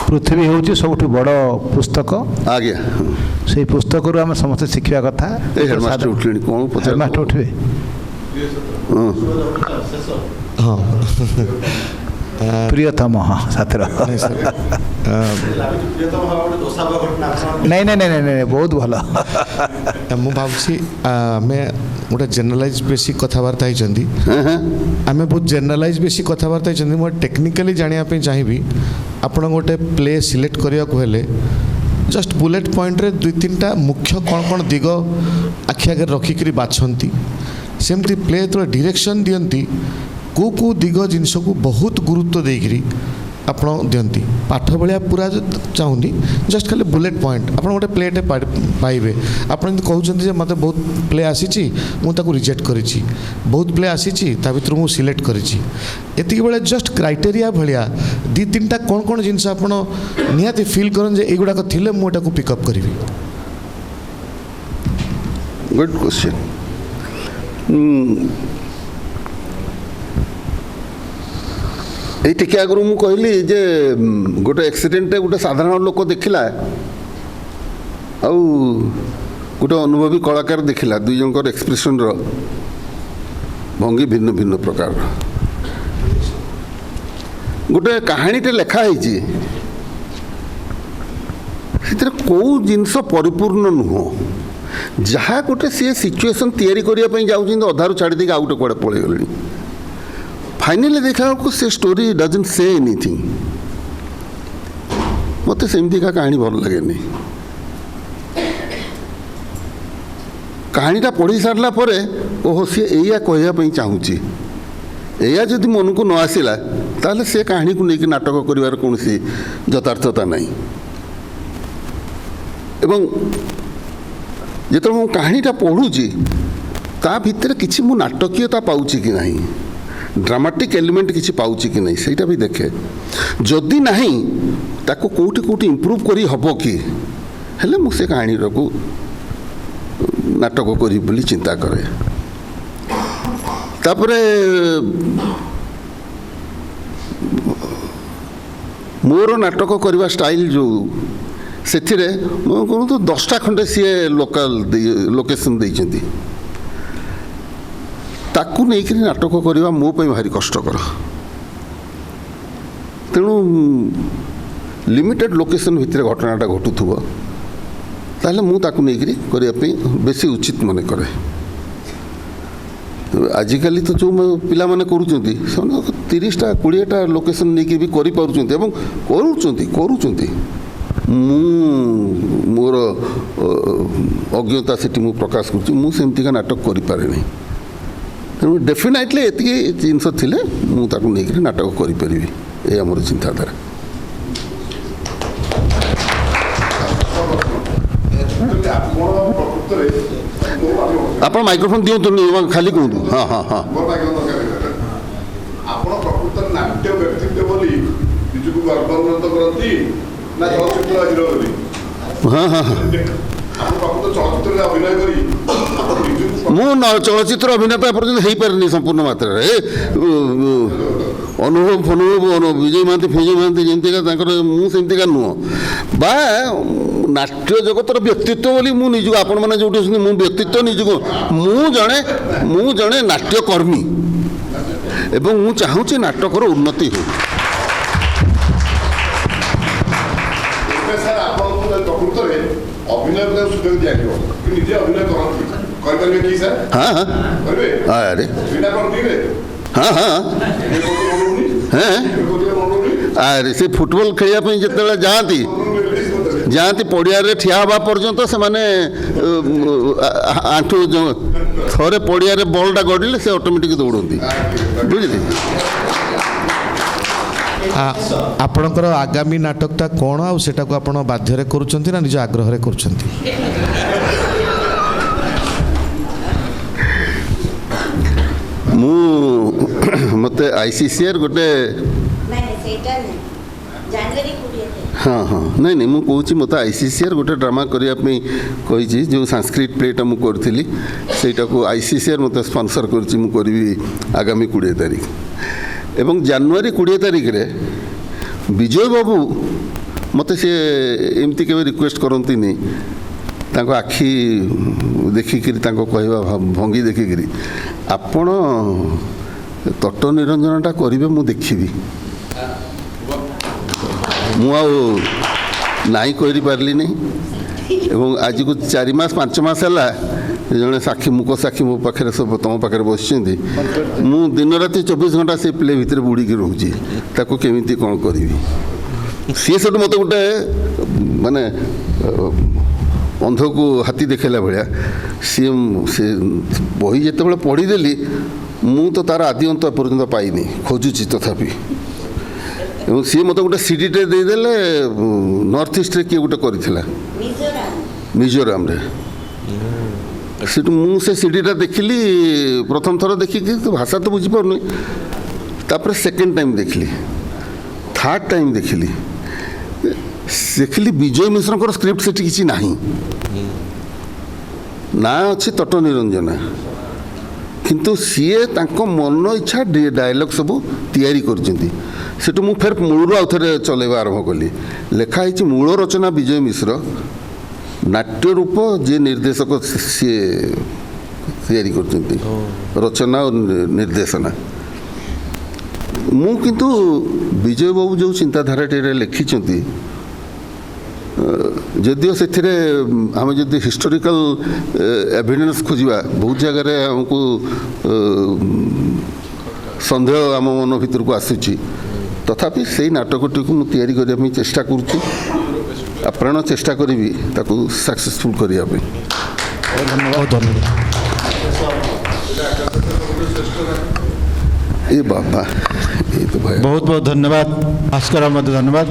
S4: ପୃଥିବୀ ହେଉଛି ସବୁଠୁ ବଡ଼ ପୁସ୍ତକ।
S5: ଆଜ୍ଞା,
S4: ସେଇ ପୁସ୍ତକରୁ ଆମେ ସମସ୍ତେ ଶିଖିବା କଥା।
S5: ଏ ହେଡ଼ମାଷ୍ଟର ଉଠିଲେଣି, କ'ଣ ପଚାର?
S4: ହେଡ଼ମାଷ୍ଟର ଉଠିବେ।
S3: ହଁ
S4: ପ୍ରିୟତମ ଛାତ୍ର। ନାଇଁ ନାଇଁ ନାଇଁ ନାଇଁ ବହୁତ ଭଲ।
S12: ମୁଁ ଭାବୁଛି ଆମେ ଗୋଟେ ଜେନେରାଲାଇଜ୍ ବେଶୀ କଥାବାର୍ତ୍ତା ହେଇଛନ୍ତି, ଆମେ ବହୁତ ଜେନେରାଲାଇଜ୍ ବେଶୀ କଥାବାର୍ତ୍ତା ହେଇଛନ୍ତି। ମୁଁ ଟେକ୍ନିକାଲି ଜାଣିବା ପାଇଁ ଚାହିଁବି, ଆପଣ ଗୋଟେ ପ୍ଲେ ସିଲେକ୍ଟ କରିବାକୁ ହେଲେ ଜଷ୍ଟ ବୁଲେଟ୍ ପଏଣ୍ଟରେ 2-3ଟା ମୁଖ୍ୟ କ'ଣ କ'ଣ ଦିଗ ଆଖି ଆଗରେ ରଖିକିରି ବାଛନ୍ତି। ସେମିତି ପ୍ଲେ ଯେତେବେଳେ ଡିରେକ୍ସନ୍ ଦିଅନ୍ତି କେଉଁ କେଉଁ ଦିଗ ଜିନିଷକୁ ବହୁତ ଗୁରୁତ୍ୱ ଦେଇକରି ଆପଣ ଦିଅନ୍ତି। ପାଠ ଭଳିଆ ପୁରା ଚାହୁଁନି, ଜଷ୍ଟ ଖାଲି ବୁଲେଟ୍ ପଏଣ୍ଟ ଆପଣ ଗୋଟେ ପ୍ଲେଟେ ପାଇବେ। ଆପଣ ଯେମିତି କହୁଛନ୍ତି ଯେ ମୋତେ ବହୁତ ପ୍ଲେ ଆସିଛି ମୁଁ ତାକୁ ରିଜେକ୍ଟ କରିଛି, ବହୁତ ପ୍ଲେ ଆସିଛି ତା ଭିତରୁ ମୁଁ ସିଲେକ୍ଟ କରିଛି। ଏତିକି ବେଳେ ଜଷ୍ଟ କ୍ରାଇଟେରିଆ ଭଳିଆ 2-3ଟା କ'ଣ କ'ଣ ଜିନିଷ ଆପଣ ନିହାତି ଫିଲ୍ କରନ୍ତି ଯେ ଏଇଗୁଡ଼ାକ ଥିଲେ ମୁଁ ଏଟାକୁ ପିକଅପ୍ କରିବି।
S5: Good question. ଏଇ ଟିକେ ଆଗରୁ ମୁଁ କହିଲି ଯେ ଗୋଟେ ଆକ୍ସିଡେଣ୍ଟରେ ଗୋଟେ ସାଧାରଣ ଲୋକ ଦେଖିଲା ଆଉ ଗୋଟେ ଅନୁଭବୀ କଳାକାର ଦେଖିଲା, ଦୁଇ ଜଣଙ୍କର ଏକ୍ସପ୍ରେସନର ଭଙ୍ଗୀ ଭିନ୍ନ ଭିନ୍ନ ପ୍ରକାରର। ଗୋଟେ କାହାଣୀଟେ ଲେଖା ହେଇଛି, ସେଥିରେ କେଉଁ ଜିନିଷ ପରିପୂର୍ଣ୍ଣ ନୁହଁ। ଯାହା ଗୋଟେ ସିଏ ସିଚୁଏସନ୍ ତିଆରି କରିବା ପାଇଁ ଯାଉଛନ୍ତି ଅଧାରୁ ଛାଡ଼ି ଦେଇକି ଆଉ ଗୋଟେ କୁଆଡ଼େ ପଳେଇଗଲେଣି। ଫାଇନାଲି ଦେଖିଲା ବେଳକୁ ସେ ଷ୍ଟୋରି ଡଜଣ୍ଟ ସେ ଏନିଥିଙ୍ଗ। ମୋତେ ସେମିତିକା କାହାଣୀ ଭଲ ଲାଗେନି। କାହାଣୀଟା ପଢ଼ି ସାରିଲା ପରେ ଓହୋ ସିଏ ଏଇଆ କହିବା ପାଇଁ ଚାହୁଁଛି, ଏଇଆ ଯଦି ମନକୁ ନ ଆସିଲା ତାହେଲେ ସେ କାହାଣୀକୁ ନେଇକି ନାଟକ କରିବାର କୌଣସି ଯଥାର୍ଥତା ନାହିଁ। ଏବଂ ଯେତେବେଳେ ମୁଁ କାହାଣୀଟା ପଢ଼ୁଛି ତା ଭିତରେ କିଛି ମୁଁ ନାଟକୀୟତା ପାଉଛି କି ନାହିଁ, ଡ୍ରାମାଟିକ୍ ଏଲିମେଣ୍ଟ କିଛି ପାଉଛି କି ନାହିଁ ସେଇଟା ବି ଦେଖେ। ଯଦି ନାହିଁ ତାକୁ କେଉଁଠି କେଉଁଠି ଇମ୍ପ୍ରୁଭ୍ କରି ହେବ କି, ହେଲେ ମୁଁ ସେ କାହାଣୀଟାକୁ ନାଟକ କରିବି ବୋଲି ଚିନ୍ତା କରେ। ତାପରେ ମୋର ନାଟକ କରିବା ଷ୍ଟାଇଲ୍ ଯେଉଁ, ସେଥିରେ ମୁଁ କୁହନ୍ତୁ 10ଟା ଖଣ୍ଡେ ସିଏ ଲୋକେସନ୍ ଦେଇଛନ୍ତି, ତାକୁ ନେଇକରି ନାଟକ କରିବା ମୋ ପାଇଁ ଭାରି କଷ୍ଟକର। ତେଣୁ ଲିମିଟେଡ୍ ଲୋକେସନ୍ ଭିତରେ ଘଟଣାଟା ଘଟୁଥିବ ତାହେଲେ ମୁଁ ତାକୁ ନେଇକରି କରିବା ପାଇଁ ବେଶୀ ଉଚିତ ମନେ କରେ। ଆଜିକାଲି ତ ଯେଉଁ ପିଲାମାନେ କରୁଛନ୍ତି ସେମାନେ 30ଟା 20ଟା ଲୋକେସନ୍ ନେଇକି ବି କରିପାରୁଛନ୍ତି ଏବଂ କରୁଛନ୍ତି। ମୁଁ ମୋର ଅଜ୍ଞତା ସେଠି ମୁଁ ପ୍ରକାଶ କରୁଛି, ମୁଁ ସେମିତିକା ନାଟକ କରିପାରେନି। ତେଣୁ ଡେଫିନାଇଟଲି ଏତିକି ଜିନିଷ ଥିଲେ ମୁଁ ତାକୁ ନେଇକରି ନାଟକ କରିପାରିବି, ଏଇ ଆମର ଚିନ୍ତାଧାରା। ଆପଣ ମାଇକ୍ରୋଫୋନ୍ ଦିଅନ୍ତୁନି, ଖାଲି କୁହନ୍ତୁ। ହଁ ହଁ ହଁ।
S7: ଆପଣ ପ୍ରକୃତରେ ନାଟ୍ୟ ବ୍ୟକ୍ତିତ୍ୱ ବୋଲି ନିଜକୁ ଗର୍ବାନ୍ୱିତ କରନ୍ତି ନା ଚଳଚ୍ଚିତ୍ର ହିରୋ ବୋଲି?
S5: ହଁ ହଁ ହଁ।
S7: ଚଳଚ୍ଚିତ୍ରରେ ଅଭିନୟ କରି
S5: ମୁଁ ଚଳଚ୍ଚିତ୍ର ଅଭିନେତା ଏପର୍ଯ୍ୟନ୍ତ ହେଇପାରିନି ସମ୍ପୂର୍ଣ୍ଣ ମାତ୍ରାରେ। ଅନୁଭବ ବିଜୟ ମହାନ୍ତି ଯେମିତିକା ତାଙ୍କର, ମୁଁ ସେମିତିକା ନୁହଁ। ବା ନାଟ୍ୟ ଜଗତର ବ୍ୟକ୍ତିତ୍ୱ ବୋଲି ମୁଁ ନିଜକୁ, ଆପଣମାନେ ଯେଉଁଠି ଅଛନ୍ତି ମୁଁ ବ୍ୟକ୍ତିତ୍ୱ ନିଜକୁ, ମୁଁ ଜଣେ ନାଟ୍ୟକର୍ମୀ ଏବଂ ମୁଁ ଚାହୁଁଛି ନାଟକର ଉନ୍ନତି ହେଉ।
S7: ପ୍ରକୃତରେ ଅଭିନୟ କରିବାକୁ ସୁଯୋଗ ଦିଆଯିବ, ନିଜେ ଅଭିନୟ କରନ୍ତି, କରିପାରିବେ କି ସାର୍?
S5: ହଁ ହଁ
S7: କରିବେ।
S5: ଆରେ
S7: ସେଇଟା କ'ଣ ଠିକ୍?
S5: ହଁ ହଁ ଆରେ ସେ ଫୁଟବଲ ଖେଳିବା ପାଇଁ ଯେତେବେଳେ ଯାଆନ୍ତି ପଡ଼ିଆରେ ଠିଆ ହେବା ପର୍ଯ୍ୟନ୍ତ ସେମାନେ ଆଣ୍ଠୁ ଥରେ ପଡ଼ିଆରେ ବଲ୍ଟା ଗଡ଼ିଲେ ସେ ଅଟୋମେଟିକ୍ ଦୌଡ଼ନ୍ତି ବୁଝିଲେ।
S12: ଆପଣଙ୍କର ଆଗାମୀ ନାଟକଟା କ'ଣ ଆଉ ସେଟାକୁ ଆପଣ ବାଧ୍ୟରେ କରୁଛନ୍ତି ନା ନିଜ ଆଗ୍ରହରେ କରୁଛନ୍ତି?
S5: ମୁଁ ମୋତେ ICCR ଗୋଟେ ହଁ ହଁ ନାଇଁ ମୁଁ କହୁଛି ମୋତେ ICCR ଗୋଟେ ଡ୍ରାମା କରିବା ପାଇଁ କହିଛି। ଯେଉଁ ସାଂସ୍କ୍ରିଟ ପ୍ଲେଟା ମୁଁ କରିଥିଲି ସେଇଟାକୁ ICCR ମୋତେ ସ୍ପନ୍ସର କରିଛି। ମୁଁ କରିବି ଆଗାମୀ 20 ତାରିଖ ଏବଂ ଜାନୁଆରୀ 20 ତାରିଖରେ ବିଜୟ ବାବୁ ମୋତେ ସିଏ ଏମିତି କେବେ ରିକ୍ୱେଷ୍ଟ କରନ୍ତିନି। ତାଙ୍କ ଆଖି ଦେଖିକିରି ତାଙ୍କ କହିବା ଭଙ୍ଗୀ ଦେଖିକିରି ଆପଣ ତଟ ନିରଞ୍ଜନଟା କରିବେ ମୁଁ ଦେଖିବି। ମୁଁ ଆଉ ନାଇଁ କରିପାରିଲିନି ଏବଂ ଆଜିକୁ 4 ମାସ 5 ମାସ ହେଲା ଜଣେ ସାକ୍ଷୀ ମୂକ ସାକ୍ଷୀ ମୋ ପାଖରେ ସବୁ ତମ ପାଖରେ ବସିଛନ୍ତି। ମୁଁ ଦିନ ରାତି 24 ଘଣ୍ଟା ସେ ପ୍ଲେ ଭିତରେ ବୁଡ଼ିକି ରହୁଛି ତାକୁ କେମିତି କ'ଣ କରିବି। ସିଏ ସେଠୁ ମୋତେ ଗୋଟେ ମାନେ ଅନ୍ଧକୁ ହାତୀ ଦେଖେଇଲା ଭଳିଆ ସିଏ ସେ ବହି ଯେତେବେଳେ ପଢ଼ିଦେଲି ମୁଁ ତ ତା'ର ଆଦି ଅନ୍ତ ପର୍ଯ୍ୟନ୍ତ ପାଇନି, ଖୋଜୁଛି ତଥାପି। ଏବଂ ସିଏ ମୋତେ ଗୋଟେ CDଟେ ଦେଇଦେଲେ ନର୍ଥ ଇଷ୍ଟରେ କିଏ ଗୋଟେ କରିଥିଲା ମିଜୋରାମରେ। ସେଠୁ ମୁଁ ସେ CDଟା ଦେଖିଲି ପ୍ରଥମ ଥର ଦେଖିକି ଭାଷା ତ ବୁଝିପାରୁନି। ତାପରେ ସେକେଣ୍ଡ ଟାଇମ୍ ଦେଖିଲି, ଥାର୍ଡ଼ ଟାଇମ୍ ଦେଖିଲି ବିଜୟ ମିଶ୍ରଙ୍କର ସ୍କ୍ରିପ୍ଟ ସେଠି କିଛି ନାହିଁ। ନାଁ ଅଛି ତଟ ନିରଞ୍ଜନା କିନ୍ତୁ ସିଏ ତାଙ୍କ ମନ ଇଚ୍ଛା ଡାଇଲଗ୍ ସବୁ ତିଆରି କରିଛନ୍ତି। ସେଠୁ ମୁଁ ଫେର ମୂଳରୁ ଆଉ ଥରେ ଚଲେଇବା ଆରମ୍ଭ କଲି। ଲେଖା ହେଇଛି ମୂଳ ରଚନା ବିଜୟ ମିଶ୍ର, ନାଟ୍ୟ ରୂପ ଯିଏ ନିର୍ଦ୍ଦେଶକ ସିଏ ତିଆରି କରିଛନ୍ତି, ରଚନା ଓ ନିର୍ଦ୍ଦେଶନା। ମୁଁ କିନ୍ତୁ ବିଜୟ ବାବୁ ଯେଉଁ ଚିନ୍ତାଧାରାଟିରେ ଲେଖିଛନ୍ତି ଯଦିଓ ସେଥିରେ ଆମେ ଯଦି ହିଷ୍ଟୋରିକାଲ ଏଭିଡେନ୍ସ ଖୋଜିବା ବହୁତ ଜାଗାରେ ଆମକୁ ସନ୍ଦେହ ଆମ ମନ ଭିତରକୁ ଆସୁଛି। ତଥାପି ସେଇ ନାଟକଟିକୁ ମୁଁ ତିଆରି କରିବା ପାଇଁ ଚେଷ୍ଟା କରୁଛି, ଆପ୍ରାଣ ଚେଷ୍ଟା କରିବି ତାକୁ ସକ୍ସେସଫୁଲ୍ କରିବା ପାଇଁ। ଏ ବାବା
S2: ବହୁତ ବହୁତ ଧନ୍ୟବାଦ ଭାସ୍କର, ମଧ୍ୟ ଧନ୍ୟବାଦ।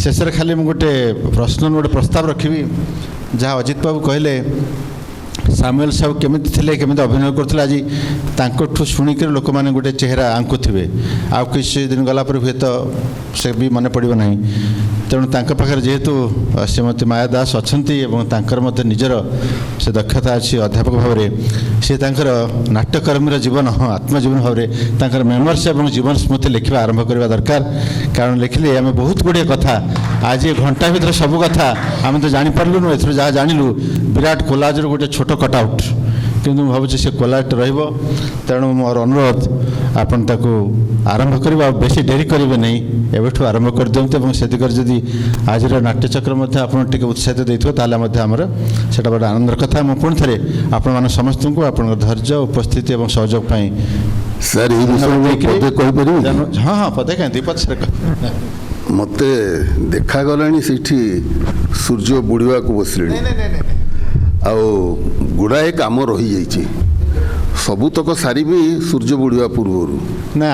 S2: ଶେଷରେ ଖାଲି ମୁଁ ଗୋଟେ ପ୍ରଶ୍ନ ଗୋଟେ ପ୍ରସ୍ତାବ ରଖିବି। ଯାହା ଅଜିତ ବାବୁ କହିଲେ ସାମୁଏଲ ସାହୁ କେମିତି ଥିଲେ, କେମିତି ଅଭିନୟ କରୁଥିଲେ, ଆଜି ତାଙ୍କଠୁ ଶୁଣିକରି ଲୋକମାନେ ଗୋଟେ ଚେହେରା ଆଙ୍କୁଥିବେ। ଆଉ କିଛି ଦିନ ଗଲା ପରେ ହୁଏତ ସେ ବି ମନେ ପଡ଼ିବ ନାହିଁ। ତେଣୁ ତାଙ୍କ ପାଖରେ ଯେହେତୁ ଶ୍ରୀମତୀ ମାୟା ଦାସ ଅଛନ୍ତି ଏବଂ ତାଙ୍କର ମଧ୍ୟ ନିଜର ସେ ଦକ୍ଷତା ଅଛି ଅଧ୍ୟାପକ ଭାବରେ, ସେ ତାଙ୍କର ନାଟ୍ୟକର୍ମୀର ଜୀବନ ଆତ୍ମଜୀବନ ଭାବରେ ତାଙ୍କର ମେମୋରିସ୍ ଏବଂ ଜୀବନ ସ୍ମୃତି ଲେଖିବା ଆରମ୍ଭ କରିବା ଦରକାର। କାରଣ ଲେଖିଲେ ଆମେ ବହୁତ ଗୁଡ଼ିଏ କଥା ଆଜି ଘଣ୍ଟା ଭିତରେ ସବୁ କଥା ଆମେ ତ ଜାଣିପାରିଲୁନୁ। ଏଥିରୁ ଯାହା ଜାଣିଲୁ ବିରାଟ କୋଲାଜର ଗୋଟେ ଛୋଟ କଟ୍ଆଉଟ୍, କିନ୍ତୁ ମୁଁ ଭାବୁଛି ସେ କୋଲାଜଟା ରହିବ। ତେଣୁ ମୋର ଅନୁରୋଧ ଆପଣ ତାକୁ ଆରମ୍ଭ କରିବା, ଆଉ ବେଶୀ ଡେରି କରିବେ ନାହିଁ, ଏବେଠୁ ଆରମ୍ଭ କରିଦିଅନ୍ତୁ। ଏବଂ ସେ ଦିଗରେ ଯଦି ଆଜିର ନାଟ୍ୟଚକ୍ର ମଧ୍ୟ ଆପଣ ଟିକେ ଉତ୍ସାହିତ ଦେଇଥିବ ତାହେଲେ ମଧ୍ୟ ଆମର ସେଇଟା ଗୋଟେ ଆନନ୍ଦର କଥା। ମୁଁ ପୁଣି ଥରେ ଆପଣମାନେ ସମସ୍ତଙ୍କୁ ଆପଣଙ୍କର ଧୈର୍ଯ୍ୟ, ଉପସ୍ଥିତି ଏବଂ ସହଯୋଗ ପାଇଁ
S5: ସାର୍ ଏଇ ବିଷୟରେ କହିପାରିବେ?
S2: ହଁ ହଁ, ପଦେ କାହିଁ ଦୁଇ ପଛରେ
S5: ମୋତେ ଦେଖାଗଲାଣି ସେଇଠି ସୂର୍ଯ୍ୟ ବୁଡ଼ିବାକୁ ବସିଲେଣି ଆଉ ଗୁଡ଼ାଏ କାମ ରହିଯାଇଛି, ସବୁତକ ସାରିବି ସୂର୍ଯ୍ୟ ବୁଡ଼ିବା ପୂର୍ବରୁ।
S2: ନା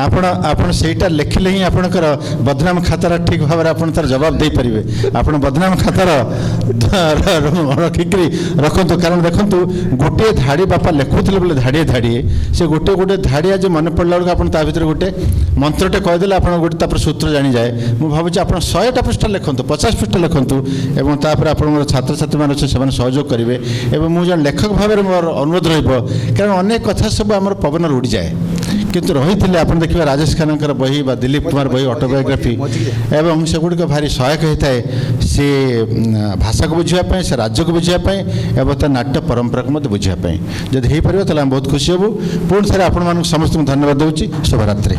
S2: ଆପଣ ସେଇଟା ଲେଖିଲେ ହିଁ ଆପଣଙ୍କର ବଦନାମ ଖାତାର ଠିକ୍ ଭାବରେ ଆପଣ ତାର ଜବାବ ଦେଇପାରିବେ। ଆପଣ ବଦନାମ ଖାତାର ରଖିକରି ରଖନ୍ତୁ। କାରଣ ଦେଖନ୍ତୁ ଗୋଟିଏ ଧାଡ଼ି ବାପା ଲେଖୁଥିଲେ ବୋଲେ ଧାଡ଼ିଏ ଧାଡ଼ିଏ, ସେ ଗୋଟେ ଧାଡ଼ି ଆଜି ମନେ ପଡ଼ିଲା ବେଳକୁ ଆପଣ ତା ଭିତରେ ଗୋଟେ ମନ୍ତ୍ରଟେ କହିଦେଲେ ଆପଣ ଗୋଟେ ତାପରେ ସୂତ୍ର ଜାଣିଯାଏ। ମୁଁ ଭାବୁଛି ଆପଣ 100ଟା ପୃଷ୍ଠା ଲେଖନ୍ତୁ, 50 ପୃଷ୍ଠା ଲେଖନ୍ତୁ ଏବଂ ତାପରେ ଆପଣଙ୍କର ଛାତ୍ରଛାତ୍ରୀମାନେ ଅଛନ୍ତି ସେମାନେ ସହଯୋଗ କରିବେ। ଏବଂ ମୁଁ ଜଣେ ଲେଖକ ଭାବରେ ମୋର ଅନୁରୋଧ ରହିବ, କାରଣ ଅନେକ କଥା ସବୁ ଆମର ପବନରେ ଉଡ଼ିଯାଏ, କିନ୍ତୁ ରହିଥିଲେ ଆପଣ ଦେଖିବେ ରାଜେଶ ଖାନ୍ନାଙ୍କର ବହି ବା ଦିଲ୍ଲୀପ କୁମାର ବହି ଅଟୋବାୟୋଗ୍ରାଫି ଏବଂ ସେଗୁଡ଼ିକ ଭାରି ସହାୟକ ହୋଇଥାଏ ସେ ଭାଷାକୁ ବୁଝିବା ପାଇଁ, ସେ ରାଜ୍ୟକୁ ବୁଝିବା ପାଇଁ ଏବଂ ତା ନାଟ୍ୟ ପରମ୍ପରାକୁ ମଧ୍ୟ ବୁଝିବା ପାଇଁ। ଯଦି ହୋଇପାରିବ ତାହେଲେ ଆମେ ବହୁତ ଖୁସି ହେବୁ। ପୁଣି ଥରେ ଆପଣମାନଙ୍କୁ ସମସ୍ତଙ୍କୁ ଧନ୍ୟବାଦ ଦେଉଛି। ଶୁଭରାତ୍ରି।